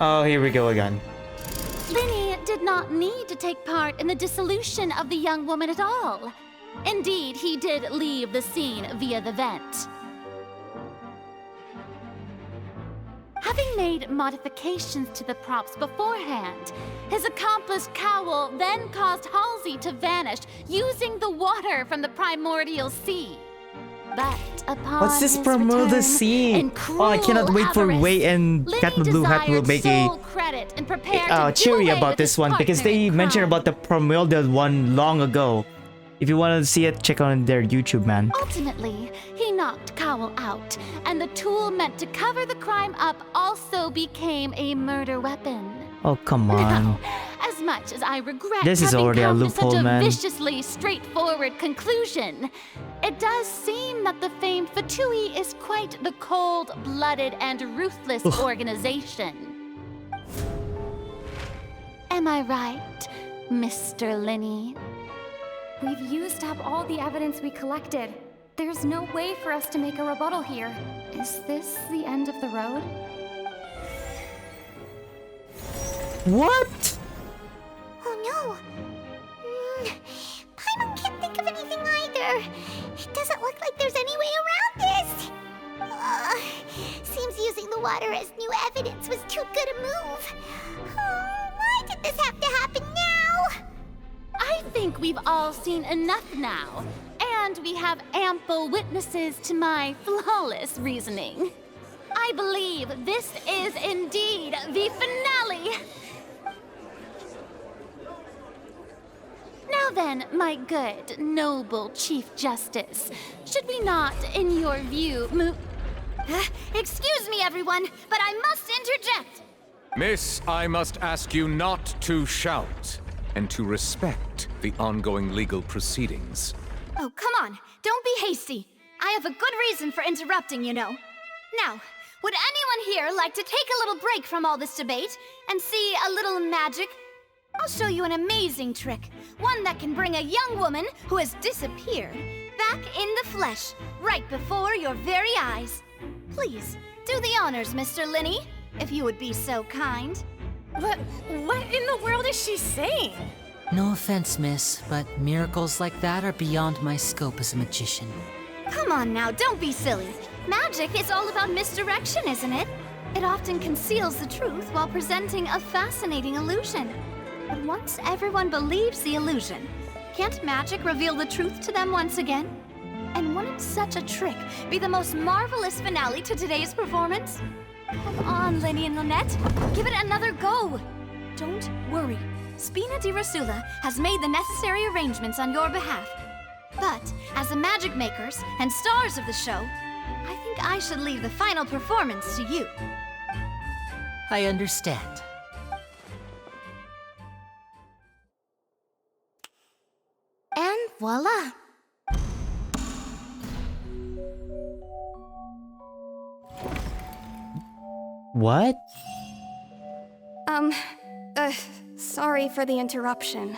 Oh, here we go again. Lyney did not need to take part in the dissolution of the young woman at all. Indeed, he did leave the scene via the vent. Having made modifications to the props beforehand, his accomplice Cowell then caused Halsey to vanish using the water from the primordial sea. But upon What's this his primordial return, sea? in Oh, I cannot cruel wait for avarice, Wei and Cat the Blue Hat will make a sole credit and prepared to do cheery away about with this his one because partner they in mentioned crime. about the primordial one long ago. If you want to see it, check on their YouTube, man. Ultimately, he knocked Cowell out, and the tool meant to cover the crime up also became a murder weapon. Oh, come on. Now, as much as I regret This is having already a come to loophole, such a man. viciously straightforward conclusion. It does seem that the famed Fatui is quite the cold-blooded and ruthless organization. Am I right, Mr. Lyney? We've used up all the evidence we collected. There's no way for us to make a rebuttal here. Is this the end of the road? What? Oh no! Paimon can't think of anything either. It doesn't look like there's any way around this. Seems using the water as new evidence was too good a move. Why did this have to happen now? I think we've all seen enough now, and we have ample witnesses to my flawless reasoning. I believe this is indeed the finale. Now then, my good, noble Chief Justice, should we not, in your view, move... Excuse me, everyone, but I must interject. Miss, I must ask you not to shout and to respect the ongoing legal proceedings. Oh, come on. Don't be hasty. I have a good reason for interrupting, you know. Now, would anyone here like to take a little break from all this debate and see a little magic? I'll show you an amazing trick. One that can bring a young woman who has disappeared back in the flesh, right before your very eyes. Please, do the honors, Mr. Lyney, if you would be so kind. What in the world is she saying? No offense, miss, but miracles like that are beyond my scope as a magician. Come on now, don't be silly. Magic is all about misdirection, isn't it? It often conceals the truth while presenting a fascinating illusion. But once everyone believes the illusion, can't magic reveal the truth to them once again? And wouldn't such a trick be the most marvelous finale to today's performance? Come on, Lyney and Lynette, give it another go. Don't worry, Spina di Rosula has made the necessary arrangements on your behalf. But as the magic makers and stars of the show, I think I should leave the final performance to you. I understand. And voila! What? Sorry for the interruption.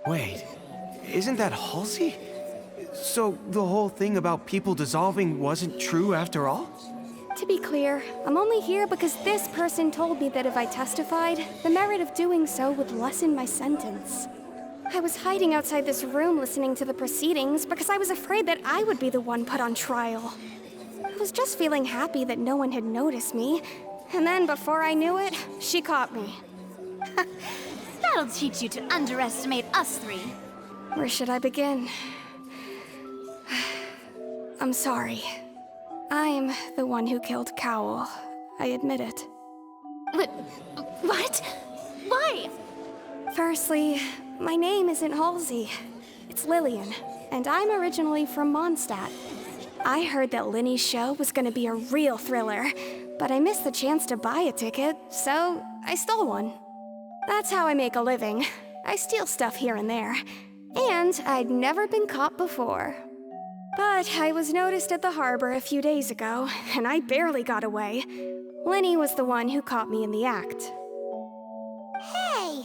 Wait, isn't that Halsey? So the whole thing about people dissolving wasn't true after all? To be clear, I'm only here because this person told me that if I testified, the merit of doing so would lessen my sentence. I was hiding outside this room listening to the proceedings because I was afraid that I would be the one put on trial. I was just feeling happy that no one had noticed me, and then before I knew it, she caught me. That'll teach you to underestimate us three. Where should I begin? I'm sorry. I'm the one who killed Cowl. I admit it. What? Why? Firstly, my name isn't Halsey. It's Lillian, and I'm originally from Mondstadt. I heard that Lyney's show was gonna be a real thriller, but I missed the chance to buy a ticket, so I stole one. That's how I make a living. I steal stuff here and there. And I'd never been caught before. But I was noticed at the harbor a few days ago, and I barely got away. Lyney was the one who caught me in the act. Hey,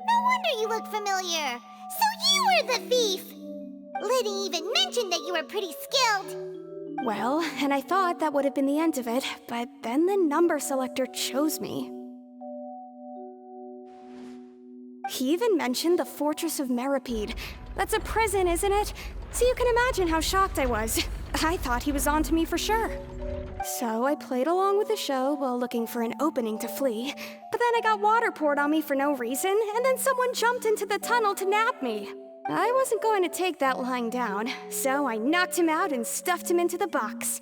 no wonder you look familiar. So you were the thief. Lyney even mentioned that you were pretty skilled. Well, and I thought that would have been the end of it, but then the number selector chose me. He even mentioned the Fortress of Meripede. That's a prison, isn't it? So you can imagine how shocked I was. I thought he was on to me for sure. So I played along with the show while looking for an opening to flee, but then I got water poured on me for no reason, and then someone jumped into the tunnel to nab me. I wasn't going to take that lying down, so I knocked him out and stuffed him into the box.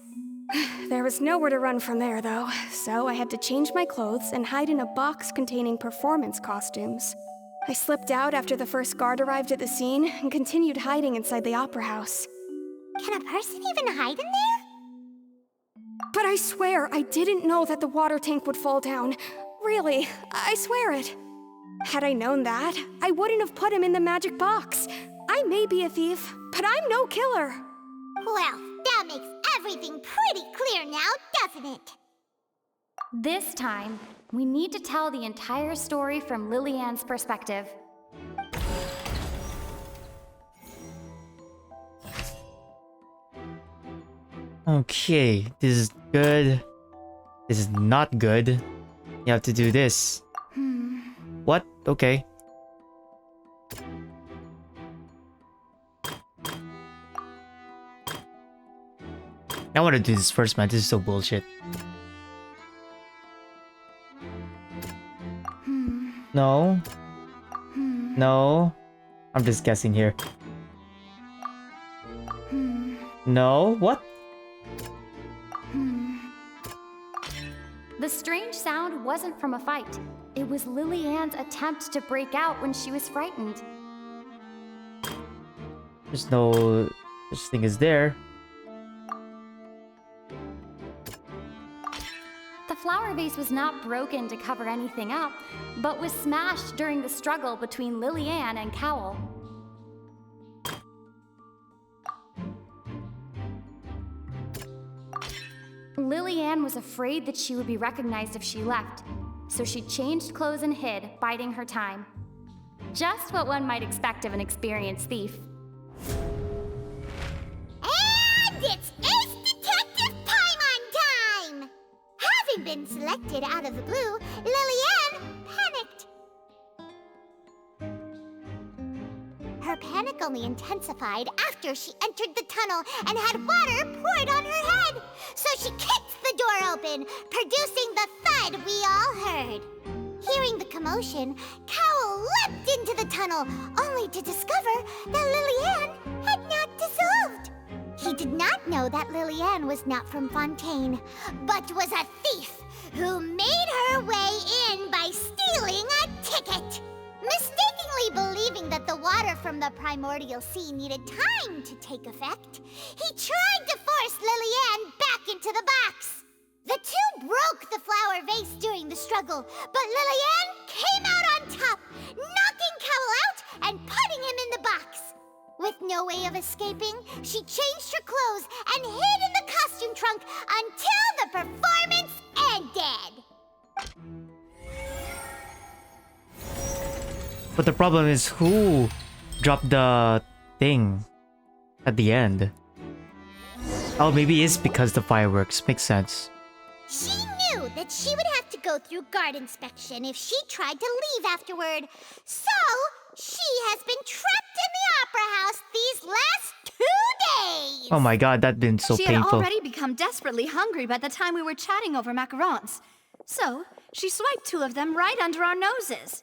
There was nowhere to run from there, though, so I had to change my clothes and hide in a box containing performance costumes. I slipped out after the first guard arrived at the scene and continued hiding inside the opera house. Can a person even hide in there? But I swear I didn't know that the water tank would fall down. Really, I swear it. Had I known that, I wouldn't have put him in the magic box. I may be a thief, but I'm no killer. Well, that makes everything pretty clear now, doesn't it? This time, we need to tell the entire story from Lilian's perspective. Okay, this is good. This is not good. You have to do this. What? Okay. I want to do this first, man. This is so bullshit. No. No. I'm just guessing here. No. What? The strange sound wasn't from a fight. It was Lilian's attempt to break out when she was frightened. There's no such thing as there. The flower vase was not broken to cover anything up, but was smashed during the struggle between Lilian and Cowl. Lilian was afraid that she would be recognized if she left, so she changed clothes and hid, biding her time. Just what one might expect of an experienced thief. And it's Ace Detective Paimon time! Having been selected out of the blue, Lilian panicked. Her panic only intensified after she entered the tunnel and had water poured on her head. So she kicked the door open, producing the thud we all heard. Hearing the commotion, Cowl leapt into the tunnel, only to discover that Lilian had not dissolved. He did not know that Lilian was not from Fontaine, but was a thief who made her way in by stealing a ticket. Mistakenly believing that the water from the primordial sea needed time to take effect, he tried to force Lilian back into the box. The two broke the flower vase during the struggle, but Lilian came out on top, knocking Cowl out and putting him in the box. With no way of escaping, she changed her clothes and hid in the costume trunk until the performance ended. But the problem is who dropped the thing at the end. Oh, maybe it's because the fireworks. Makes sense. She knew that she would have to go through guard inspection if she tried to leave afterward. So, she has been trapped in the Opera House these last 2 days! Oh my god, that's been so She painful. had already become desperately hungry by the time we were chatting over macarons. So, she swiped 2 of them right under our noses.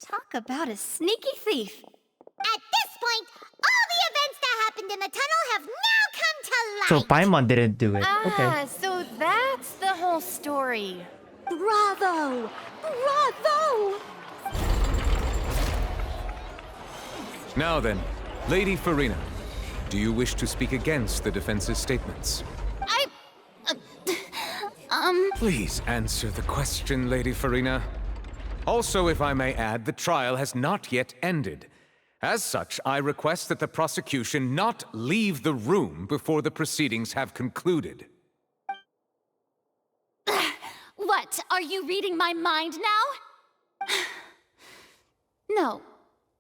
Talk about a sneaky thief. At this point, all the events that happened in the tunnel have now come to light. So Paimon didn't do it. Okay. Ah, so that's the whole story. Bravo! Bravo! Now then, Lady Farina, do you wish to speak against the defense's statements? Please answer the question, Lady Farina. Also, if I may add, the trial has not yet ended. As such, I request that the prosecution not leave the room before the proceedings have concluded. What? Are you reading my mind now? No,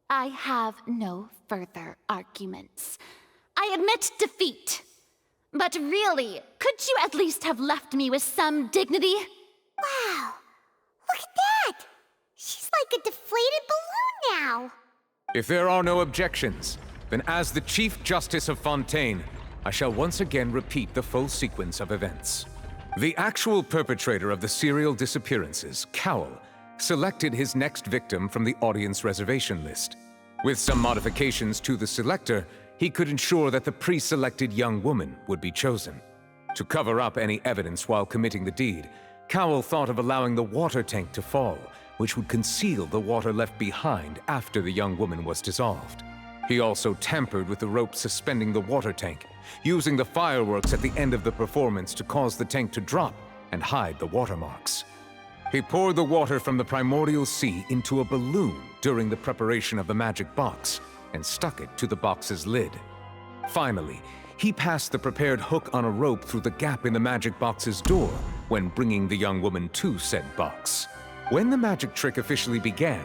I have no further arguments. I admit defeat. But really, could you at least have left me with some dignity? Wow, look at that! She's like a deflated balloon now. If there are no objections, then as the Chief Justice of Fontaine, I shall once again repeat the full sequence of events. The actual perpetrator of the serial disappearances, Cowl, selected his next victim from the audience reservation list. With some modifications to the selector, he could ensure that the pre-selected young woman would be chosen. To cover up any evidence while committing the deed, Cowl thought of allowing the water tank to fall, which would conceal the water left behind after the young woman was dissolved. He also tampered with the rope suspending the water tank, using the fireworks at the end of the performance to cause the tank to drop and hide the watermarks. He poured the water from the primordial sea into a balloon during the preparation of the magic box and stuck it to the box's lid. Finally, he passed the prepared hook on a rope through the gap in the magic box's door when bringing the young woman to said box. When the magic trick officially began,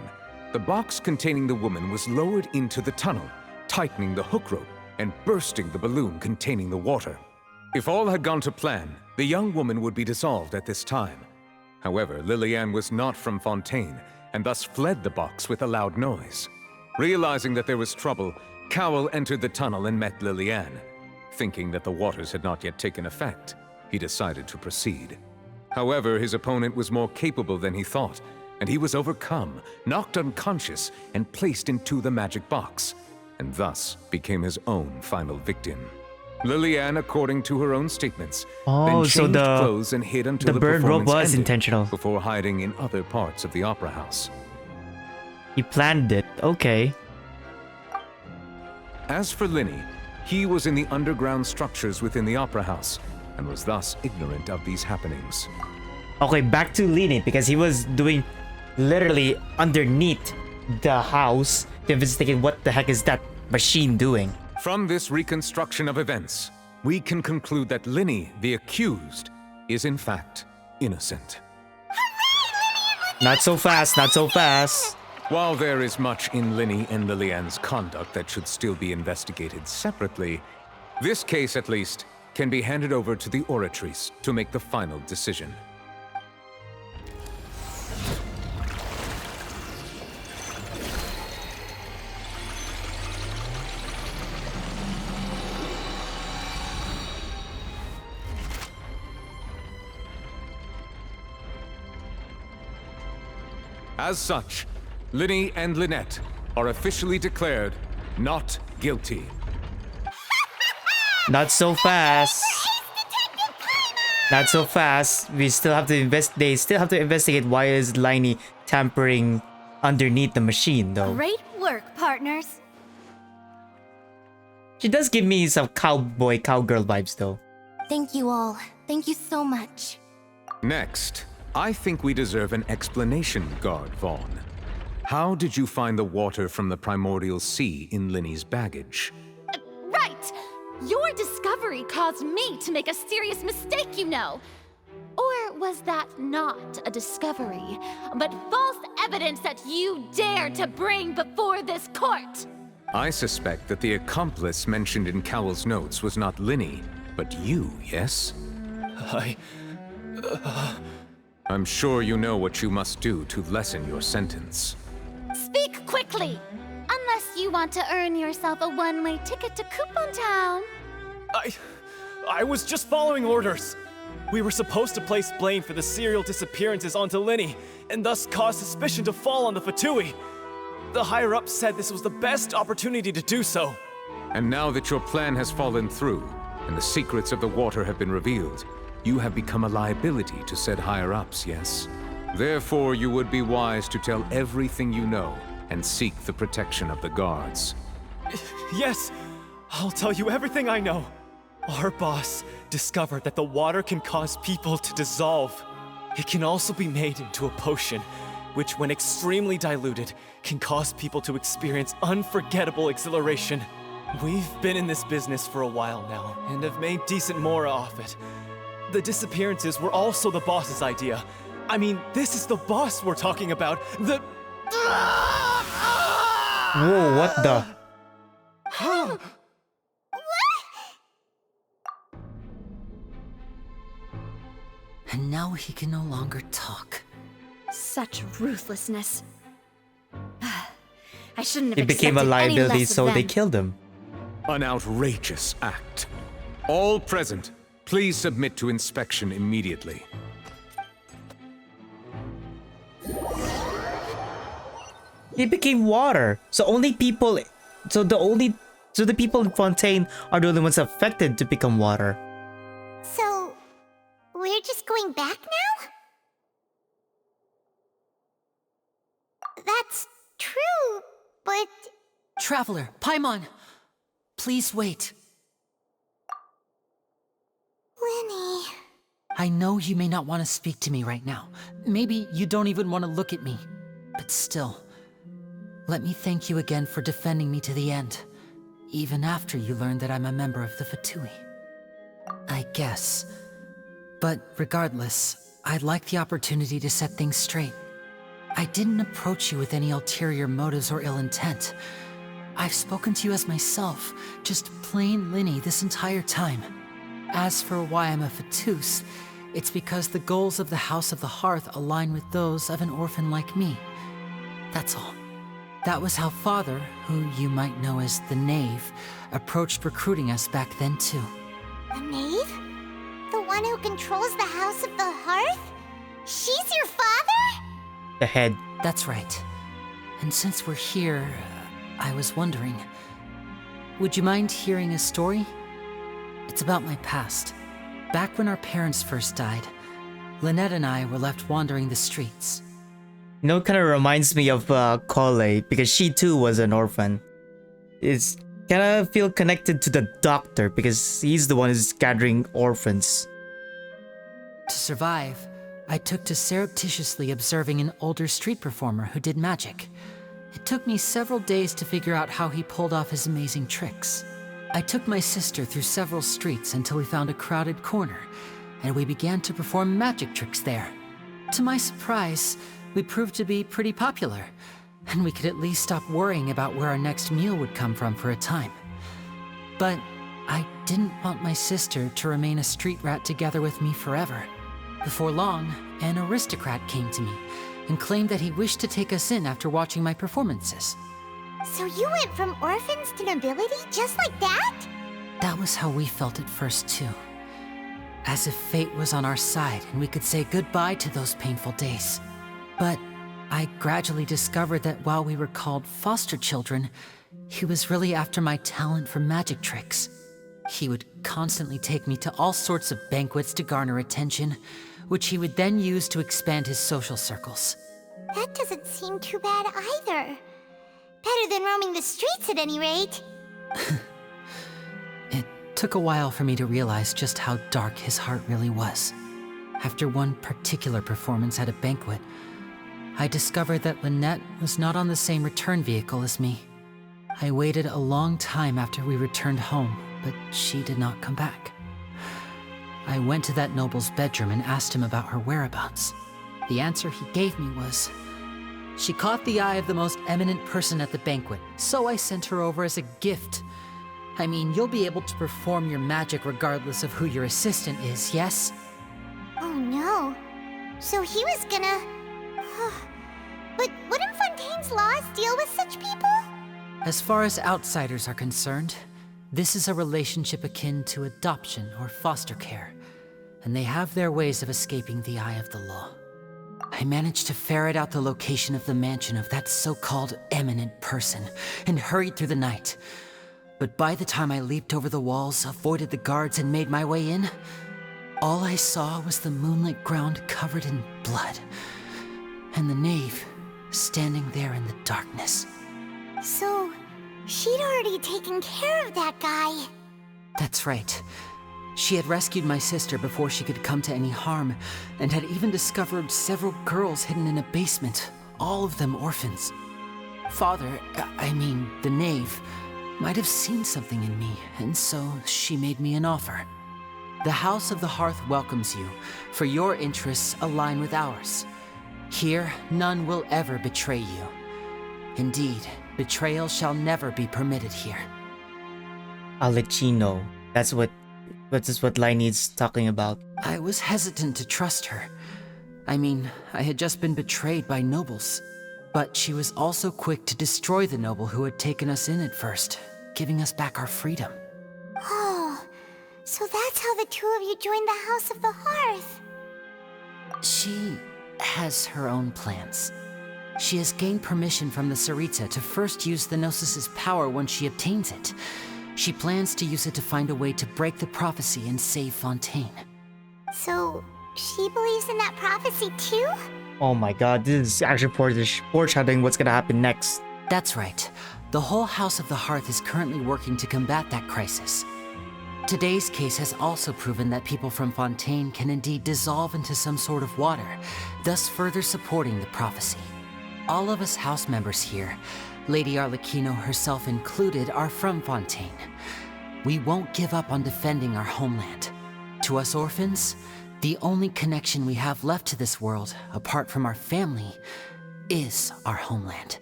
the box containing the woman was lowered into the tunnel, tightening the hook rope and bursting the balloon containing the water. If all had gone to plan, the young woman would be dissolved at this time. However, Lilian was not from Fontaine and thus fled the box with a loud noise. Realizing that there was trouble, Cowell entered the tunnel and met Lilian. Thinking that the waters had not yet taken effect, he decided to proceed. However, his opponent was more capable than he thought, and he was overcome, knocked unconscious, and placed into the magic box, and thus became his own final victim. Lilian, according to her own statements, then changed clothes and hid until the bird rope performance was ended, intentional before hiding in other parts of the opera house. He planned it. Okay. As for Lyney, he was in the underground structures within the opera house and was thus ignorant of these happenings. Okay, back to Lyney, because he was doing literally underneath the house to investigate what the heck is that machine doing. From this reconstruction of events, we can conclude that Lyney, the accused, is in fact innocent. Not so fast, not so fast. While there is much in Lyney and Lilian's conduct that should still be investigated separately, this case at least can be handed over to the Oratrice to make the final decision. As such, Lyney and Lynette are officially declared not guilty. Not so fast. Not so fast. We still have to They still have to investigate why is Lyney tampering underneath the machine, though. Great work, partners. She does give me some cowboy, cowgirl vibes, though. Thank you all. Thank you so much. Next, I think we deserve an explanation, Guard Vaughn. How did you find the water from the primordial sea in Lyney's baggage? Right! Your discovery caused me to make a serious mistake, you know. Or was that not a discovery, but false evidence that you dared to bring before this court? I suspect that the accomplice mentioned in Cowell's notes was not Lyney, but you, yes? I'm sure you know what you must do to lessen your sentence. Speak quickly! Unless you want to earn yourself a one-way ticket to Coupon Town. I was just following orders. We were supposed to place blame for the serial disappearances onto Lyney, and thus cause suspicion to fall on the Fatui. The higher-ups said this was the best opportunity to do so. And now that your plan has fallen through, and the secrets of the water have been revealed, you have become a liability to said higher-ups, yes? Therefore, you would be wise to tell everything you know and seek the protection of the guards. Yes, I'll tell you everything I know. Our boss discovered that the water can cause people to dissolve. It can also be made into a potion, which when extremely diluted, can cause people to experience unforgettable exhilaration. We've been in this business for a while now, and have made decent mora off it. The disappearances were also the boss's idea. I mean, this is the boss we're talking about. The... Whoa, what the? And now he can no longer talk. Such ruthlessness. I shouldn't have He became a accepted any liability, less of so they them. killed him. An outrageous act. All present, please submit to inspection immediately. He became water. So the people in Fontaine are the only ones affected to become water. So, we're just going back now? That's true, but... Traveler, Paimon, please wait. Lyney... I know you may not want to speak to me right now. Maybe you don't even want to look at me. But still, let me thank you again for defending me to the end, even after you learned that I'm a member of the Fatui. I guess. But regardless, I'd like the opportunity to set things straight. I didn't approach you with any ulterior motives or ill intent. I've spoken to you as myself, just plain Lyney this entire time. As for why I'm a Fatus, it's because the goals of the House of the Hearth align with those of an orphan like me. That's all. That was how Father, who you might know as the Knave, approached recruiting us back then too. The Knave? The one who controls the House of the Hearth? She's your father? The head. That's right. And since we're here, I was wondering, would you mind hearing a story? It's about my past. Back when our parents first died, Lynette and I were left wandering the streets. You know, it kind of reminds me of Kole, because she too was an orphan. It's kind of feel connected to the doctor, because he's the one who's gathering orphans. To survive, I took to surreptitiously observing an older street performer who did magic. It took me several days to figure out how he pulled off his amazing tricks. I took my sister through several streets until we found a crowded corner, and we began to perform magic tricks there. To my surprise, we proved to be pretty popular, and we could at least stop worrying about where our next meal would come from for a time. But I didn't want my sister to remain a street rat together with me forever. Before long, an aristocrat came to me and claimed that he wished to take us in after watching my performances. So you went from orphans to nobility just like that? That was how we felt at first too. As if fate was on our side and we could say goodbye to those painful days. But I gradually discovered that while we were called foster children, he was really after my talent for magic tricks. He would constantly take me to all sorts of banquets to garner attention, which he would then use to expand his social circles. That doesn't seem too bad either. Better than roaming the streets at any rate. It took a while for me to realize just how dark his heart really was. After one particular performance at a banquet, I discovered that Lynette was not on the same return vehicle as me. I waited a long time after we returned home, but she did not come back. I went to that noble's bedroom and asked him about her whereabouts. The answer he gave me was, she caught the eye of the most eminent person at the banquet, so I sent her over as a gift. I mean, you'll be able to perform your magic regardless of who your assistant is, yes? Oh no. So he was gonna... But wouldn't Fontaine's laws deal with such people? As far as outsiders are concerned, this is a relationship akin to adoption or foster care, and they have their ways of escaping the eye of the law. I managed to ferret out the location of the mansion of that so-called eminent person and hurried through the night. But by the time I leaped over the walls, avoided the guards, and made my way in, all I saw was the moonlit ground covered in blood, and the knave standing there in the darkness. So, she'd already taken care of that guy. That's right. She had rescued my sister before she could come to any harm, and had even discovered several girls hidden in a basement, all of them orphans. Father, the knave, might have seen something in me, and so she made me an offer. The House of the Hearth welcomes you, for your interests align with ours. Here, none will ever betray you. Indeed, betrayal shall never be permitted here. I'll let you know. That's what Lyney's talking about. I was hesitant to trust her. I mean, I had just been betrayed by nobles. But she was also quick to destroy the noble who had taken us in at first, giving us back our freedom. Oh, so that's how the two of you joined the House of the Hearth. She has her own plans. She has gained permission from the Sarita to first use the Gnosis' power once she obtains it. She plans to use it to find a way to break the prophecy and save Fontaine. So, she believes in that prophecy too? Oh my god, this is actually foreshadowing what's gonna happen next. That's right. The whole House of the Hearth is currently working to combat that crisis. Today's case has also proven that people from Fontaine can indeed dissolve into some sort of water, thus further supporting the prophecy. All of us house members here, Lady Arlecchino herself included, are from Fontaine. We won't give up on defending our homeland. To us orphans, the only connection we have left to this world, apart from our family, is our homeland.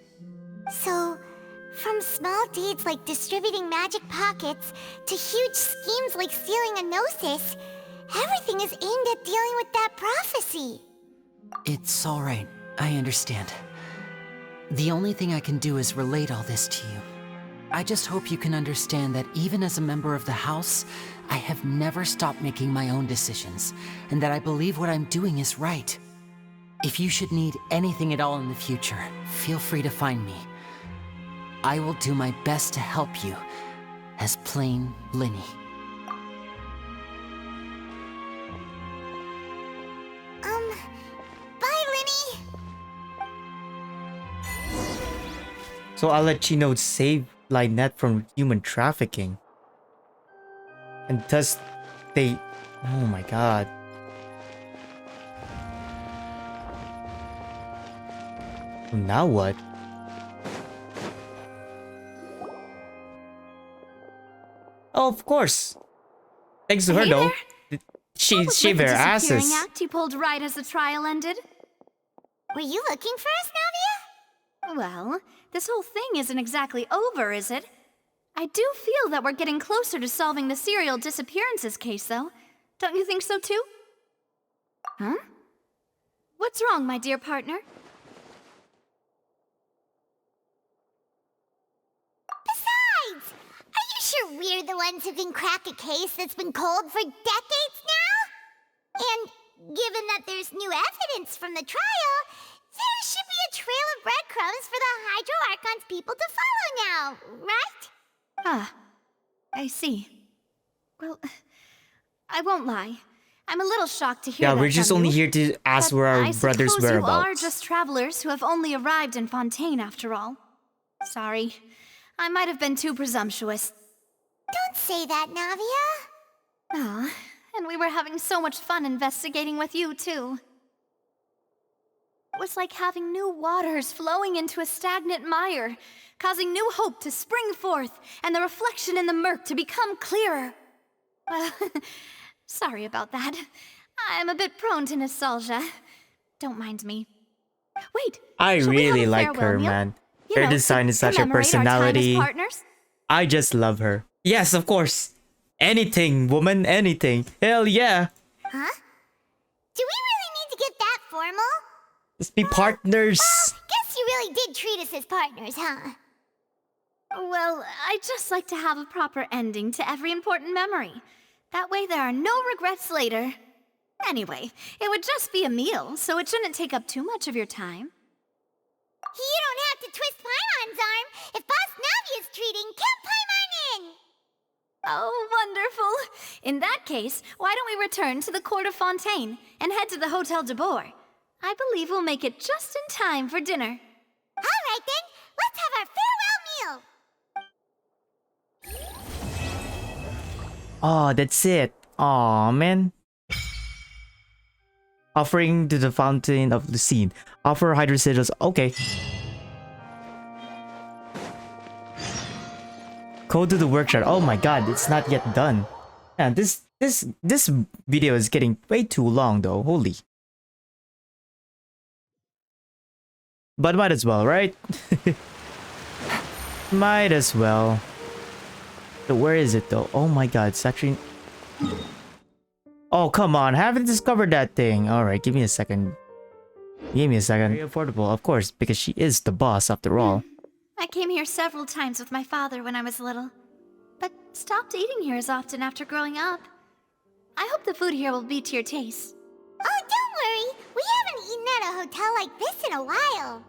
So, from small deeds like distributing magic pockets to huge schemes like stealing a Gnosis, everything is aimed at dealing with that prophecy. It's all right. I understand. The only thing I can do is relate all this to you. I just hope you can understand that even as a member of the house, I have never stopped making my own decisions, and that I believe what I'm doing is right. If you should need anything at all in the future, feel free to find me. I will do my best to help you, as plain Lyney. Bye, Lyney! So I'll let you know, save Lynette from human trafficking. And thus they... Oh my god. Now what? Oh, of course. Thanks to her, though. She their asses. Act you pulled right as the trial ended. Were you looking for us, Navia? Well, this whole thing isn't exactly over, is it? I do feel that we're getting closer to solving the serial disappearances case, though. Don't you think so, too? Huh? What's wrong, my dear partner? Besides, are you sure we're the ones who can crack a case that's been cold for decades now? And given that there's new evidence from the trial, there should be a trail of breadcrumbs for the Hydro Archon's people to follow now, right? Ah, I see. Well, I won't lie. I'm a little shocked to hear that we're just from only you. here to ask But where our I brother's suppose you are whereabouts. just travelers who have only arrived in Fontaine after all. Sorry, I might have been too presumptuous. Don't say that, Navia. Ah, and we were having so much fun investigating with you, too. It was like having new waters flowing into a stagnant mire, causing new hope to spring forth, and the reflection in the murk to become clearer. Well, sorry about that. I'm a bit prone to nostalgia. Don't mind me. Wait, I shall we have really a like farewell her, meal? man. You Her know, design to is such a commemorate our time as personality. partners? I just love her. Yes, of course. Anything, woman, anything. Hell yeah. Huh? Do we really need to get that formal? Let's be partners. Guess you really did treat us as partners, huh? Well, I just like to have a proper ending to every important memory. That way there are no regrets later. Anyway, it would just be a meal, so it shouldn't take up too much of your time. You don't have to twist Paimon's arm. If Boss Navia's treating, count Paimon in! Oh, wonderful. In that case, why don't we return to the court of Fontaine and head to the Hotel de Boer? I believe we'll make it just in time for dinner. All right then, let's have our farewell meal. Oh, that's it. Aw, man. Offering to the fountain of the scene. Offer Hydro sigils. Okay. Go to the workshop. Oh my god, it's not yet done. Man, this video is getting way too long though. Holy. But might as well, right? Might as well. So where is it though? Oh my god, it's actually... Oh, come on. Haven't discovered that thing. Alright, give me a second. Give me a second. Very affordable, of course, because she is the boss after all. I came here several times with my father when I was little, but stopped eating here as often after growing up. I hope the food here will be to your taste. Oh, don't worry. We haven't eaten at a hotel like this in a while.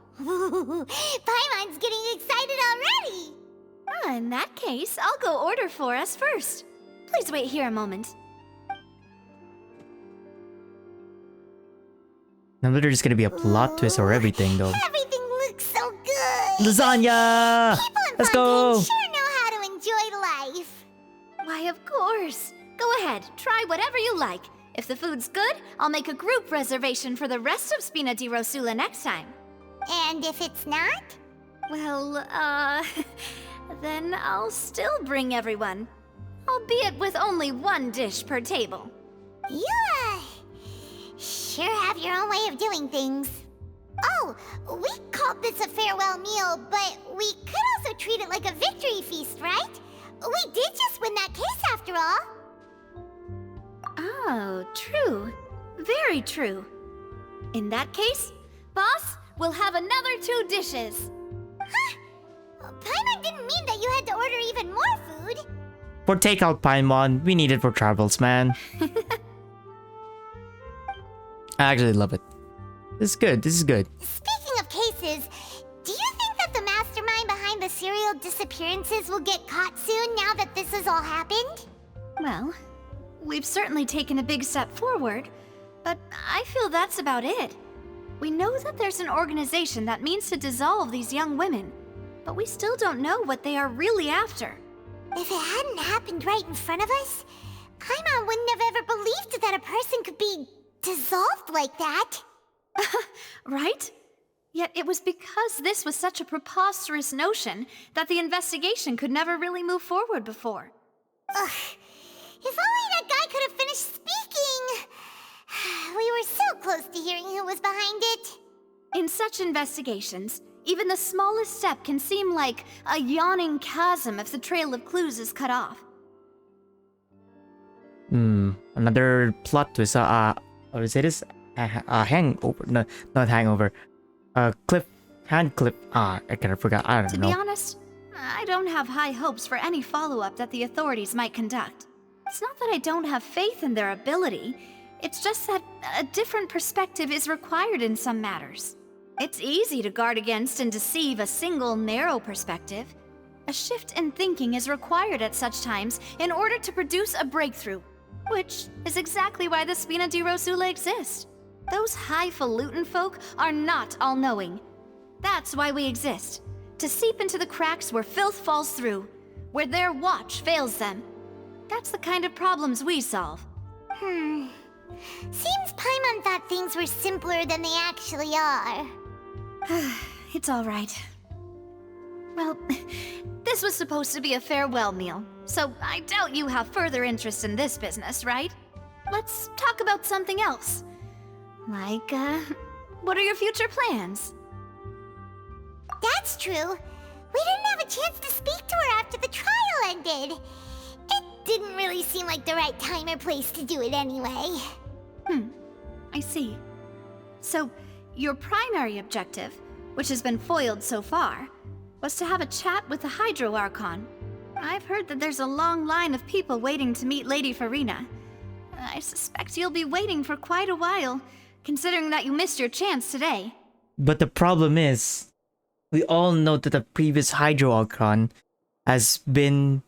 Paimon's getting excited already. In that case, I'll go order for us first. Please wait here a moment. Now there's gonna be a plot twist or everything though. Everything looks so good. Lasagna! People in Let's Fontaine go! sure know how to enjoy life. Why, of course. Go ahead, try whatever you like. If the food's good, I'll make a group reservation for the rest of Spina di Rosula next time. And if it's not? Well, then I'll still bring everyone. Albeit with only one dish per table. You, sure have your own way of doing things. Oh, we called this a farewell meal, but we could also treat it like a victory feast, right? We did just win that case after all. Oh, true. Very true. In that case, boss, we'll have another 2 dishes. Huh? Paimon didn't mean that you had to order even more food. For takeout, Paimon, we need it for travels, man. I actually love it. This is good, this is good. Speaking of cases, do you think that the mastermind behind the serial disappearances will get caught soon now that this has all happened? Well, we've certainly taken a big step forward, but I feel that's about it. We know that there's an organization that means to dissolve these young women, but we still don't know what they are really after. If it hadn't happened right in front of us, Paimon wouldn't have ever believed that a person could be dissolved like that. Right? Yet it was because this was such a preposterous notion that the investigation could never really move forward before. Ugh. If only that guy could have finished speaking! We were so close to hearing who was behind it. In such investigations, even the smallest step can seem like a yawning chasm if the trail of clues is cut off. Another plot twist. What is it? Hangover. No, not hangover. Hand clip. I kind of forgot. I don't know. To be honest, I don't have high hopes for any follow-up that the authorities might conduct. It's not that I don't have faith in their ability. It's just that a different perspective is required in some matters. It's easy to guard against and deceive a single narrow perspective. A shift in thinking is required at such times in order to produce a breakthrough, which is exactly why the Spina di Rosula exist. Those highfalutin folk are not all-knowing. That's why we exist, to seep into the cracks where filth falls through, where their watch fails them. That's the kind of problems we solve. Seems Paimon thought things were simpler than they actually are. It's all right. Well, this was supposed to be a farewell meal, so I doubt you have further interest in this business, right? Let's talk about something else. Like, what are your future plans? That's true. We didn't have a chance to speak to her after the trial ended. It didn't really seem like the right time or place to do it anyway. I see. So, your primary objective, which has been foiled so far, was to have a chat with the Hydro Archon. I've heard that there's a long line of people waiting to meet Lady Farina. I suspect you'll be waiting for quite a while, considering that you missed your chance today. But the problem is, we all know that the previous Hydro Archon has been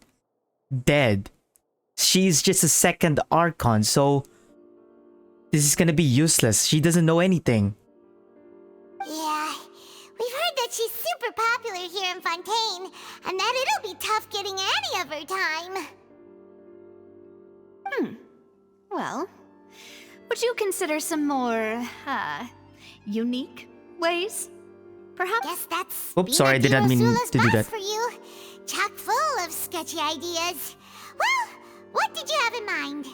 dead. She's just a second Archon, so this is gonna be useless. She doesn't know anything. Yeah, we've heard that she's super popular here in Fontaine, and that it'll be tough getting any of her time. Well, would you consider some more, unique ways? Perhaps? Guess that's Oops, sorry, I did not mean Rosula's to do boss that. for you. Chock full of sketchy ideas. Well, what did you have in mind?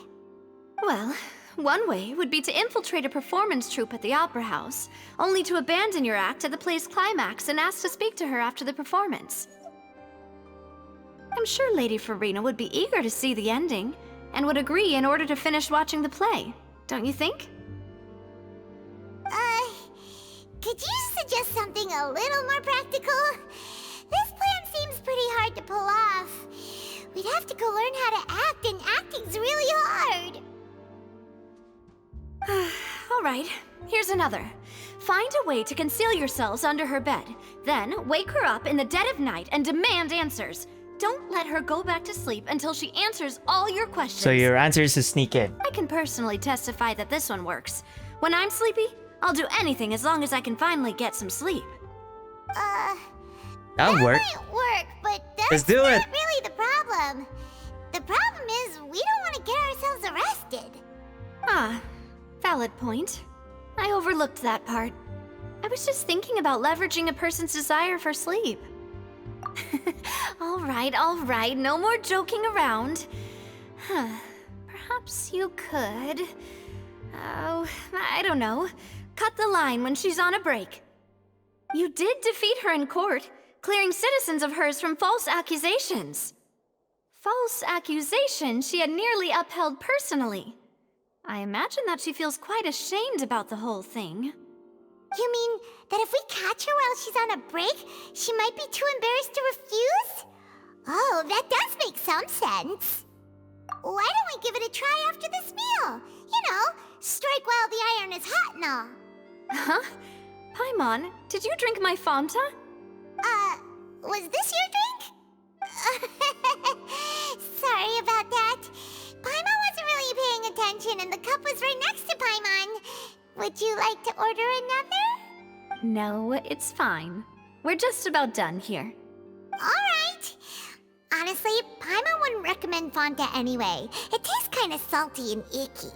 Well, one way would be to infiltrate a performance troupe at the Opera House, only to abandon your act at the play's climax and ask to speak to her after the performance. I'm sure Lady Farina would be eager to see the ending, and would agree in order to finish watching the play, don't you think? Could you suggest something a little more practical? This plan seems pretty hard to pull off. We'd have to go learn how to act, and acting's really hard. All right, here's another. Find a way to conceal yourselves under her bed. Then wake her up in the dead of night and demand answers. Don't let her go back to sleep until she answers all your questions. So your answer is to sneak in. I can personally testify that this one works. When I'm sleepy, I'll do anything as long as I can finally get some sleep. That'll work. Might work, but Let's that's do not it. really the problem. The problem is, we don't want to get ourselves arrested. Ah, valid point. I overlooked that part. I was just thinking about leveraging a person's desire for sleep. All right, no more joking around. Perhaps you could... Oh, I don't know. Cut the line when she's on a break. You did defeat her in court, clearing citizens of hers from false accusations. False accusations she had nearly upheld personally. I imagine that she feels quite ashamed about the whole thing. You mean that if we catch her while she's on a break, she might be too embarrassed to refuse? Oh, that does make some sense. Why don't we give it a try after this meal? You know, strike while the iron is hot and all. Huh? Paimon, did you drink my Fanta? Was this your drink? Sorry about that. Paimon wasn't really paying attention and the cup was right next to Paimon. Would you like to order another? No, it's fine. We're just about done here. Alright. Honestly, Paimon wouldn't recommend Fanta anyway. It tastes kinda salty and icky.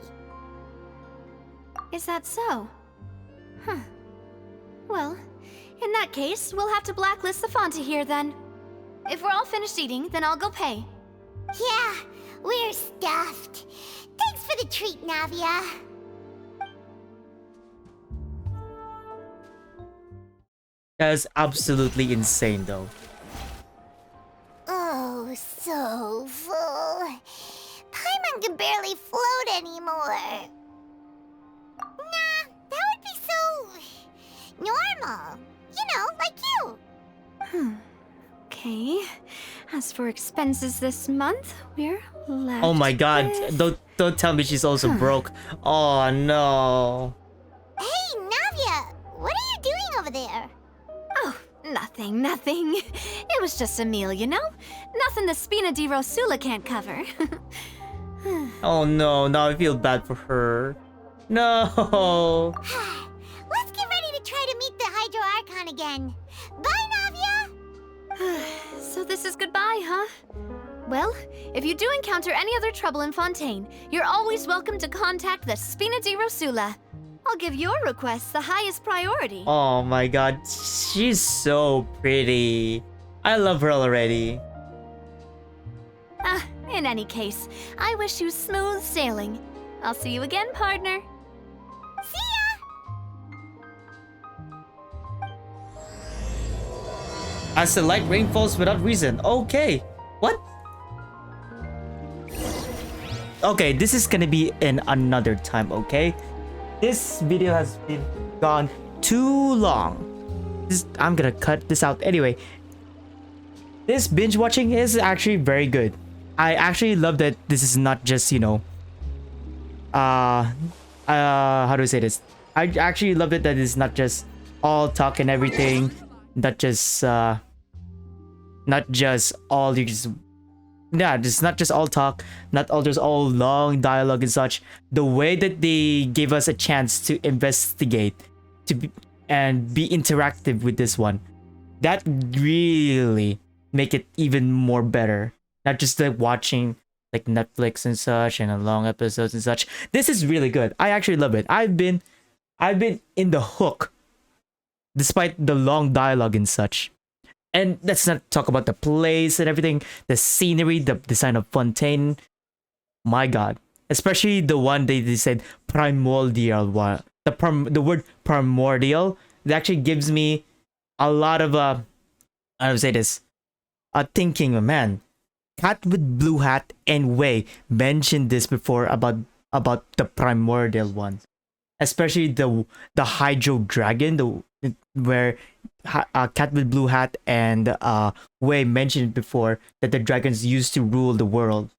Is that so? Huh. Well, in that case, we'll have to blacklist the Fanta here then. If we're all finished eating, then I'll go pay. Yeah, we're stuffed. Thanks for the treat, Navia. That is absolutely insane, though. Oh, so full. Paimon can barely float anymore. Nah, that would be so... normal. You know, like you. Okay. As for expenses this month, we're left Oh my god, with... don't tell me she's also broke. Oh no. Hey, Navia, what are you doing over there? Oh, nothing. It was just a meal, you know? Nothing the Spina di Rosula can't cover. Oh no, now I feel bad for her. No. Let's get ready to try to meet the Hydro Archon again. Bye, Navia! So this is goodbye, huh? Well, if you do encounter any other trouble in Fontaine, you're always welcome to contact the Spina di Rosula. I'll give your requests the highest priority. Oh my god, she's so pretty. I love her already. In any case, I wish you smooth sailing. I'll see you again, partner. See ya! As the light rain falls without reason. Okay. What? Okay, this is gonna be in another time, okay? This video has been gone too long. I'm gonna cut this out. Anyway, this binge watching is actually very good. I actually love that this is not just, you know, how do I say this? I actually love it that it's not just all talk and everything. Not just all you just... Yeah, it's not just all talk, not all just all long dialogue and such. The way that they gave us a chance to investigate, and be interactive with this one, that really make it even more better. Not just like watching like Netflix and such and long episodes and such. This is really good. I actually love it. I've been in the hook, despite the long dialogue and such. And let's not talk about the place and everything, the scenery, the design of Fontaine. My god. Especially the one they said primordial one. The word primordial, it actually gives me a lot of how to say this? Thinking, man. Cat with Blue Hat and Wei mentioned this before about the primordial ones. Especially the Hydro Dragon, where Cat with Blue Hat and Wei mentioned before that the dragons used to rule the world.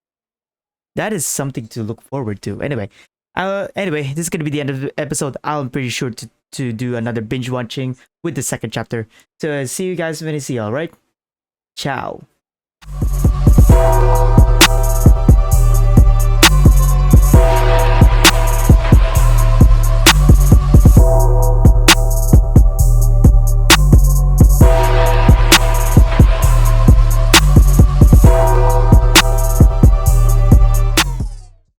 That is something to look forward to. Anyway, this is gonna be the end of the episode. I'm pretty sure to do another binge watching with the second chapter. So see you guys when I see you. All right, ciao.